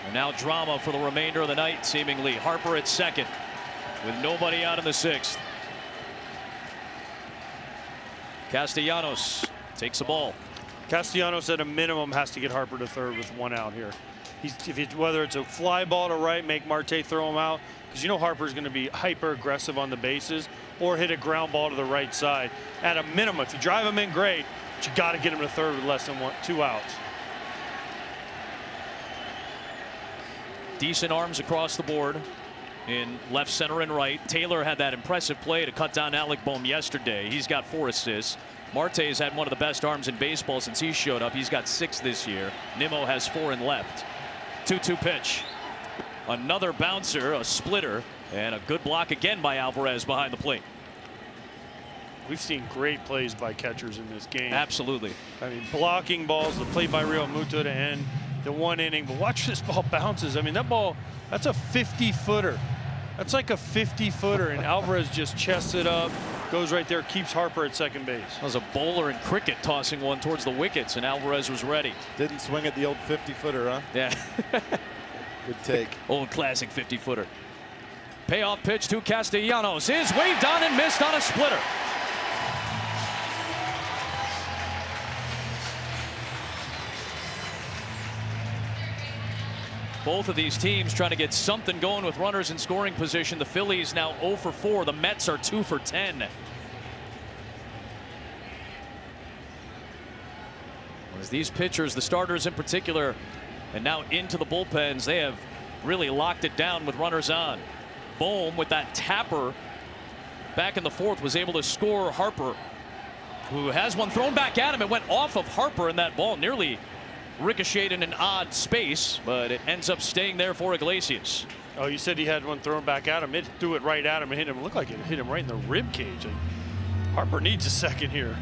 And now drama for the remainder of the night, seemingly. Harper at second with nobody out in the 6th. Castellanos takes the ball. Castellanos at a minimum has to get Harper to third with 1 out here. Whether it's a fly ball to right, make Marte throw him out, because you know Harper's going to be hyper aggressive on the bases, or hit a ground ball to the right side. At a minimum, if you drive him in, great, but you got to get him to third with less than 2 outs. Decent arms across the board in left, center, and right. Taylor had that impressive play to cut down Alec Bohm yesterday. He's got 4 assists. Marte has had one of the best arms in baseball since he showed up. He's got 6 this year. Nimmo has 4 in left. 2-2 pitch. Another bouncer, a splitter, and a good block again by Alvarez behind the plate. We've seen great plays by catchers in this game. Absolutely. I mean, blocking balls, the play by Real Muto to end the 1 inning. But watch this ball bounces. I mean, that ball, that's a 50-footer. That's like a 50-footer, and Alvarez just chests it up, goes right there, keeps Harper at second base. That was a bowler in cricket tossing one towards the wickets, and Alvarez was ready. Didn't swing at the old 50-footer, huh? Yeah. Good take. Old classic 50-footer. Payoff pitch to Castellanos is waved on and missed on a splitter. Both of these teams trying to get something going with runners in scoring position. The Phillies now 0 for 4. The Mets are 2 for 10. As these pitchers, the starters in particular, and now into the bullpens, they have really locked it down with runners on. Bohm with that tapper back in the 4th was able to score Harper, who has one thrown back at him. It went off of Harper, and that ball nearly ricocheted in an odd space, but it ends up staying there for Iglesias. Oh, you said he had one thrown back at him. It threw it right at him and hit him. It looked like it hit him right in the rib cage. And Harper needs a second here.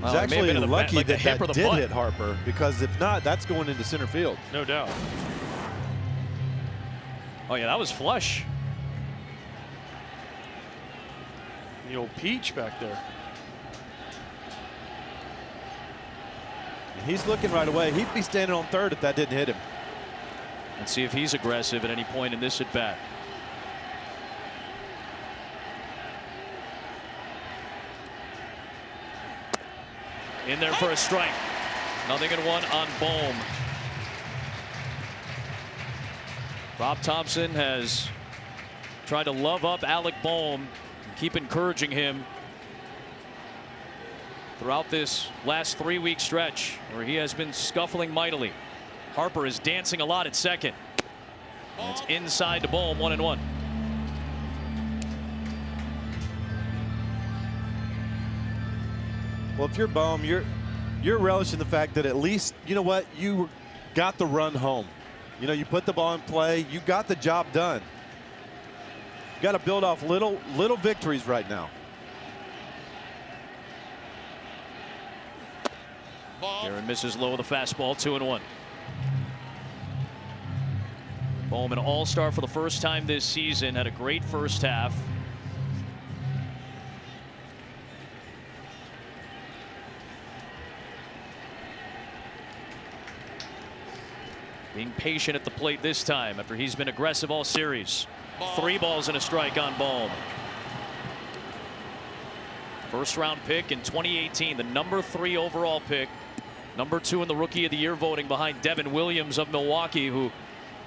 He's actually lucky that that did hit Harper, because if not, that's going into center field. No doubt. Oh yeah, that was flush. The old peach back there. And he's looking right away. He'd be standing on third if that didn't hit him. Let's see if he's aggressive at any point in this at bat. In there for a strike. 0-1 on Bohm. Rob Thompson has tried to love up Alec Bohm and keep encouraging him throughout this last 3-week stretch where he has been scuffling mightily. Harper is dancing a lot at second. And it's inside to Bohm. 1-1. Well, if you're Bohm, you're relishing the fact that at least, you know what, you got the run home. You know, you put the ball in play, you got the job done. You got to build off little victories right now. Aaron misses low with a fastball. 2-1. Bohm, an all-star for the first time this season, had a great first half. Being patient at the plate this time after he's been aggressive all series. 3 balls and a strike on Bohm. First round pick in 2018, the number 3 overall pick. Number 2 in the Rookie of the Year voting behind Devin Williams of Milwaukee, who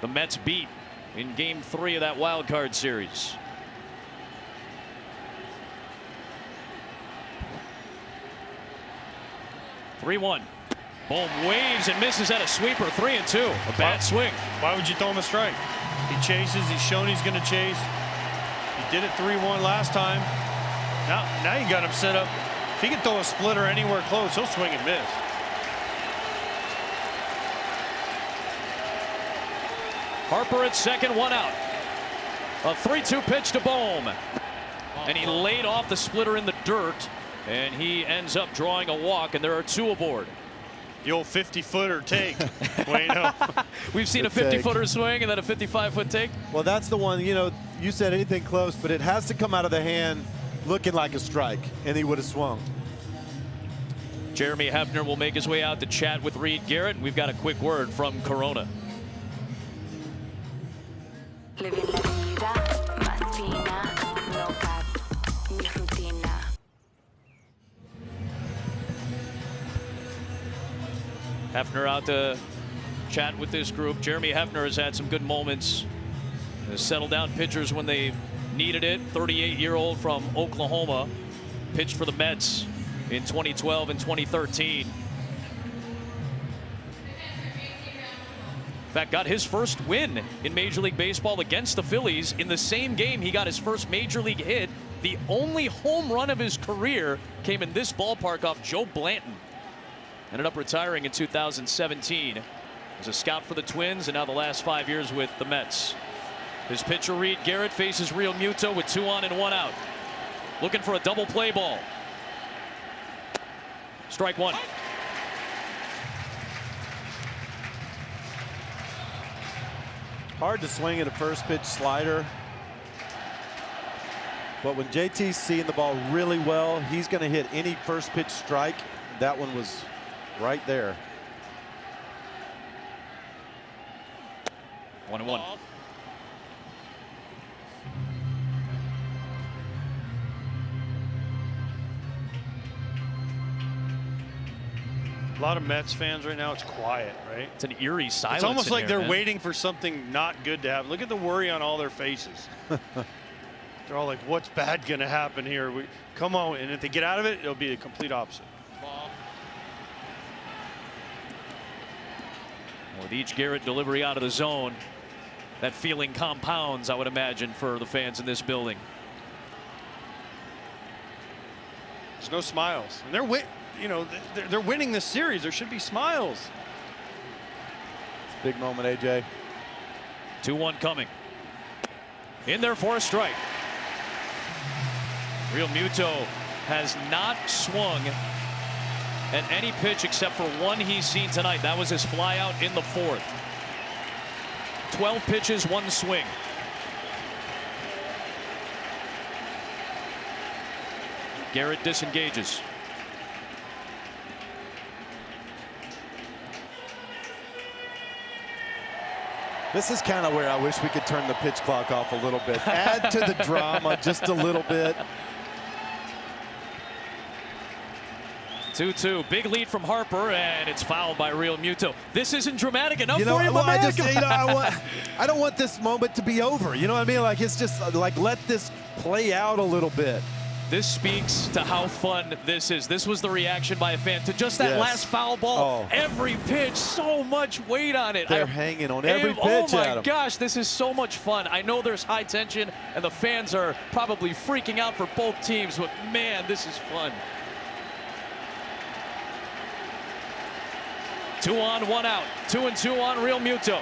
the Mets beat in Game 3 of that wild card series. Bohm waves and misses at a sweeper. 3-2. A bad swing. Why would you throw him a strike? He chases. He's shown he's going to chase. He did it 3-1 last time. Now you got him set up. If he can throw a splitter anywhere close, he'll swing and miss. Harper at second, 1 out. A 3-2 pitch to Bohm. And he laid off the splitter in the dirt. And he ends up drawing a walk, and there are 2 aboard. The old 50-footer take. Bueno. We've seen a 50-footer swing and then a 55-foot take. Well, that's the one, you know, you said anything close, but it has to come out of the hand looking like a strike, and he would have swung. Jeremy Hefner will make his way out to chat with Reed Garrett. We've got a quick word from Corona. Hefner out to chat with this group. Jeremy Hefner has had some good moments. Has settled down pitchers when they needed it. 38-year-old from Oklahoma. Pitched for the Mets in 2012 and 2013. In fact, got his first win in Major League Baseball against the Phillies. In the same game, he got his first Major League hit. The only home run of his career came in this ballpark off Joe Blanton. Ended up retiring in 2017. Was a scout for the Twins, and now the last 5 years with the Mets. His pitcher, Reed Garrett, faces Real Muto with 2 on and 1 out. Looking for a double play ball. Strike 1. Hard to swing at a first pitch slider. But when JT's seeing the ball really well, he's going to hit any first pitch strike. That one was right there. 1-1. A lot of Mets fans right now, it's quiet, right? It's an eerie silence. It's almost like here, they're waiting for something not good to happen. Look at the worry on all their faces. They're all like, what's bad going to happen here? Come on. And if they get out of it, it'll be the complete opposite. With each Garrett delivery out of the zone, that feeling compounds, I would imagine, for the fans in this building. There's no smiles. And they're winning this series. There should be smiles. Big moment, AJ. 2-1 coming. In there for a strike. Real Muto has not swung at any pitch except for one he's seen tonight. That was his fly out in the 4th. 12 pitches, 1 swing. Garrett disengages. This is kind of where I wish we could turn the pitch clock off a little bit. Add to the drama just a little bit. 2-2. Big lead from Harper, and it's fouled by Real Muto. This isn't dramatic enough for you, well, my man. I don't want this moment to be over. You know what I mean? Like, it's just like, let this play out a little bit. This speaks to how fun this is. This was the reaction by a fan to just that last foul ball. Oh. Every pitch, so much weight on it. They're hanging on every pitch. Oh my gosh, this is so much fun. I know there's high tension, and the fans are probably freaking out for both teams, but man, this is fun. 2 on, 1 out. 2-2 on Real Muto.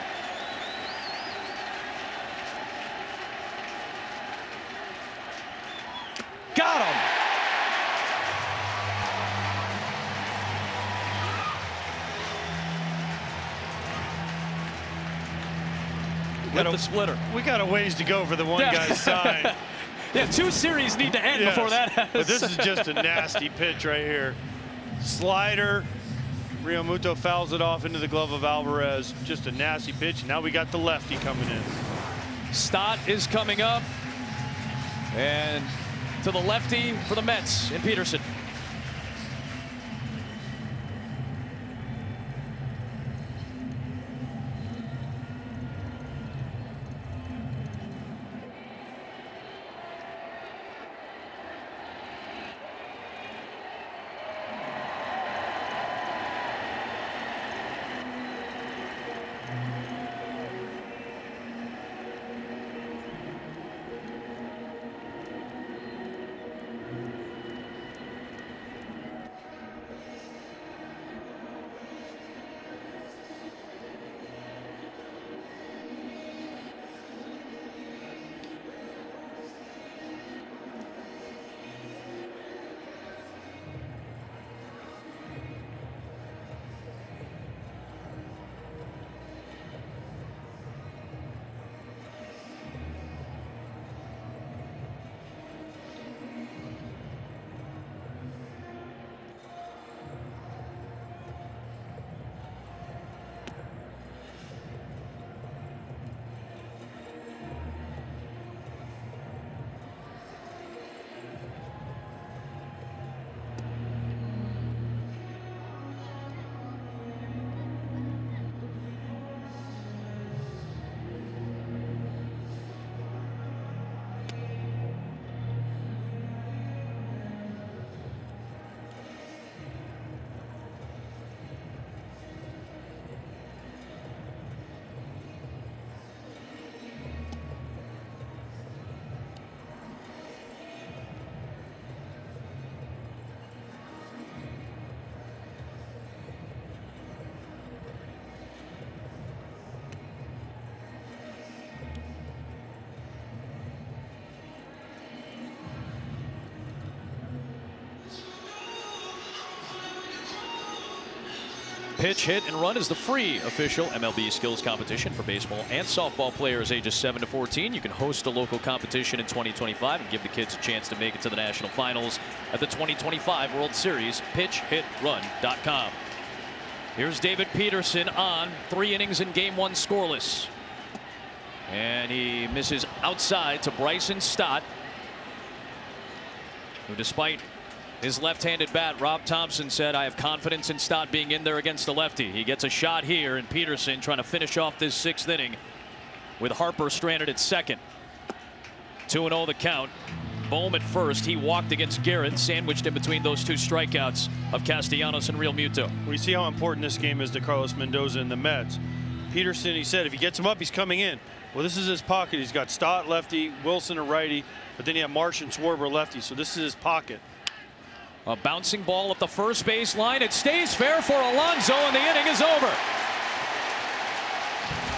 Got him. With the splitter. We got a ways to go for the one guy's sign. Yeah, 2 series need to end before that happens. But this is just a nasty pitch right here. Slider. Real Muto fouls it off into the glove of Alvarez. Just a nasty pitch. Now we got the lefty coming in. Stott is coming up. And to the lefty for the Mets in Peterson. Pitch, Hit, and Run is the free official MLB skills competition for baseball and softball players ages 7 to 14. You can host a local competition in 2025 and give the kids a chance to make it to the national finals at the 2025 World Series. PitchHitRun.com. Here's David Peterson on 3 innings in game 1 scoreless. And he misses outside to Bryson Stott, who, despite his left-handed bat, Rob Thompson said, I have confidence in Stott being in there against the lefty. He gets a shot here, and Peterson trying to finish off this 6th inning with Harper stranded at second. 2-0 the count. Bohm at first. He walked against Garrett, sandwiched in between those 2 strikeouts of Castellanos and Real Muto. We see how important this game is to Carlos Mendoza and the Mets. Peterson, he said, if he gets him up, he's coming in. Well, this is his pocket. He's got Stott lefty, Wilson a righty, but then you have Marsh and Schwarber lefty, so this is his pocket. A bouncing ball up the first base line. It stays fair for Alonso, and the inning is over.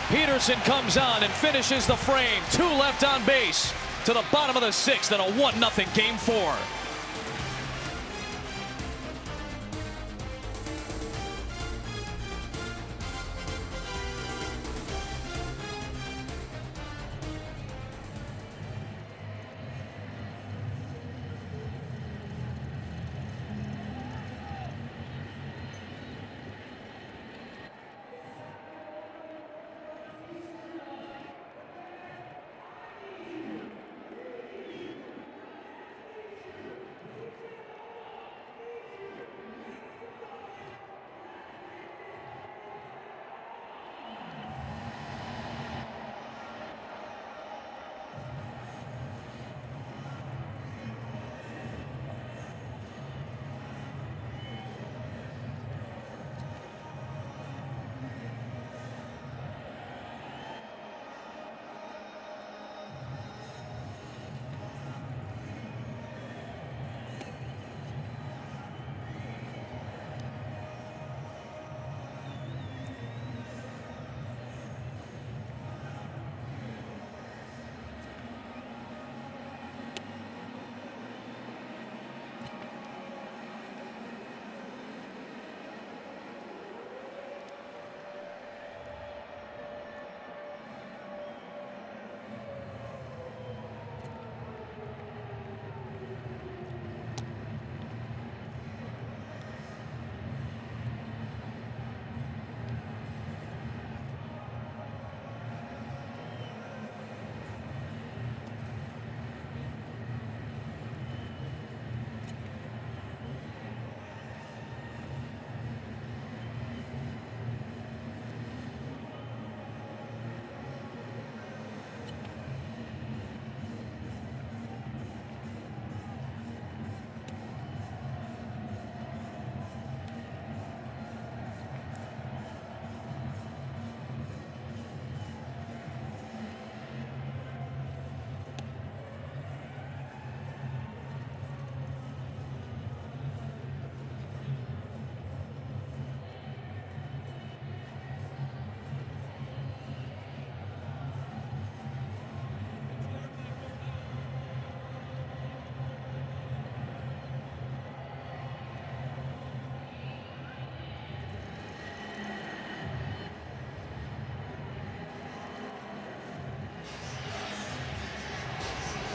Peterson comes on and finishes the frame. 2 left on base to the bottom of the 6th and a 1-0 game 4.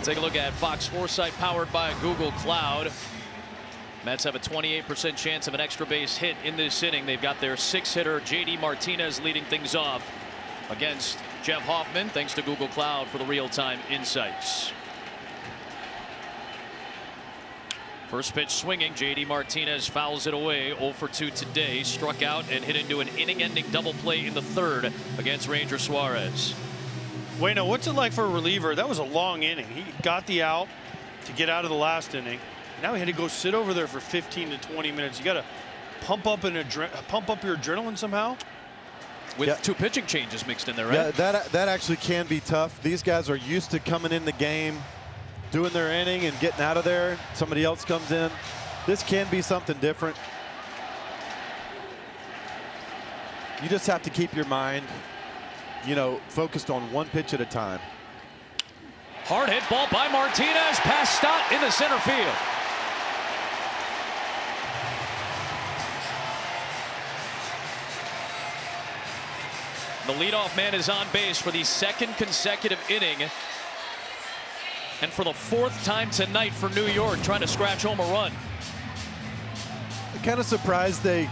Take a look at Fox Foresight powered by Google Cloud. Mets have a 28% chance of an extra base hit in this inning. They've got their 6-hitter J.D. Martinez leading things off against Jeff Hoffman, thanks to Google Cloud for the real-time insights. First pitch swinging. J.D. Martinez fouls it away. 0 for 2 today. Struck out and hit into an inning-ending double play in the 3rd against Ranger Suarez. Bueno, what's it like for a reliever? That was a long inning. He got the out to get out of the last inning. Now he had to go sit over there for 15 to 20 minutes. You got to pump up your adrenaline somehow. With 2 pitching changes mixed in there, right? Yeah, that actually can be tough. These guys are used to coming in the game, doing their inning and getting out of there. Somebody else comes in. This can be something different. You just have to keep your mind, you know, focused on one pitch at a time. Hard hit ball by Martinez, past Stott in the center field. The leadoff man is on base for the second consecutive inning. And for the fourth time tonight for New York, trying to scratch home a run. I'm kind of surprised they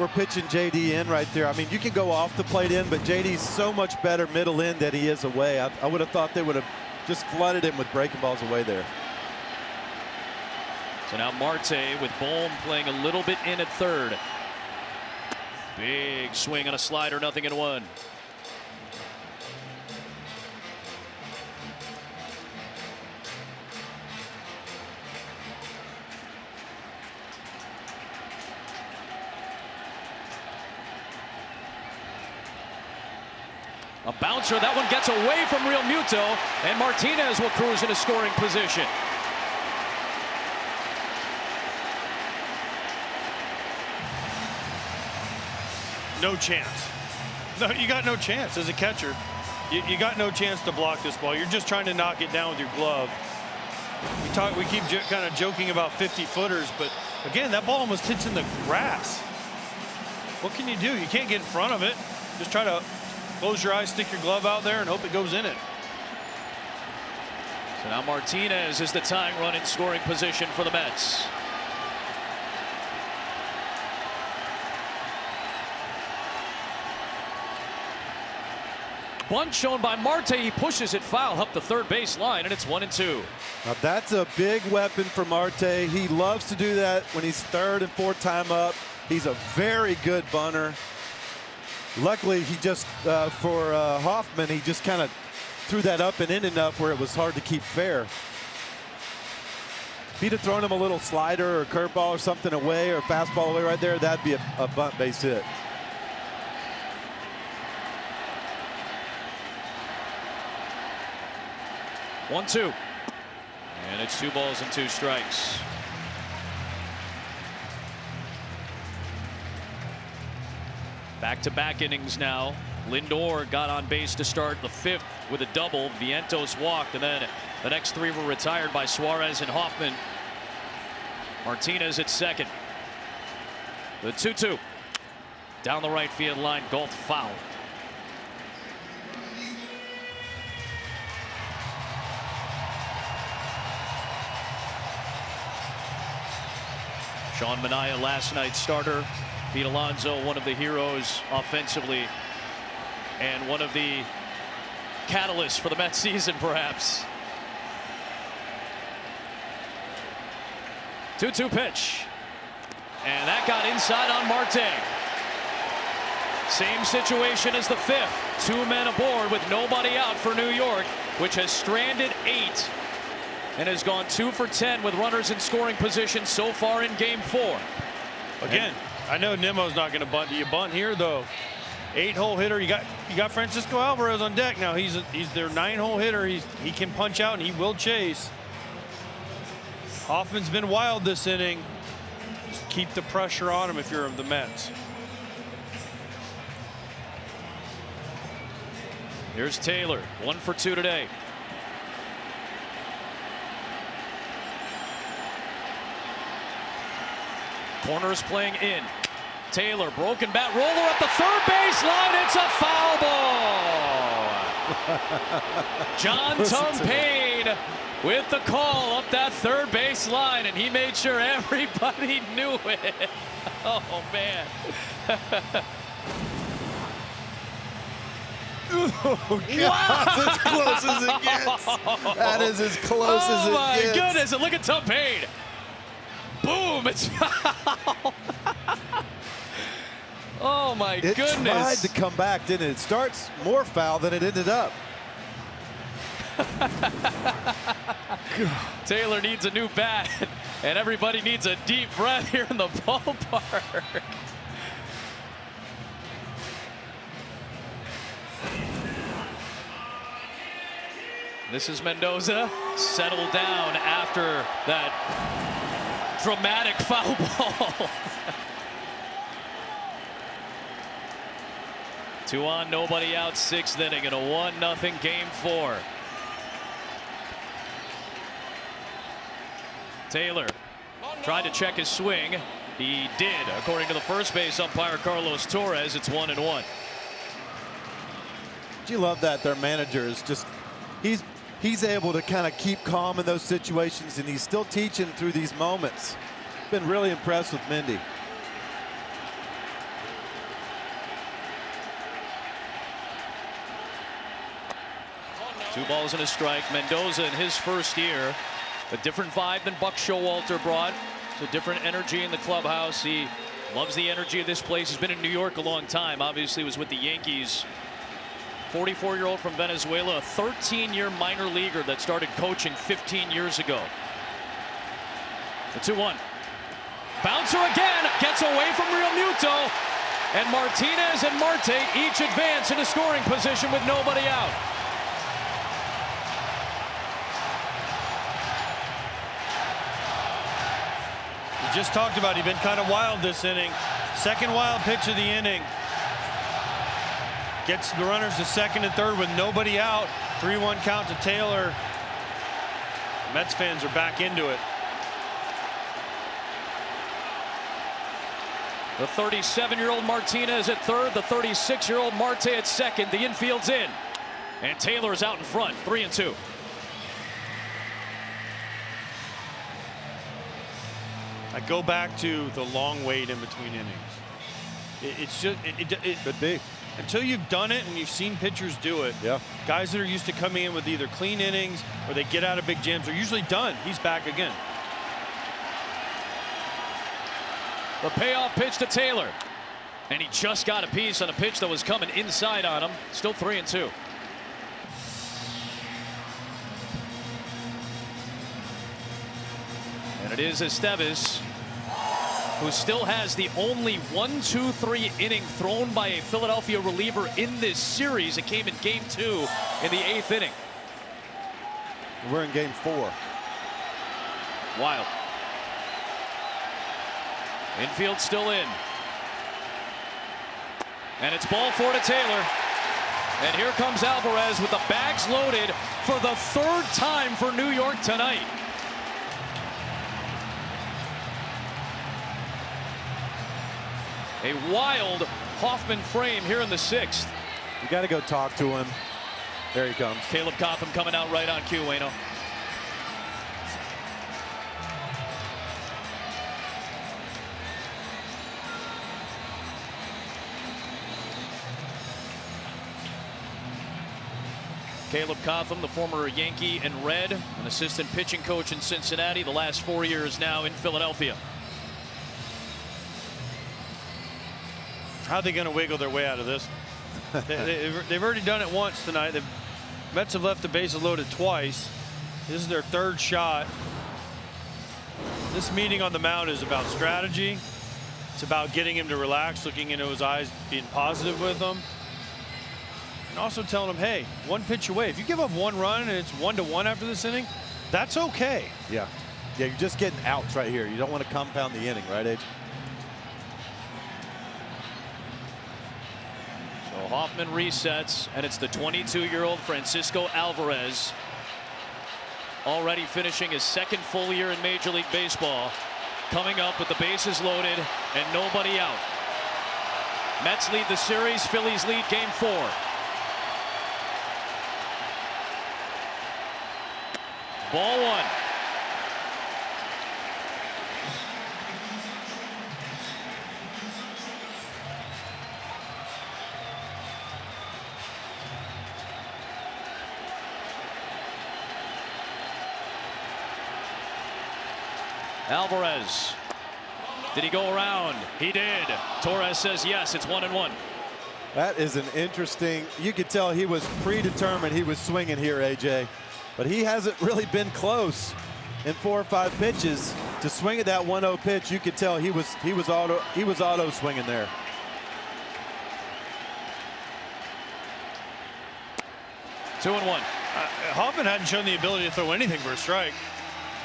were pitching JD in right there. I mean, you can go off the plate in, but JD's so much better middle in than he is away. I would have thought they would have just flooded him with breaking balls away there. So now Marte with Bohm playing a little bit in at third. Big swing on a slider, 0-1. A bouncer, that one gets away from Real Muto, and Martinez will cruise into scoring position. No chance. No, you got no chance as a catcher. You got no chance to block this ball. You're just trying to knock it down with your glove. We keep kind of joking about 50-footers, but again, that ball almost hits in the grass. What can you do? You can't get in front of it. Just try to close your eyes, stick your glove out there, and hope it goes in it. So now Martinez is the tying run in scoring position for the Mets. Bunt shown by Marte. He pushes it foul up the third base line, and it's 1-2. Now that's a big weapon for Marte. He loves to do that when he's third and fourth time up. He's a very good bunter. Luckily, he just, for Hoffman, he just kind of threw that up and in enough where it was hard to keep fair. If he'd have thrown him a little slider or curveball or something away or fastball away right there, that'd be a bunt base hit. One, two. And it's 2 balls and 2 strikes. Back-to-back innings now. Lindor got on base to start the 5th with a double. Vientos walked, and then the next 3 were retired by Suarez and Hoffman. Martinez at second. The 2-2. Down the right field line, golf foul. Sean Manaea, last night's starter. Pete Alonso, one of the heroes offensively, and one of the catalysts for the Mets season, perhaps. 2-2 pitch. And that got inside on Marte. Same situation as the 5th. 2 men aboard with nobody out for New York, which has stranded 8. And has gone 2 for 10 with runners in scoring position so far in Game 4. Again, I know Nemo's not going to bunt. Do you bunt here, though? 8-hole hitter. You got Francisco Alvarez on deck now. He's their 9-hole hitter. He can punch out and he will chase. Hoffman's been wild this inning. Just keep the pressure on him if you're the Mets. Here's Taylor, 1 for 2 today. Corners playing in. Taylor, broken bat, roller up the third base line. It's a foul ball. John Tumpane with the call up that third base line, and he made sure everybody knew it. Oh, man. Oh, God. Wow. As close as it gets. That is as close as it gets. Oh, my goodness. And look at Tumpane. Boom, it's foul. Oh, my goodness. It tried to come back, didn't it? It starts more foul than it ended up. Taylor needs a new bat, and everybody needs a deep breath here in the ballpark. This is Mendoza, settled down after that dramatic foul ball. 2 on, nobody out, 6th inning in a 1-0 Game 4. Taylor tried to check his swing. He did, according to the first base umpire Carlos Torres. It's 1-1. You love that their manager is just, he's able to kind of keep calm in those situations, and he's still teaching through these moments. Been really impressed with Mendy. Two balls and a strike. Mendoza in his first year, a different vibe than Buck Showalter brought. It's a different energy in the clubhouse. He loves the energy of this place. He's been in New York a long time. Obviously was with the Yankees. 44-year-old from Venezuela, a 13-year minor leaguer that started coaching 15 years ago. The 2-1. Bouncer again, gets away from Real Muto. And Martinez and Marte each advance into scoring position with nobody out. We just talked about he'd been kind of wild this inning. Second wild pitch of the inning. Gets the runners to second and third with nobody out. 3-1 count to Taylor. Mets fans are back into it. The 37-year-old Martinez at third, the 36-year-old Marte at second. The infield's in. And Taylor's out in front, 3-2. I go back to the long wait in between innings. It's just, it Could be. Until you've done it and you've seen pitchers do it, yeah. Guys that are used to coming in with either clean innings or they get out of big jams are usually done. He's back again. The payoff pitch to Taylor. And he just got a piece on a pitch that was coming inside on him. Still 3-2. And it is Estevez, who still has the only 1-2-3 inning thrown by a Philadelphia reliever in this series. It came in game 2 in the 8th inning. We're in game 4. Wild. Infield still in. And it's ball 4 to Taylor. And here comes Alvarez with the bags loaded for the 3rd time for New York tonight. A wild Hoffman frame here in the 6th. You got to go talk to him. There he comes. Caleb Cotham coming out right on cue, Waino. Caleb Cotham, the former Yankee in red, an assistant pitching coach in Cincinnati, the last 4 years now in Philadelphia. How are they going to wiggle their way out of this? They've already done it once tonight. The Mets have left the bases loaded twice. This is their 3rd shot. This meeting on the mound is about strategy. It's about getting him to relax, looking into his eyes, being positive with him. And also telling him, hey, 1 pitch away. If you give up 1 run and it's 1-1 after this inning, that's okay. Yeah. Yeah, you're just getting outs right here. You don't want to compound the inning, right, Age? So Hoffman resets, and it's the 22-year-old Francisco Alvarez, already finishing his 2nd full year in Major League Baseball, coming up with the bases loaded and nobody out. Mets lead the series. Phillies lead game 4. Ball 1. Alvarez. Did he go around? He did. Torres says yes. It's 1-1. That is an interesting. You could tell he was predetermined. He was swinging here, AJ, but he hasn't really been close in 4 or 5 pitches to swing at that 1-0 pitch. You could tell he was auto swinging there. Two and 1. Hoffman hadn't shown the ability to throw anything for a strike.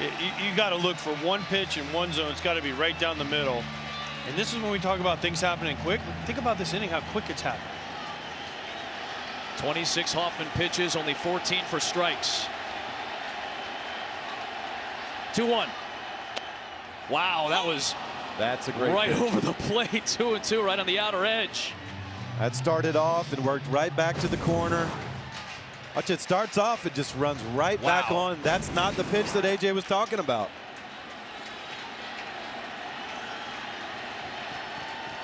You got to look for 1 pitch in 1 zone. It's got to be right down the middle. And this is when we talk about things happening quick. Think about this inning, how quick it's happening. 26 Hoffman pitches, only 14 for strikes. 2-1. Wow, that's a great right pitch. over the plate. 2-2, right on the outer edge. That started off and worked right back to the corner. Watch, it starts off, it just runs right back on. That's not the pitch that AJ was talking about.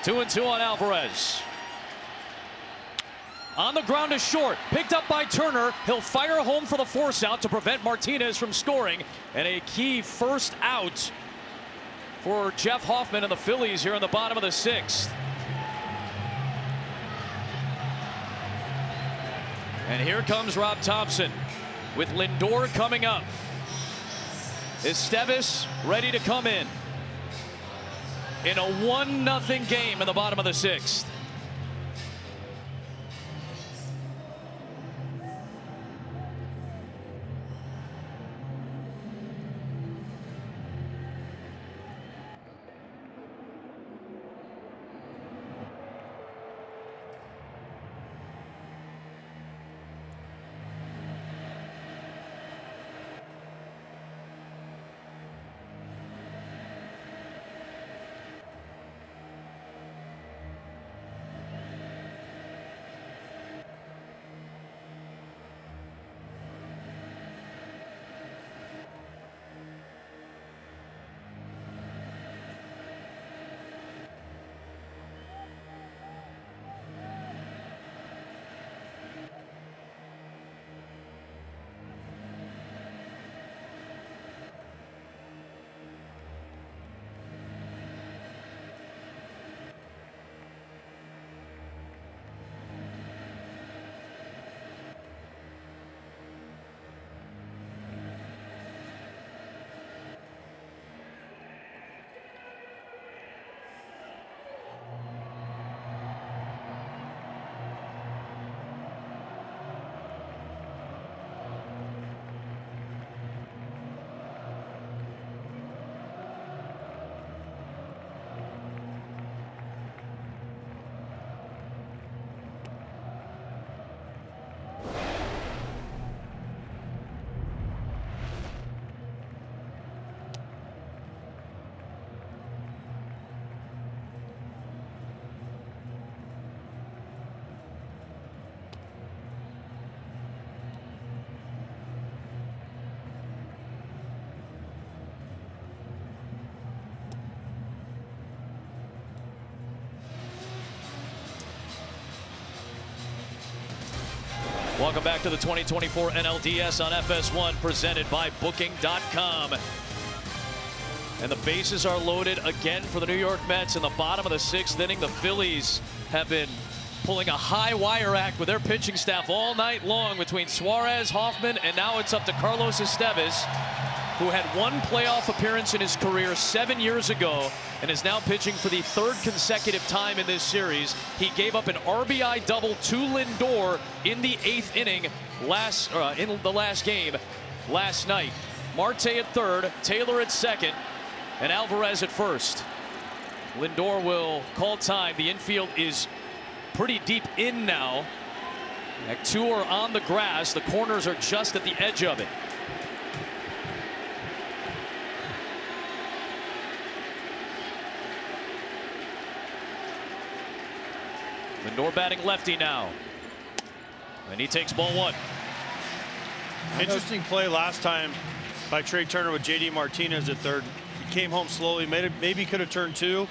2-2 on Alvarez. On the ground is short, picked up by Turner. He'll fire home for the force out to prevent Martinez from scoring. And a key first out for Jeff Hoffman and the Phillies here in the bottom of the 6th. And here comes Rob Thompson with Lindor coming up. Estevez ready to come in a 1-0 game in the bottom of the 6th. Welcome back to the 2024 NLDS on FS1, presented by Booking.com. And the bases are loaded again for the New York Mets in the bottom of the 6th inning. The Phillies have been pulling a high wire act with their pitching staff all night long between Suarez, Hoffman, and now it's up to Carlos Estevez, who had one playoff appearance in his career 7 years ago and is now pitching for the 3rd consecutive time in this series. He gave up an RBI double to Lindor in the 8th inning in the last game last night. Marte at 3rd, Taylor at 2nd, and Alvarez at 1st. Lindor will call time. The infield is pretty deep in now. Like 2 are on the grass. The corners are just at the edge of it. Lindor batting lefty now. And he takes ball 1. Interesting play last time by Trey Turner with JD Martinez at 3rd. He came home slowly, maybe could have turned 2,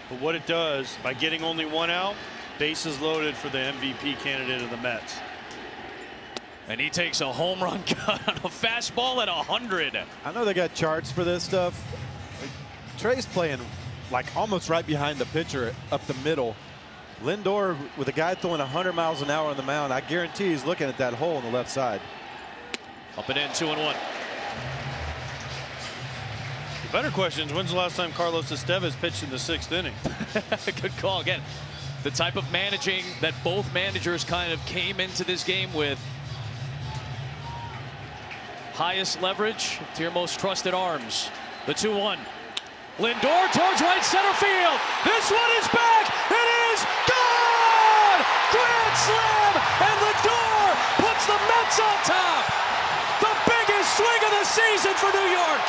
but what it does, by getting only 1 out, bases loaded for the MVP candidate of the Mets. And he takes a home run cut on a fastball at 100. I know they got charts for this stuff. Trey's playing like almost right behind the pitcher up the middle. Lindor, with a guy throwing 100 miles an hour on the mound, I guarantee he's looking at that hole on the left side. Up and in, 2-1. The better question is, when's the last time Carlos Estevez pitched in the 6th inning? Good call again. The type of managing that both managers kind of came into this game with. Highest leverage to your most trusted arms. The 2-1. Lindor towards right center field. This one is back. It is gone! Grand slam! And Lindor puts the Mets on top. The biggest swing of the season for New York.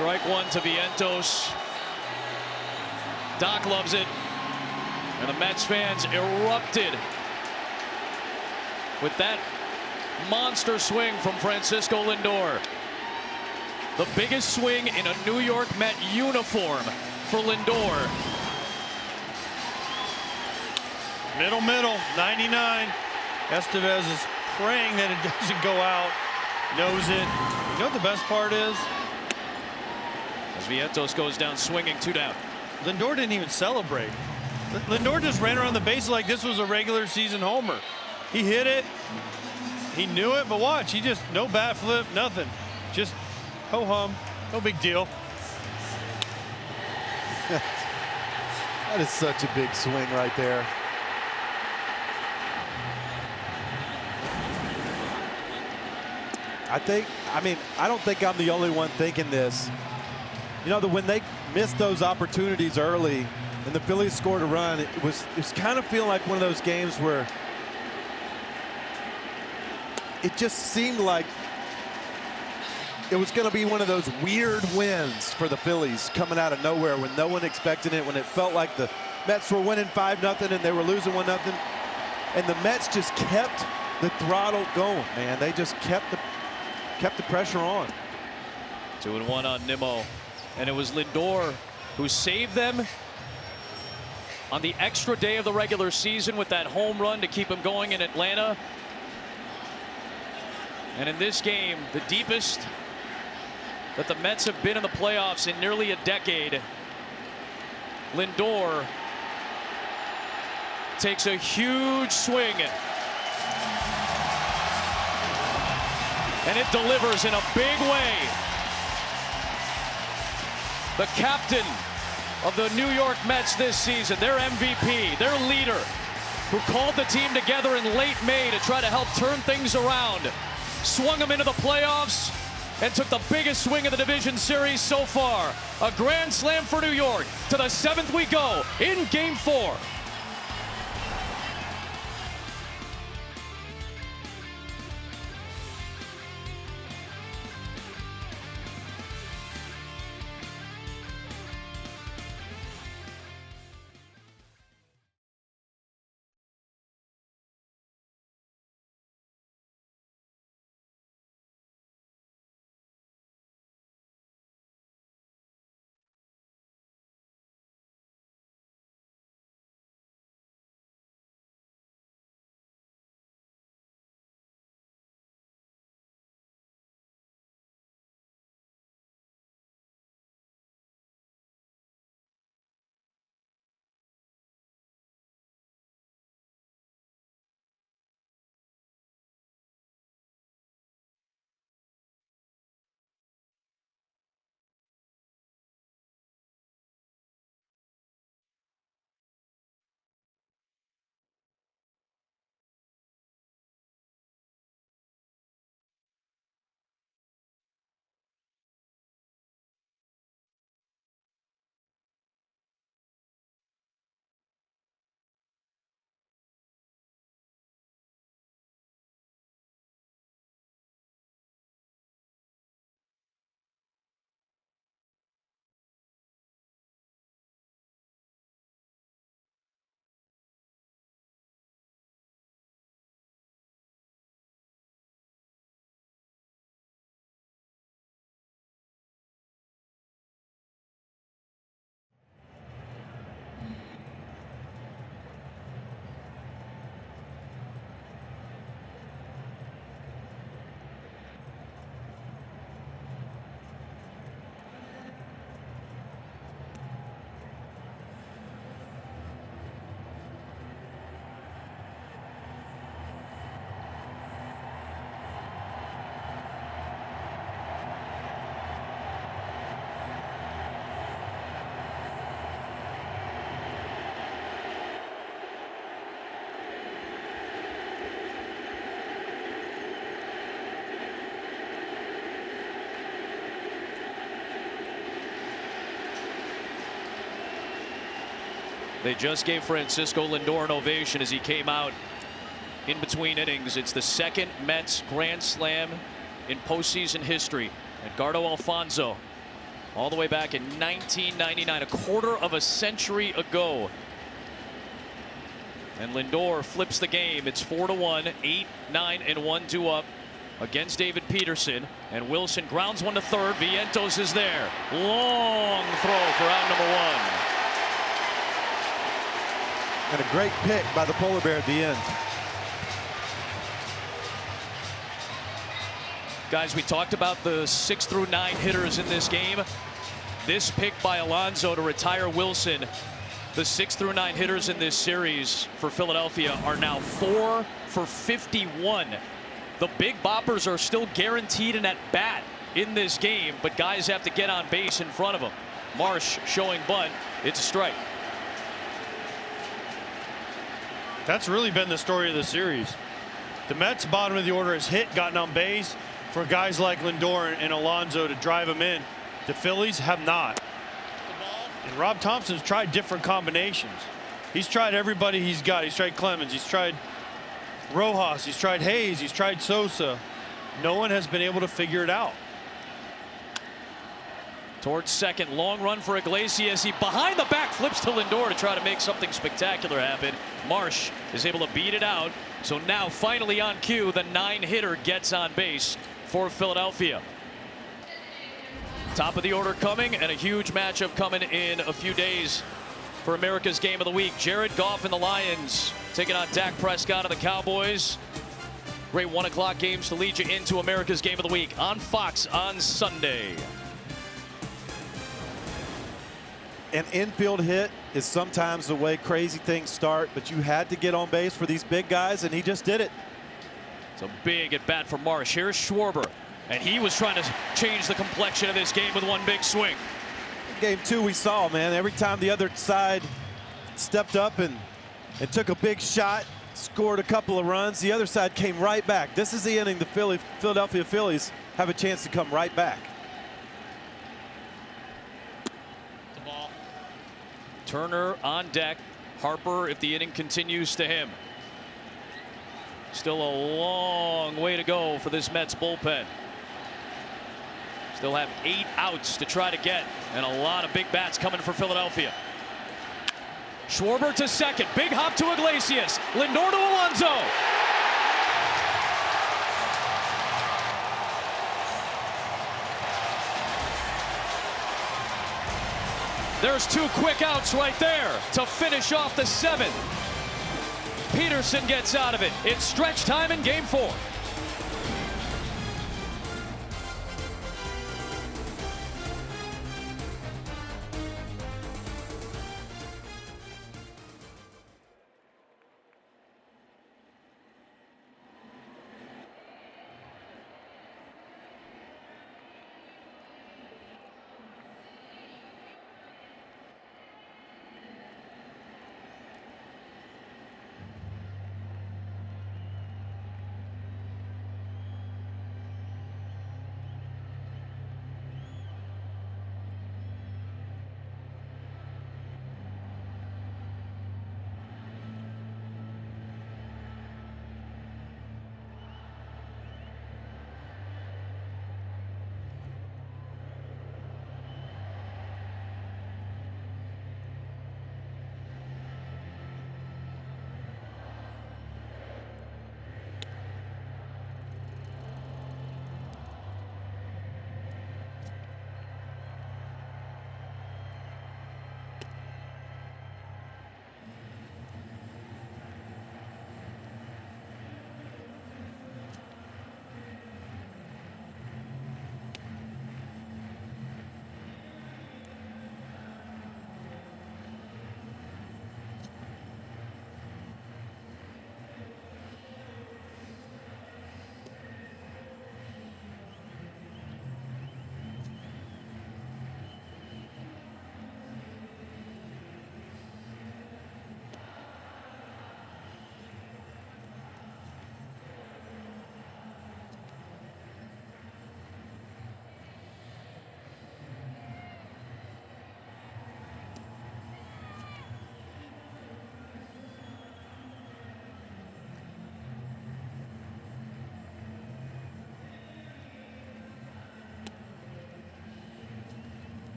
Strike one to Vientos. Doc loves it. And the Mets fans erupted with that monster swing from Francisco Lindor. The biggest swing in a New York Met uniform for Lindor. Middle, 99. Estevez is praying that it doesn't go out. Knows it. You know what the best part is? As Vientos goes down swinging, 2 down. Lindor didn't even celebrate. Lindor just ran around the base like this was a regular season homer. He hit it. He knew it, but watch. He just, no bat flip, nothing. Just ho-hum. No big deal. That is such a big swing right there. I don't think I'm the only one thinking this. You know, when they missed those opportunities early and the Phillies scored a run, it was kind of feeling like one of those games where it just seemed like it was going to be one of those weird wins for the Phillies coming out of nowhere when no one expected it, when it felt like the Mets were winning 5-0 and they were losing 1-0. And the Mets just kept the throttle going, man. They just kept the pressure on. 2-1 on Nimmo. And it was Lindor who saved them on the extra day of the regular season with that home run to keep him going in Atlanta. And in this game, the deepest that the Mets have been in the playoffs in nearly a decade, Lindor takes a huge swing. And it delivers in a big way. The captain of the New York Mets this season, their MVP, their leader, who called the team together in late May to try to help turn things around, swung them into the playoffs and took the biggest swing of the division series so far. A grand slam for New York. To the 7th we go in Game 4. They just gave Francisco Lindor an ovation as he came out in between innings. It's the second Mets grand slam in postseason history. Edgardo Alfonso all the way back in 1999, a quarter of a century ago. And Lindor flips the game. It's 4-1, 8, 9, and 1-2 up against David Peterson. And Wilson grounds one to third. Vientos is there. Long throw for out number 1. And a great pick by the polar bear at the end. Guys, we talked about the 6 through 9 hitters in this game. This pick by Alonso to retire Wilson. The 6 through 9 hitters in this series for Philadelphia are now 4 for 51. The big boppers are still guaranteed an at bat in this game, but guys have to get on base in front of them. Marsh showing bunt. It's a strike. That's really been the story of the series. The Mets bottom of the order has gotten on base for guys like Lindor and Alonso to drive them in. The Phillies have not. And Rob Thompson's tried different combinations. He's tried everybody he's got. He's tried Clemens. He's tried Rojas. He's tried Hayes. He's tried Sosa. No one has been able to figure it out. Towards second, long run for Iglesias. He behind the back flips to Lindor to try to make something spectacular happen. Marsh is able to beat it out. So now finally on cue, the 9-hitter gets on base for Philadelphia. Top of the order coming, and a huge matchup coming in a few days for America's Game of the Week. Jared Goff and the Lions taking on Dak Prescott of the Cowboys. Great 1 o'clock games to lead you into America's Game of the Week on Fox on Sunday. An infield hit is sometimes the way crazy things start, but you had to get on base for these big guys, and he just did it. It's a big at bat for Marsh. Here's Schwarber, and he was trying to change the complexion of this game with one big swing. Game 2 we saw, man, every time the other side stepped up and took a big shot, scored a couple of runs, the other side came right back. This is the inning the Philadelphia Phillies have a chance to come right back. Turner on deck. Harper, if the inning continues, to him. Still a long way to go for this Mets bullpen. Still have 8 outs to try to get, and a lot of big bats coming for Philadelphia. Schwarber to second. Big hop to Iglesias. Lindor to Alonso. There's 2 quick outs right there to finish off the 7th. Peterson gets out of it. It's stretch time in Game 4.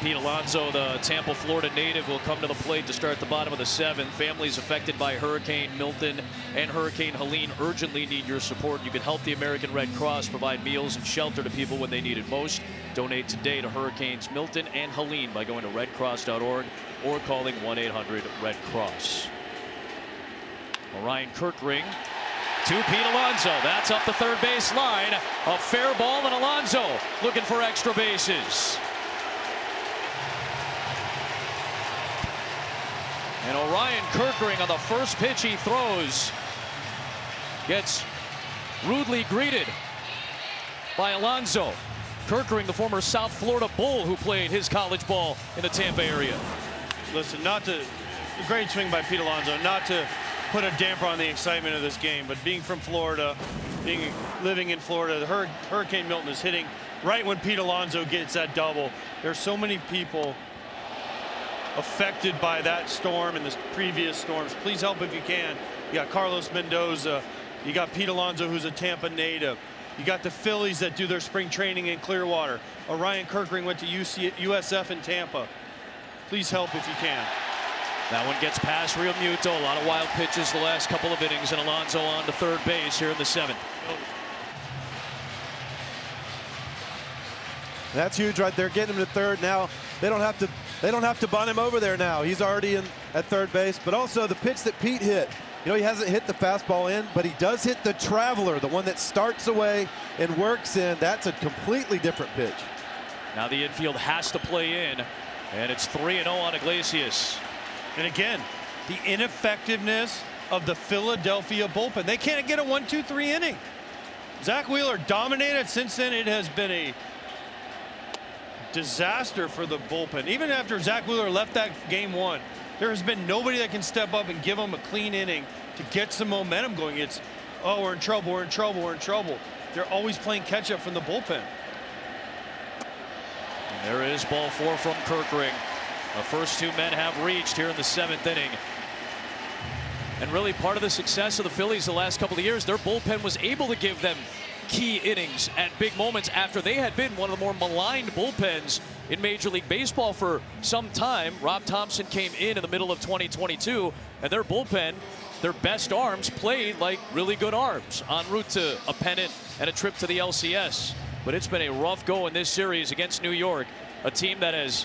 Pete Alonso, the Tampa, Florida native, will come to the plate to start the bottom of the 7th. Families affected by Hurricane Milton and Hurricane Helene urgently need your support. You can help the American Red Cross provide meals and shelter to people when they need it most. Donate today to Hurricanes Milton and Helene by going to redcross.org or calling 1-800-RED-CROSS. Orion Kirkring to Pete Alonso. That's up the third base line. A fair ball, and Alonso looking for extra bases. And Orion Kirkring on the first pitch he throws gets rudely greeted by Alonso. Kirkring, the former South Florida Bull who played his college ball in the Tampa area. Listen, great swing by Pete Alonso, not to put a damper on the excitement of this game, but being from Florida, living in Florida, Hurricane Milton is hitting right when Pete Alonso gets that double. There's so many people affected by that storm and the previous storms. Please help if you can. You got Carlos Mendoza. You got Pete Alonso, who's a Tampa native. You got the Phillies that do their spring training in Clearwater. Orion Kirkring went to USF in Tampa. Please help if you can. That one gets past Real Muto. A lot of wild pitches the last couple of innings, and Alonso on to third base here in the 7th. That's huge right there. Getting him to third now. They don't have to bunt him over there now. He's already in at third base. But also the pitch that Pete hit. You know, he hasn't hit the fastball in, but he does hit the traveler, the one that starts away and works in. That's a completely different pitch. Now the infield has to play in, and it's 3-0 on Iglesias. And again, the ineffectiveness of the Philadelphia bullpen. They can't get a 1-2-3 inning. Zach Wheeler dominated. Since then, it has been a disaster for the bullpen. Even after Zach Wheeler left that game 1, there has been nobody that can step up and give them a clean inning to get some momentum going. It's, oh, we're in trouble, we're in trouble, we're in trouble. They're always playing catch up from the bullpen. And there is ball 4 from Kirkring. The first 2 men have reached here in the 7th inning. And really part of the success of the Phillies the last couple of years, their bullpen was able to give them key innings at big moments after they had been one of the more maligned bullpens in Major League Baseball for some time. Rob Thompson came in the middle of 2022, and their bullpen, their best arms, played like really good arms en route to a pennant and a trip to the LCS. But it's been a rough go in this series against New York, a team that has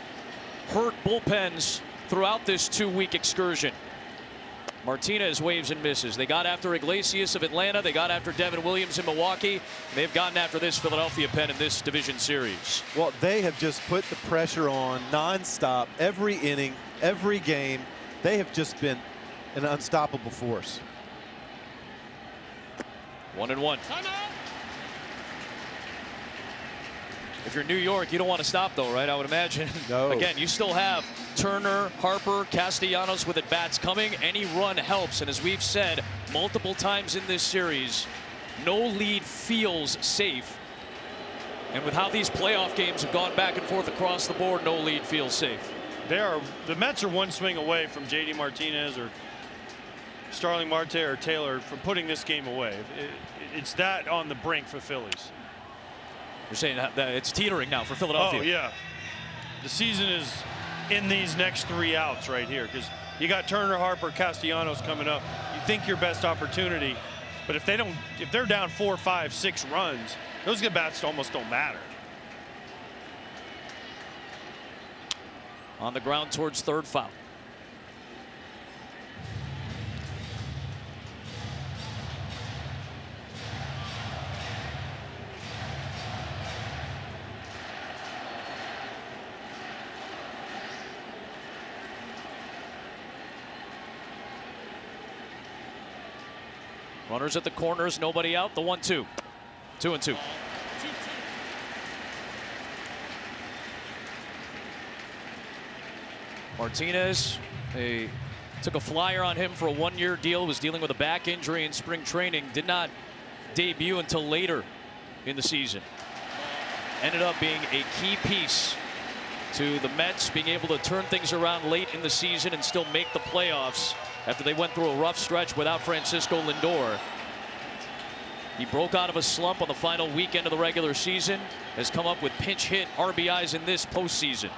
hurt bullpens throughout this 2-week excursion. Martinez waves and misses. They got after Iglesias of Atlanta. They got after Devin Williams in Milwaukee. They've gotten after this Philadelphia pen in this division series. Well, they have just put the pressure on nonstop, every inning, every game. They have just been an unstoppable force. 1-1. If you're New York, you don't want to stop, though, right? I would imagine. No. Again, you still have Turner, Harper, Castellanos with at-bats coming. Any run helps. And as we've said multiple times in this series, no lead feels safe. And with how these playoff games have gone back and forth across the board, no lead feels safe. The Mets are one swing away from J.D. Martinez or Starling Marte or Taylor from putting this game away. It's that on the brink for Phillies. You're saying that it's teetering now for Philadelphia. Oh, yeah. The season is in these next 3 outs right here because you got Turner, Harper, Castellanos coming up. You think your best opportunity, but if they're down 4, 5, 6 runs, those good bats almost don't matter. On the ground towards third, foul. Runners at the corners, nobody out. The 1-2. 2-2. Martinez, they took a flyer on him for a 1-year deal, was dealing with a back injury in spring training, did not debut until later in the season. Ended up being a key piece to the Mets being able to turn things around late in the season and still make the playoffs after they went through a rough stretch without Francisco Lindor. He broke out of a slump on the final weekend of the regular season, has come up with pinch hit RBIs in this postseason.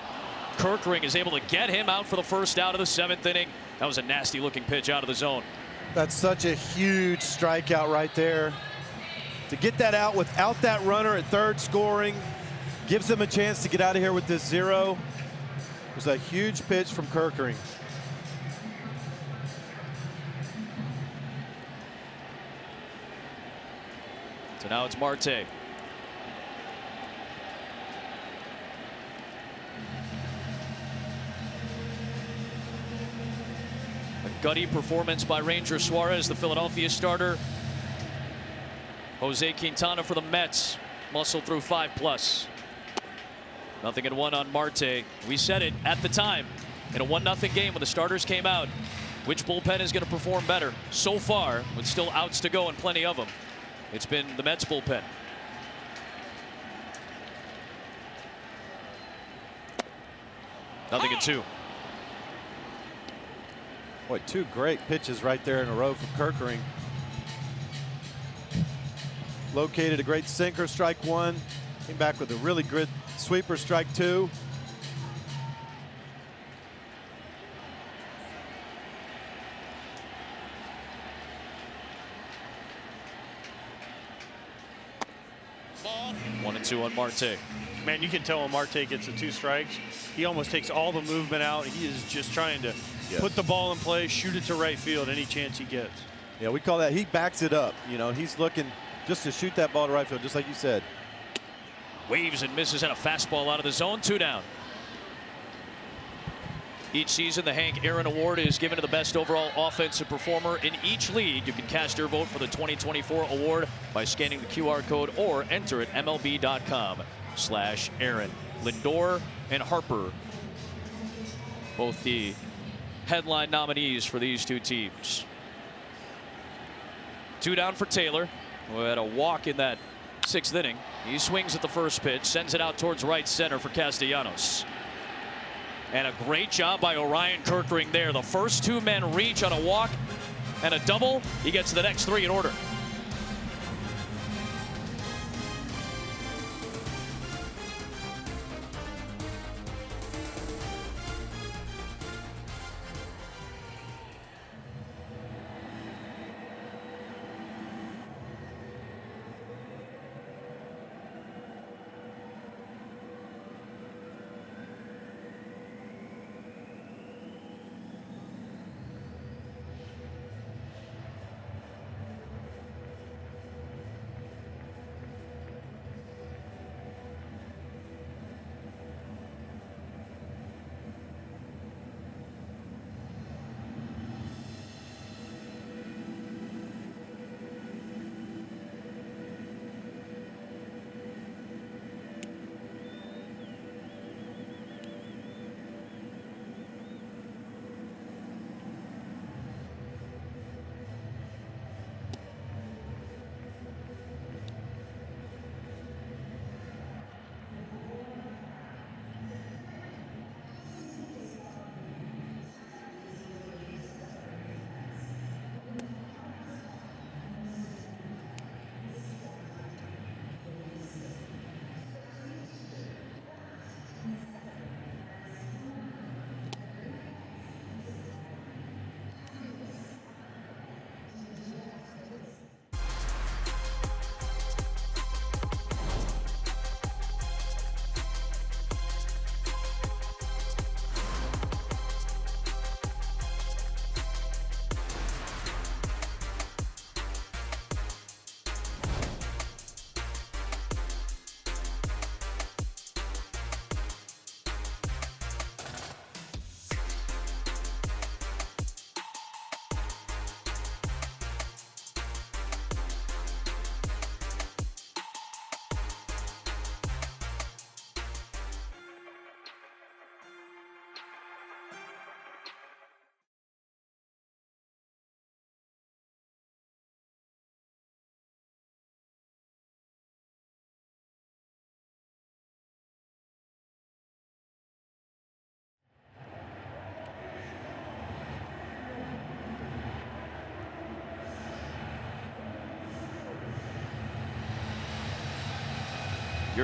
Kerkering is able to get him out for the first out of the 7th inning. That was a nasty looking pitch out of the zone. That's such a huge strikeout right there. To get that out without that runner at third scoring gives them a chance to get out of here with this 0. It was a huge pitch from Kerkering. So now it's Marte. A gutty performance by Ranger Suarez, the Philadelphia starter. Jose Quintana for the Mets muscled through 5+. 0-1 on Marte. We said it at the time in a 1-0 game when the starters came out. Which bullpen is going to perform better? So far, with still outs to go and plenty of them, it's been the Mets bullpen. Nothing at 2. Boy, 2 great pitches right there in a row from Kerkering. Located a great sinker, strike 1. Came back with a really good sweeper, strike 2. Ball. 1-2 on Marte. Man, you can tell when Marte gets the 2 strikes, he almost takes all the movement out. He is just trying to put the ball in play, shoot it to right field any chance he gets. Yeah, we call that, he backs it up. You know, he's looking just to shoot that ball to right field, just like you said. Waves and misses at a fastball out of the zone. 2 down. Each season, the Hank Aaron Award is given to the best overall offensive performer in each league. You can cast your vote for the 2024 award by scanning the QR code or enter at MLB.com/Aaron. Lindor and Harper, both the headline nominees for these 2 teams. 2 down for Taylor, who had a walk in that 6th inning. He swings at the first pitch, sends it out towards right center for Castellanos. And a great job by Orion Kerkering there. The first 2 men reach on a walk and a double. He gets the next 3 in order.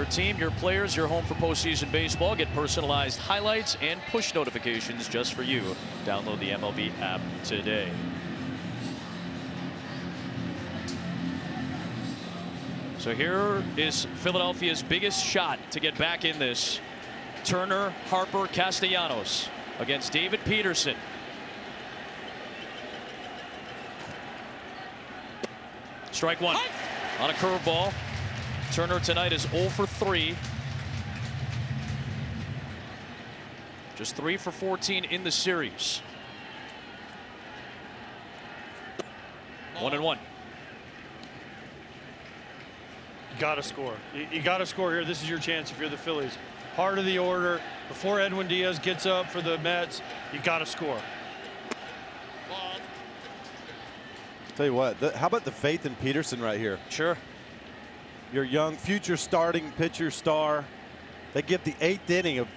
Your team, your players, your home for postseason baseball. Get personalized highlights and push notifications just for you. Download the MLB app today. So here is Philadelphia's biggest shot to get back in this. Turner, Harper, Castellanos against David Peterson. Strike one on a curveball. Turner tonight is 0 for 3. Just 3 for 14 in the series. 1-1. Got to score. You got to score here. This is your chance if you're the Phillies. Heart of the order. Before Edwin Diaz gets up for the Mets, you got to score. Tell you what, how about the faith in Peterson right here? Sure. Your young future starting pitcher star. They give the 8th inning of.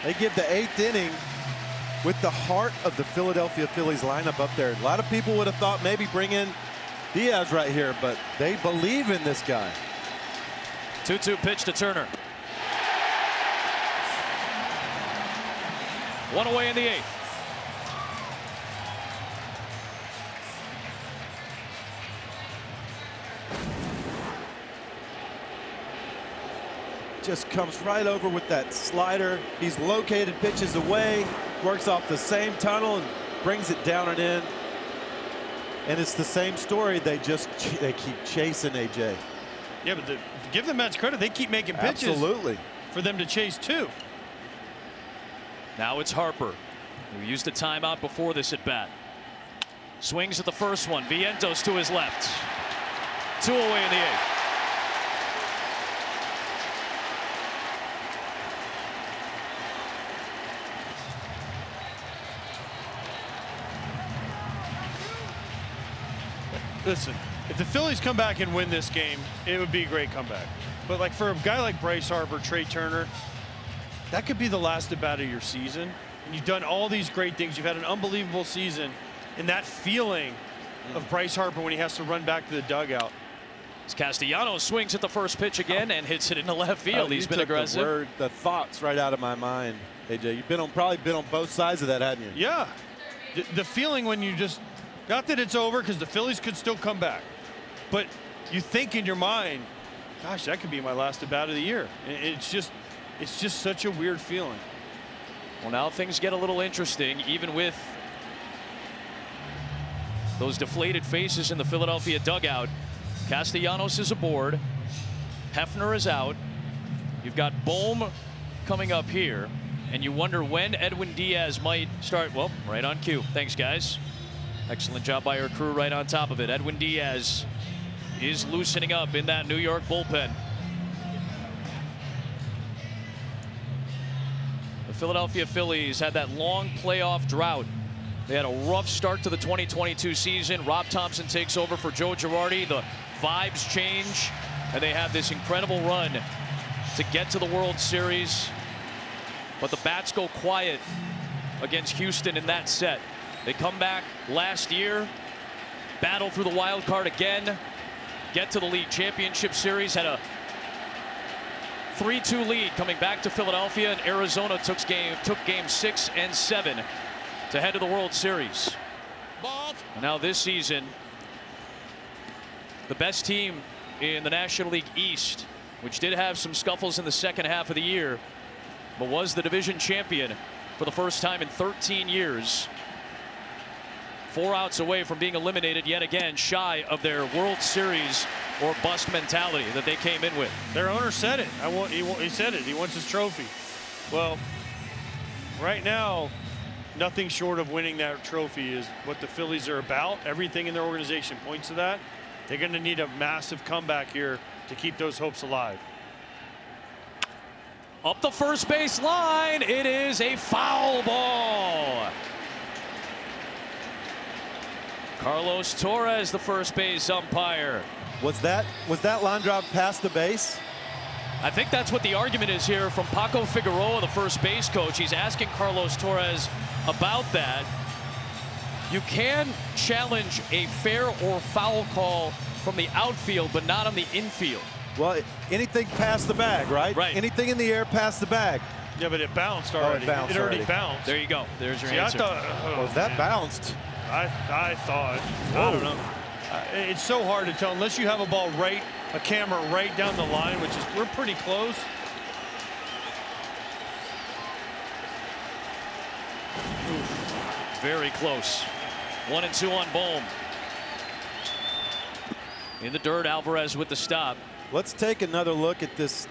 They give the 8th inning with the heart of the Philadelphia Phillies lineup up there. A lot of people would have thought maybe bring in Diaz right here, but they believe in this guy. 2-2 pitch to Turner. 1 away in the 8th. Just comes right over with that slider. He's located pitches away, works off the same tunnel and brings it down and in. And it's the same story. They keep chasing AJ. Yeah, but give the Mets credit. They keep making pitches. Absolutely. For them to chase too. Now it's Harper, who used a timeout before this at bat. Swings at the first one. Vientos to his left. 2 away in the 8th. Listen, if the Phillies come back and win this game, it would be a great comeback. But like for a guy like Bryce Harper, Trey Turner, that could be the last at bat of your season. And you've done all these great things. You've had an unbelievable season. And that feeling of Bryce Harper when he has to run back to the dugout. Castellanos swings at the first pitch again and hits it into left field. He's been aggressive. The thoughts right out of my mind, AJ. You've probably been on both sides of that, hadn't you? Yeah. The feeling when you just, not that it's over because the Phillies could still come back, but you think in your mind, gosh, that could be my last at bat of the year. It's just such a weird feeling. Well, now things get a little interesting, even with those deflated faces in the Philadelphia dugout. Castellanos is aboard. Hefner is out. You've got Bohm coming up here, and you wonder when Edwin Diaz might start. Well, right on cue. Thanks, guys. Excellent job by our crew right on top of it. Edwin Diaz is loosening up in that New York bullpen. The Philadelphia Phillies had that long playoff drought. They had a rough start to the 2022 season. Rob Thompson takes over for Joe Girardi. The vibes change, and they have this incredible run to get to the World Series. But the bats go quiet against Houston in that set. They come back last year, battle through the wild card again, get to the league championship series, had a 3-2 lead coming back to Philadelphia, and Arizona took game 6 and 7 to head to the World Series. And now this season, the best team in the National League East, which did have some scuffles in the second half of the year, but was the division champion for the first time in 13 years. 4 outs away from being eliminated yet again, shy of their World Series or bust mentality that they came in with. Their owner said it. He said it. He wants his trophy. Well, right now, nothing short of winning that trophy is what the Phillies are about. Everything in their organization points to that. They're going to need a massive comeback here to keep those hopes alive. Up the first base line, it is a foul ball. Carlos Torres, the first base umpire. Was that line drive past the base? I think that's what the argument is here from Paco Figueroa, the first base coach. He's asking Carlos Torres about that. You can challenge a fair or foul call from the outfield, but not on the infield. Well, anything past the bag, right? Right. Anything in the air past the bag. Yeah, but it bounced already. It already bounced. There you go. There's your See, answer. I thought, Was that bounced? I thought. I don't know. It's so hard to tell unless you have a ball a camera right down the line, which is we're pretty close. Very close. 1-2 on Bohm. In the dirt, Alvarez with the stop. Let's take another look at this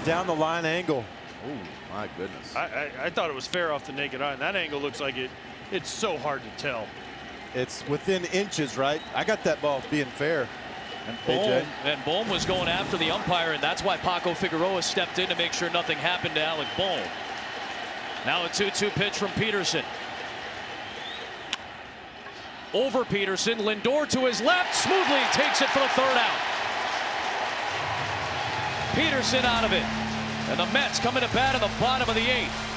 down the line angle. Oh my goodness. I thought it was fair off the naked eye, and that angle looks like it's so hard to tell. It's within inches, right? I got that ball being fair. And Bohm was going after the umpire, and that's why Paco Figueroa stepped in to make sure nothing happened to Alec Bohm. Now a 2-2 pitch from Peterson. Over Peterson, Lindor to his left, smoothly takes it for the third out. Peterson out of it. And the Mets coming to bat in the bottom of the 8th.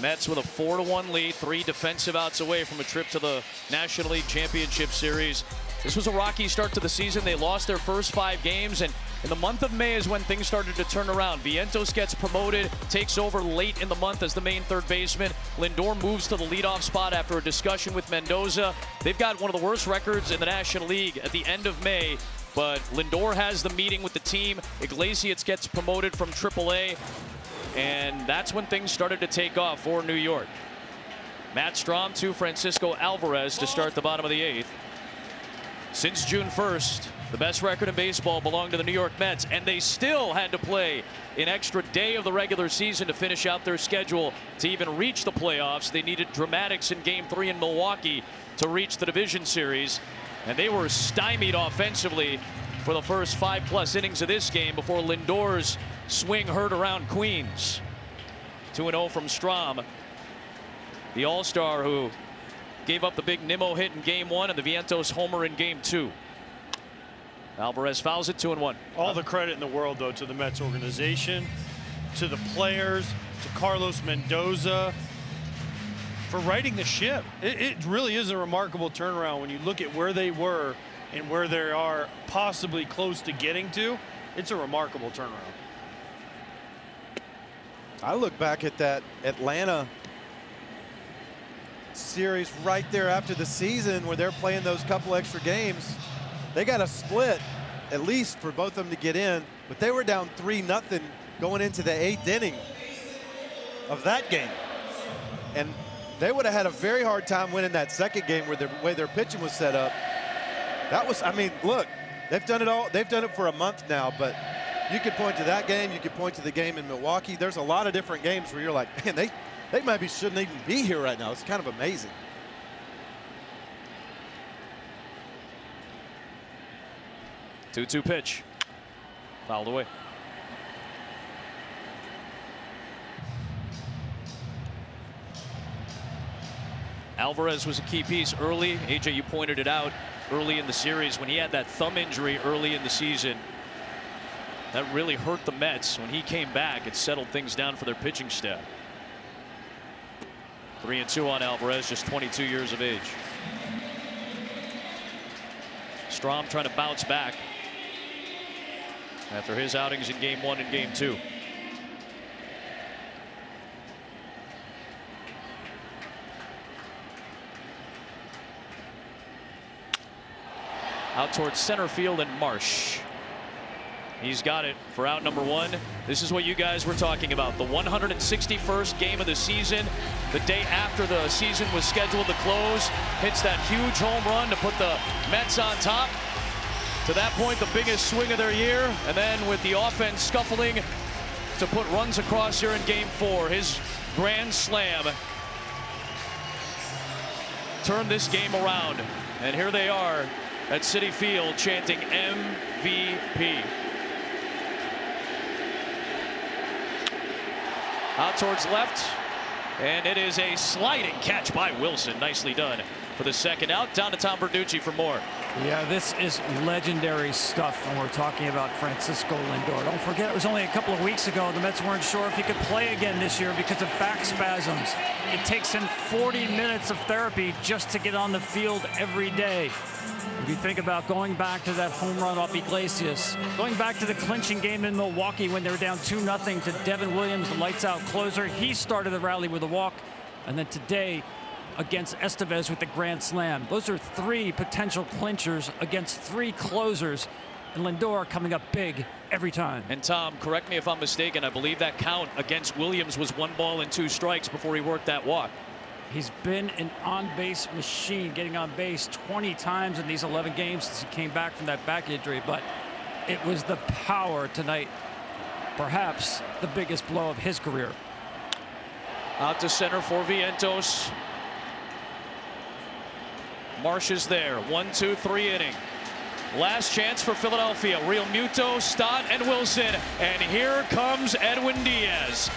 Mets with a 4-1 lead, 3 defensive outs away from a trip to the National League Championship Series. This was a rocky start to the season. They lost their first 5 games, and in the month of May is when things started to turn around. Vientos gets promoted, takes over late in the month as the main third baseman. Lindor moves to the leadoff spot after a discussion with Mendoza. They've got one of the worst records in the National League at the end of May, but Lindor has the meeting with the team. Iglesias gets promoted from AAA. And that's when things started to take off for New York. Matt Strahm to Francisco Alvarez to start the bottom of the 8th. Since June 1st, the best record in baseball belonged to the New York Mets, and they still had to play an extra day of the regular season to finish out their schedule to even reach the playoffs. They needed dramatics in Game 3 in Milwaukee to reach the division series, and they were stymied offensively for the first 5+ innings of this game before Lindor's swing hurt around Queens. 2-0 from Strahm, the All-Star who gave up the big Nimmo hit in Game 1 and the Vientos homer in Game 2. Alvarez fouls it, 2-1. All the credit in the world, though, to the Mets organization, to the players, to Carlos Mendoza for righting the ship. It really is a remarkable turnaround when you look at where they were and where they are possibly close to getting to, it's a remarkable turnaround. I look back at that Atlanta series right there after the season where they're playing those couple extra games. They got a split at least for both of them to get in, but they were down 3-0 going into the 8th inning of that game. And they would have had a very hard time winning that second game with the way their pitching was set up. That was, I mean, look, they've done it all. They've done it for a month now, but you could point to that game. You could point to the game in Milwaukee. There's a lot of different games where you're like, man, they maybe shouldn't even be here right now. It's kind of amazing. Two-two pitch. Fouled away. Alvarez was a key piece early. AJ, you pointed it out early in the series when he had that thumb injury early in the season. That really hurt the Mets. When he came back, it settled things down for their pitching staff. 3-2 on Alvarez, just 22 years of age. Strom trying to bounce back after his outings in Game 1 and Game 2. Out towards center field and Marsh. He's got it for out number 1. This is what you guys were talking about. The 161st game of the season. The day after the season was scheduled to close. Hits that huge home run to put the Mets on top. To that point, the biggest swing of their year. And then with the offense scuffling to put runs across here in Game 4. His grand slam turned this game around. And here they are at Citi Field chanting MVP. Out towards left, and it is a sliding catch by Wilson. Nicely done for the second out. Down to Tom Verducci for more. Yeah, this is legendary stuff when we're talking about Francisco Lindor. Don't forget, it was only a couple of weeks ago the Mets weren't sure if he could play again this year because of back spasms. It takes him 40 minutes of therapy just to get on the field every day. If you think about going back to that home run off Iglesias, going back to the clinching game in Milwaukee when they were down 2-0 to Devin Williams, the lights-out closer. He started the rally with a walk, and then today against Estevez with the grand slam. Those are 3 potential clinchers against 3 closers, and Lindor coming up big every time. And Tom, correct me if I'm mistaken, I believe that count against Williams was 1 ball and 2 strikes before he worked that walk. He's been an on-base machine, getting on base 20 times in these 11 games since he came back from that back injury. But it was the power tonight, perhaps the biggest blow of his career. Out to center for Vientos. Marsh is there. 1-2-3 inning. Last chance for Philadelphia. Real Muto, Stott, and Wilson. And here comes Edwin Diaz.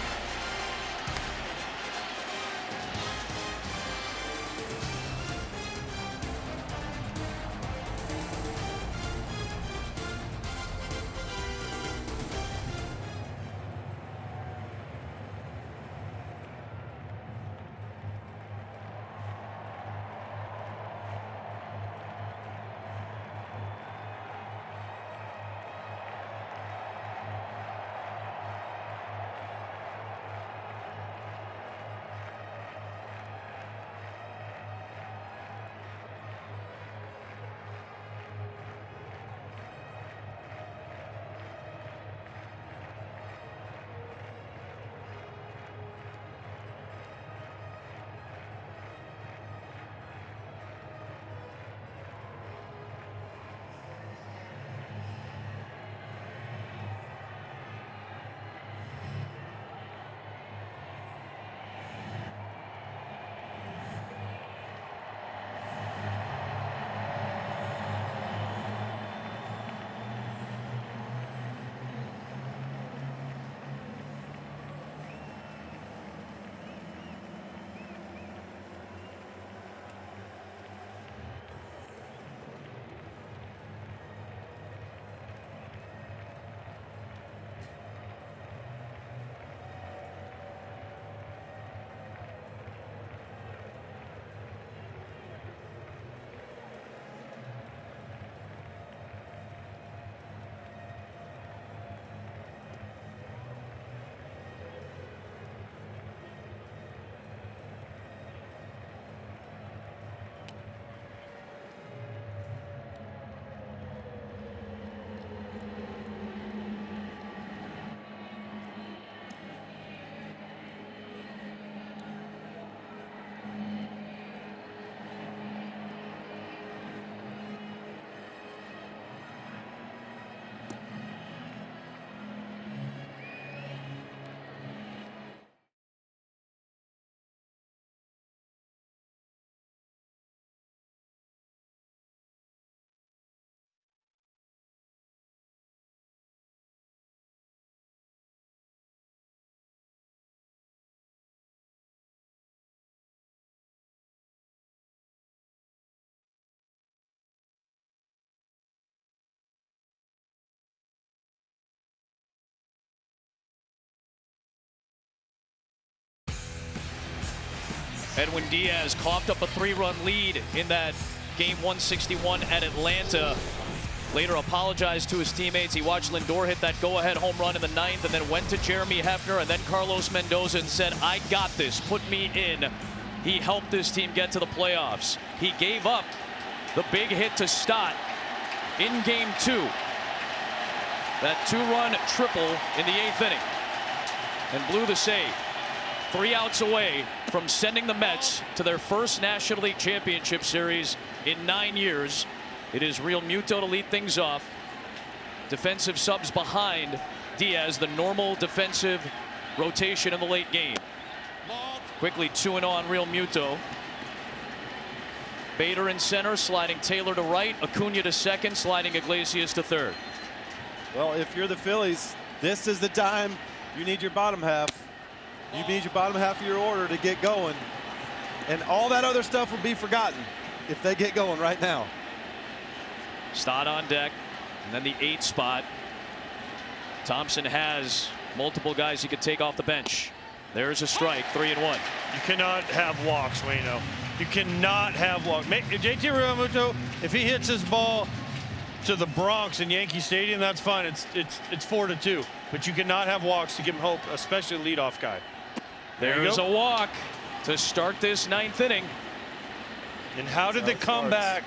Edwin Diaz coughed up a 3-run lead in that game 161 at Atlanta. Later apologized to his teammates. He watched Lindor hit that go-ahead home run in the 9th and then went to Jeremy Hefner and then Carlos Mendoza and said, I got this, put me in. He helped this team get to the playoffs. He gave up the big hit to Stott in game 2. That 2-run triple in the 8th inning and blew the save. 3 outs away from sending the Mets to their first National League Championship Series in 9 years. It is Real Muto to lead things off. Defensive subs behind Diaz, the normal defensive rotation in the late game. Quickly 2-0 on Real Muto. Bader in center, sliding Taylor to right, Acuna to second, sliding Iglesias to third. Well, if you're the Phillies, this is the time you need your bottom half. You need your bottom half of your order to get going. And all that other stuff will be forgotten if they get going right now. Stott on deck, and then the 8th spot. Thompson has multiple guys he could take off the bench. There's a strike, 3-1. You cannot have walks, Wayno. You cannot have walks. JT Realmuto, if he hits his ball to the Bronx in Yankee Stadium, that's fine. It's 4-2. But you cannot have walks to give him hope, especially leadoff guy. There's a walk to start this 9th inning. And how did the comeback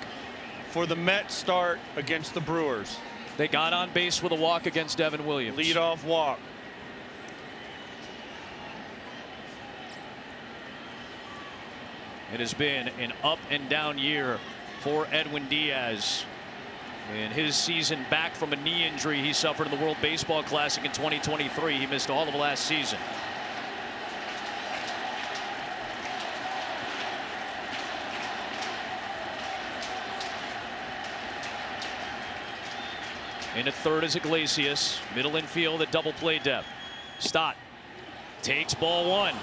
for the Mets start against the Brewers? They got on base with a walk against Devin Williams. Leadoff walk. It has been an up and down year for Edwin Diaz. In his season back from a knee injury he suffered in the World Baseball Classic in 2023. He missed all of last season. In at third is Iglesias. Middle infield at double play depth. Stott takes ball 1.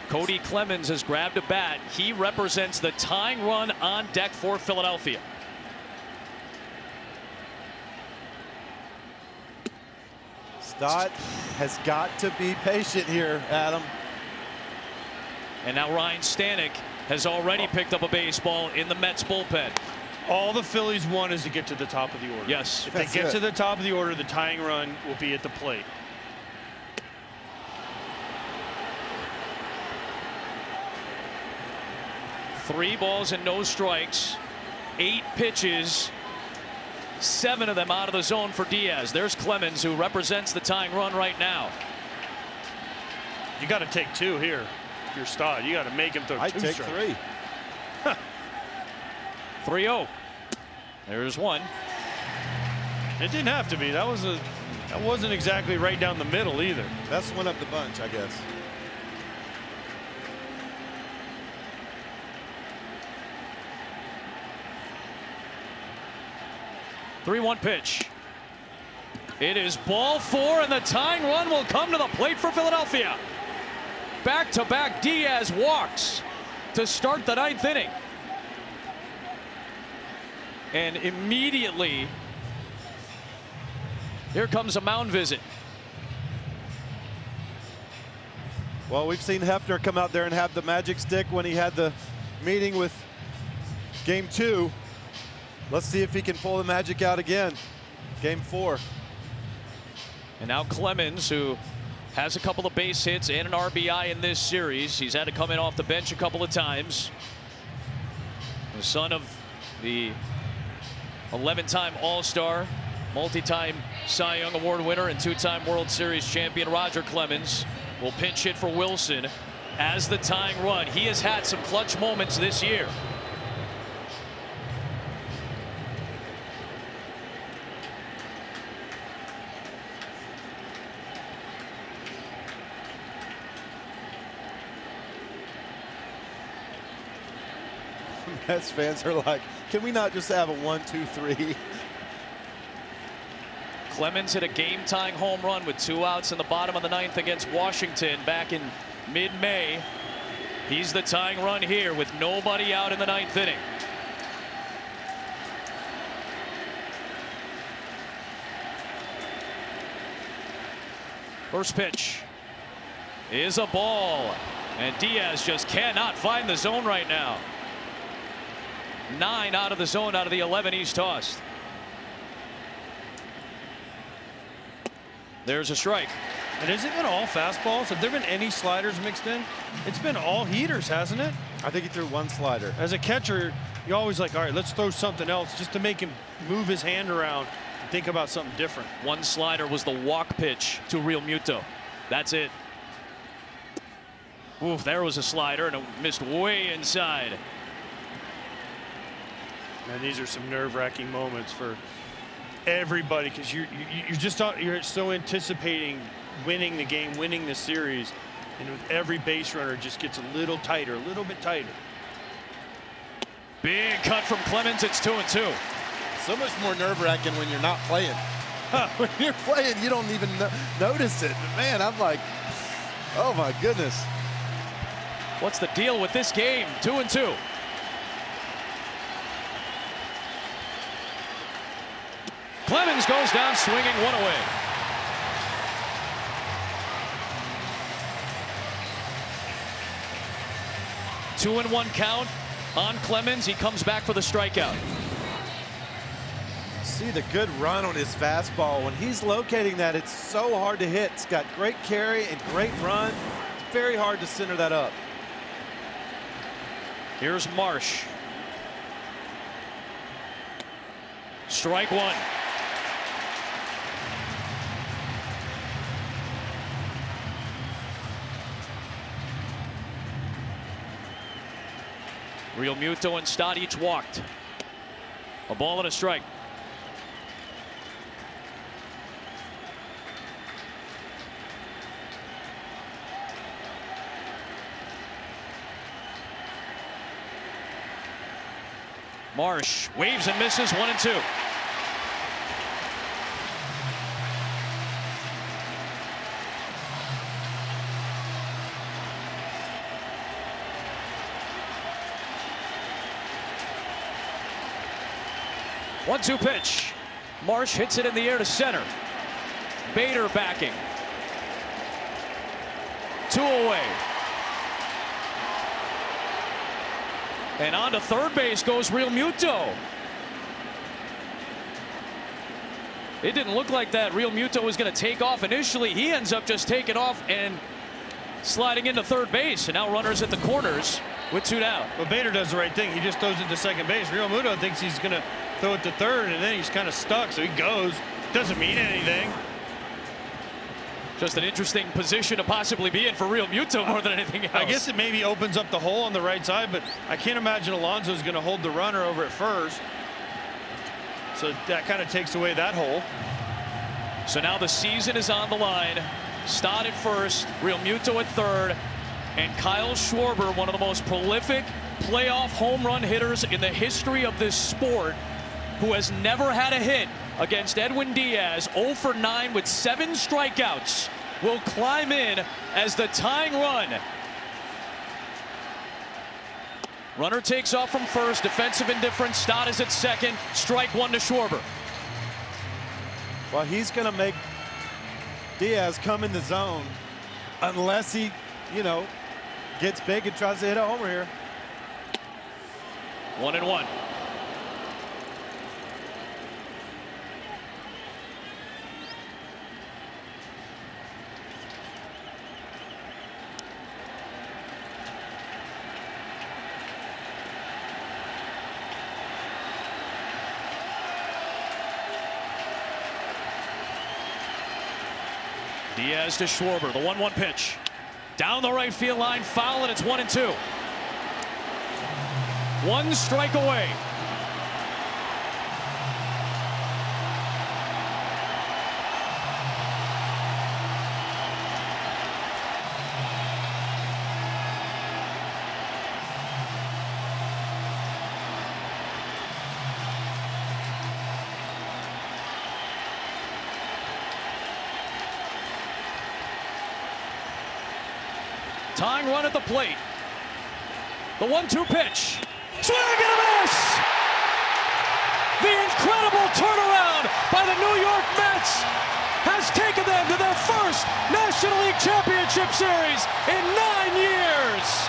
Cody Clemens has grabbed a bat. He represents the tying run on deck for Philadelphia. Stott has got to be patient here, Adam. And now Ryan Stanek has already picked up a baseball in the Mets bullpen. All the Phillies want is to get to the top of the order. Yes. If they get to the top of the order, the tying run will be at the plate. Three balls and no strikes. 8 pitches. 7 of them out of the zone for Diaz. There's Clemens, who represents the tying run right now. You got to take 2 here. If you're Stott, you got to make him throw 2 I'd take strikes. 3. 3-0. There's 1. It didn't have to be. That wasn't exactly right down the middle either. That's one of the bunch, I guess. Three-1 pitch. It is ball 4, and the tying run will come to the plate for Philadelphia. Back-to-back Diaz walks to start the 9th inning. And immediately, here comes a mound visit. Well, we've seen Hefner come out there and have the magic stick when he had the meeting with game 2. Let's see if he can pull the magic out again. Game 4. And now Clemens, who has a couple of base hits and an RBI in this series. He's had to come in off the bench a couple of times. The son of the 11-time All-Star, multi-time Cy Young Award winner and 2-time World Series champion Roger Clemens will pinch hit for Wilson as the tying run. He has had some clutch moments this year. Mets fans are like, can we not just have a 1-2-3? Clemens hit a game-tying home run with 2 outs in the bottom of the 9th against Washington back in mid-May. He's the tying run here with nobody out in the 9th inning. First pitch. is a ball. And Diaz just cannot find the zone right now. 9 out of the zone out of the 11 he's tossed. There's a strike. And has it been all fastballs? Have there been any sliders mixed in? It's been all heaters, hasn't it? I think he threw one slider. As a catcher, you're always like, all right, let's throw something else just to make him move his hand around and think about something different. One slider was the walk pitch to Real Muto. That's it. Oof, there was a slider and it missed way inside. Man, these are some nerve-wracking moments for everybody because you're so anticipating winning the game, winning the series, and with every base runner just gets a little tighter, a little bit tighter. Big cut from Clemens. It's 2-2. So much more nerve-wracking when you're not playing. When you're playing, you don't even notice it. But man, I'm like, oh my goodness. What's the deal with this game? 2-2. Clemens goes down swinging, one away. Two and 1 count on Clemens. He comes back for the strikeout. See the good run on his fastball. When he's locating that, it's so hard to hit. It's got great carry and great run. It's very hard to center that up. Here's Marsh. Strike one. Real Muto and Stott each walked. A ball and a strike. Marsh waves and misses, 1-2. One-two pitch. Marsh hits it in the air to center. Bader backing. 2 away. And on to third base goes Real Muto. It didn't look like that Real Muto was going to take off initially. He ends up just taking off and sliding into third base. And now runners at the corners with 2 down. Well, Bader does the right thing. He just throws it to second base. Real Muto thinks he's going to throw it to third, and then he's kind of stuck, so he goes. Doesn't mean anything. Just an interesting position to possibly be in for Real Muto more than anything else. I guess it maybe opens up the hole on the right side, but I can't imagine Alonso's going to hold the runner over at first. So that kind of takes away that hole. So now the season is on the line. Stott at first, Real Muto at third, and Kyle Schwarber, one of the most prolific playoff home run hitters in the history of this sport, who has never had a hit against Edwin Diaz, 0 for 9 with 7 strikeouts, will climb in as the tying run. Runner takes off from first, defensive indifference. Stott is at second, strike one to Schwarber. Well, he's going to make Diaz come in the zone unless he, gets big and tries to hit a homer here. 1-1. Diaz to Schwarber, the 1-1 pitch. Down the right field line, foul, and it's 1-2. 1 strike away. Tying run at the plate. The 1-2 pitch. Swing and a miss! The incredible turnaround by the New York Mets has taken them to their first National League Championship Series in 9 years.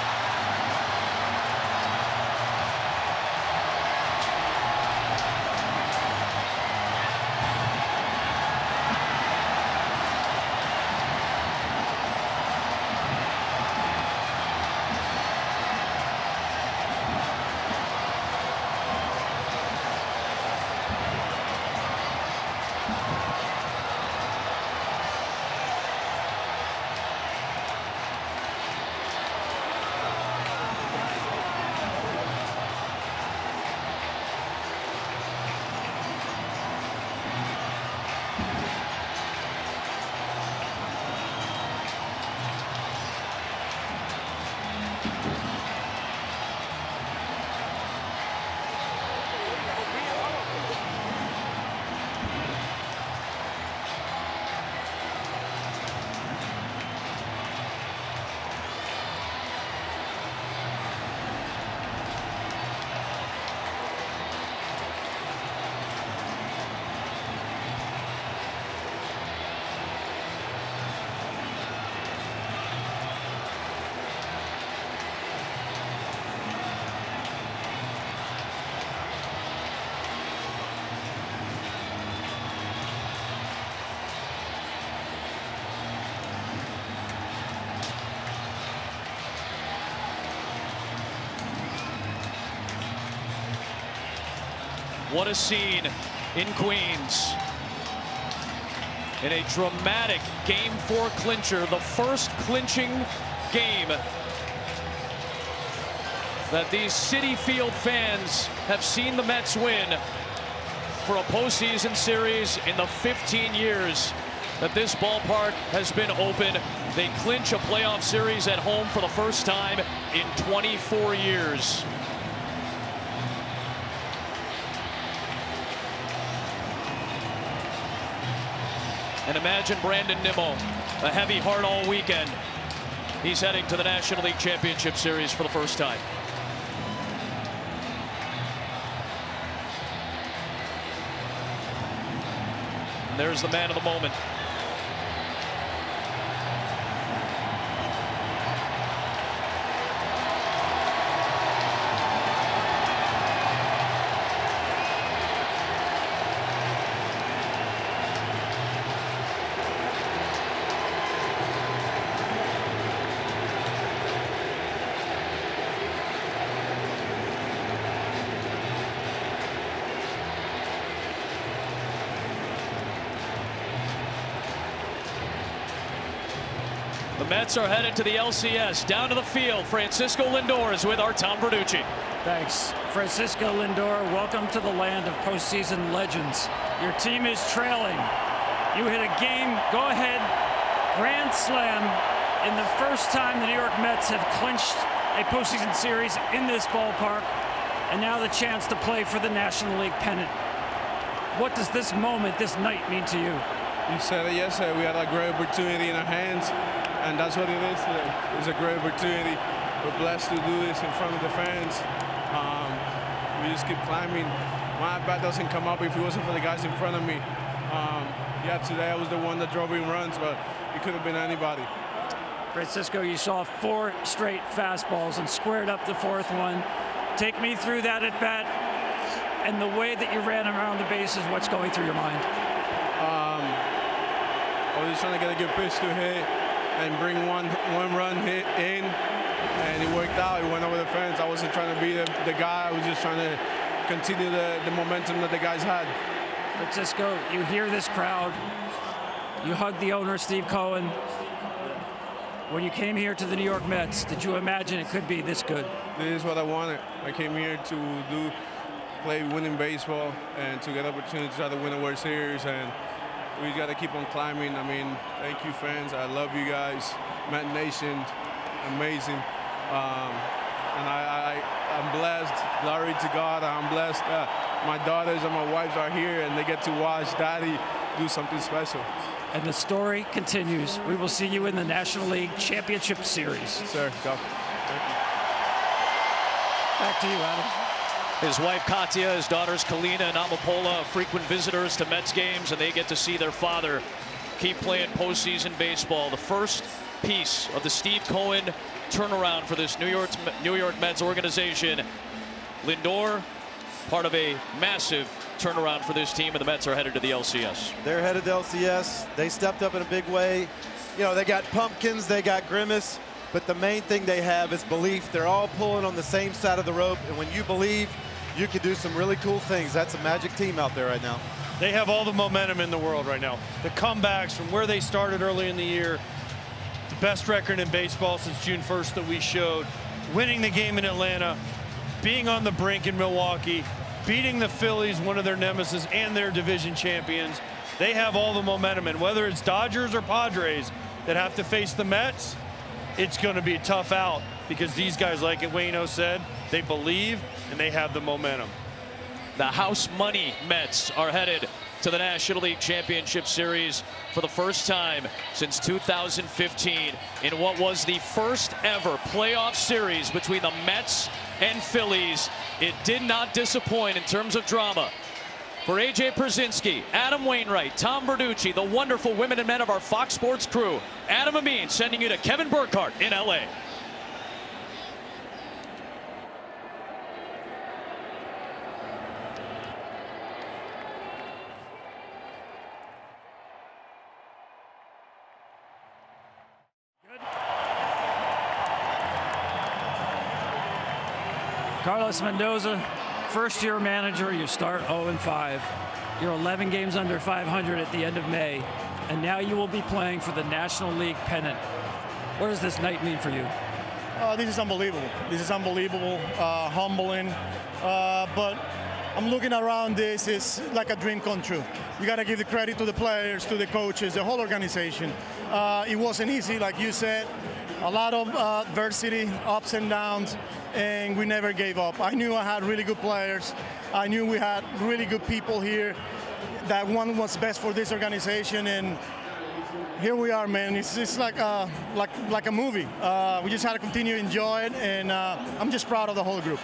What a scene in Queens. In a dramatic Game 4 clincher, the first clinching game that these Citi Field fans have seen the Mets win for a postseason series in the 15 years that this ballpark has been open. They clinch a playoff series at home for the first time in 24 years. And imagine Brandon Nimmo, a heavy heart all weekend. He's heading to the National League Championship Series for the first time. And there's the man of the moment. The Mets are headed to the LCS. Down to the field, Francisco Lindor is with our Tom Verducci. Thanks. Francisco Lindor, welcome to the land of postseason legends. Your team is trailing. You hit a game, go-ahead, grand slam in the first time the New York Mets have clinched a postseason series in this ballpark, and now the chance to play for the National League pennant. What does this moment, this night mean to you? You said it yesterday. We had a great opportunity in our hands, and that's what it is today. It's a great opportunity. We're blessed to do this in front of the fans. We just keep climbing. My bat doesn't come up if it wasn't for the guys in front of me. Yeah, today I was the one that drove in runs, but it could have been anybody. Francisco, you saw 4 straight fastballs and squared up the 4th one. Take me through that at bat and the way that you ran around the bases. What's going through your mind? I was just trying to get a good pitch to hit and bring one run hit in, and it worked out. It went over the fence. I wasn't trying to be the guy. I was just trying to continue the momentum that the guys had. Francisco, you hear this crowd. You hug the owner, Steve Cohen. When you came here to the New York Mets, did you imagine it could be this good? This is what I wanted. I came here to play winning baseball and to get an opportunity to try to win a World Series, and we got to keep on climbing. I mean, thank you, fans. I love you guys. Met Nation, amazing. And I'm blessed. Glory to God. I'm blessed. My daughters and my wives are here, and they get to watch Daddy do something special. And the story continues. We will see you in the National League Championship Series. Sir, go. Thank you. Back to you, Adam. His wife Katya, his daughters Kalina and Amapola, frequent visitors to Mets games, and they get to see their father keep playing postseason baseball. The first piece of the Steve Cohen turnaround for this New York Mets organization. Lindor, part of a massive turnaround for this team, and the Mets are headed to the LCS. They're headed to LCS. They stepped up in a big way. You know, they got pumpkins, they got grimace, but the main thing they have is belief. They're all pulling on the same side of the rope, and when you believe, you can do some really cool things. That's a magic team out there right now. They have all the momentum in the world right now. The comebacks from where they started early in the year, the best record in baseball since June 1st that we showed, winning the game in Atlanta, being on the brink in Milwaukee, beating the Phillies, one of their nemesis and their division champions. They have all the momentum, and whether it's Dodgers or Padres that have to face the Mets, it's going to be a tough out because these guys, like Wayno said, they believe and they have the momentum. The house money Mets are headed to the National League Championship Series for the first time since 2015 in what was the first ever playoff series between the Mets and Phillies. It did not disappoint in terms of drama. For AJ Pierzynski, Adam Wainwright, Tom Verducci, the wonderful women and men of our Fox Sports crew, Adam Amin sending you to Kevin Burkhardt in LA. Carlos Mendoza, first-year manager. You start 0-5. You're 11 games under 500 at the end of May, and now you will be playing for the National League pennant. What does this night mean for you? This is unbelievable. This is unbelievable, humbling. But I'm looking around this, it's like a dream come true. You got to give the credit to the players, to the coaches, the whole organization. It wasn't easy, like you said. A lot of adversity, ups and downs, and we never gave up. I knew I had really good players. I knew we had really good people here. That one was best for this organization, and here we are, man. It's like a movie. We just had to continue to enjoy it, and I'm just proud of the whole group.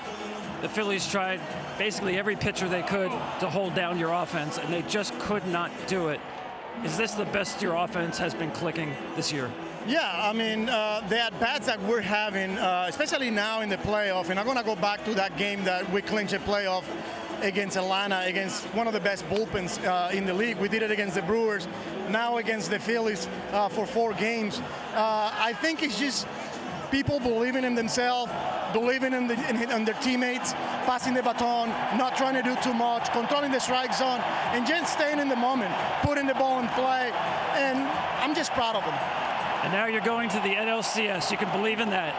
The Phillies tried basically every pitcher they could to hold down your offense, and they just could not do it. Is this the best your offense has been clicking this year? Yeah, I mean, the at-bats that we're having, especially now in the playoff, and I'm going to go back to that game that we clinched a playoff against Atlanta, against one of the best bullpens in the league. We did it against the Brewers, now against the Phillies for 4 games. I think it's just people believing in themselves, believing in their teammates, passing the baton, not trying to do too much, controlling the strike zone, and just staying in the moment, putting the ball in play, and I'm just proud of them. And now you're going to the NLCS. You can believe in that.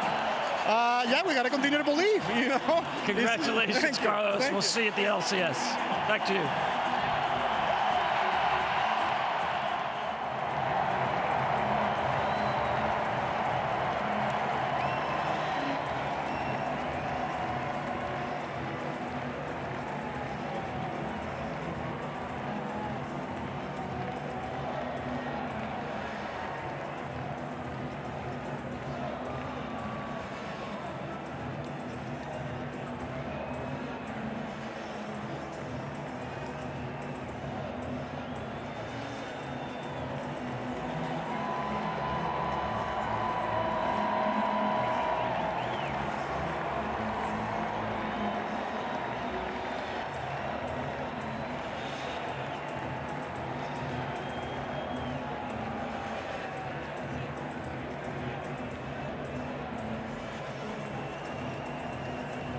Yeah, we got to continue to believe, you know. Congratulations, Carlos. Thank We'll you. see you at the LCS. Back to you.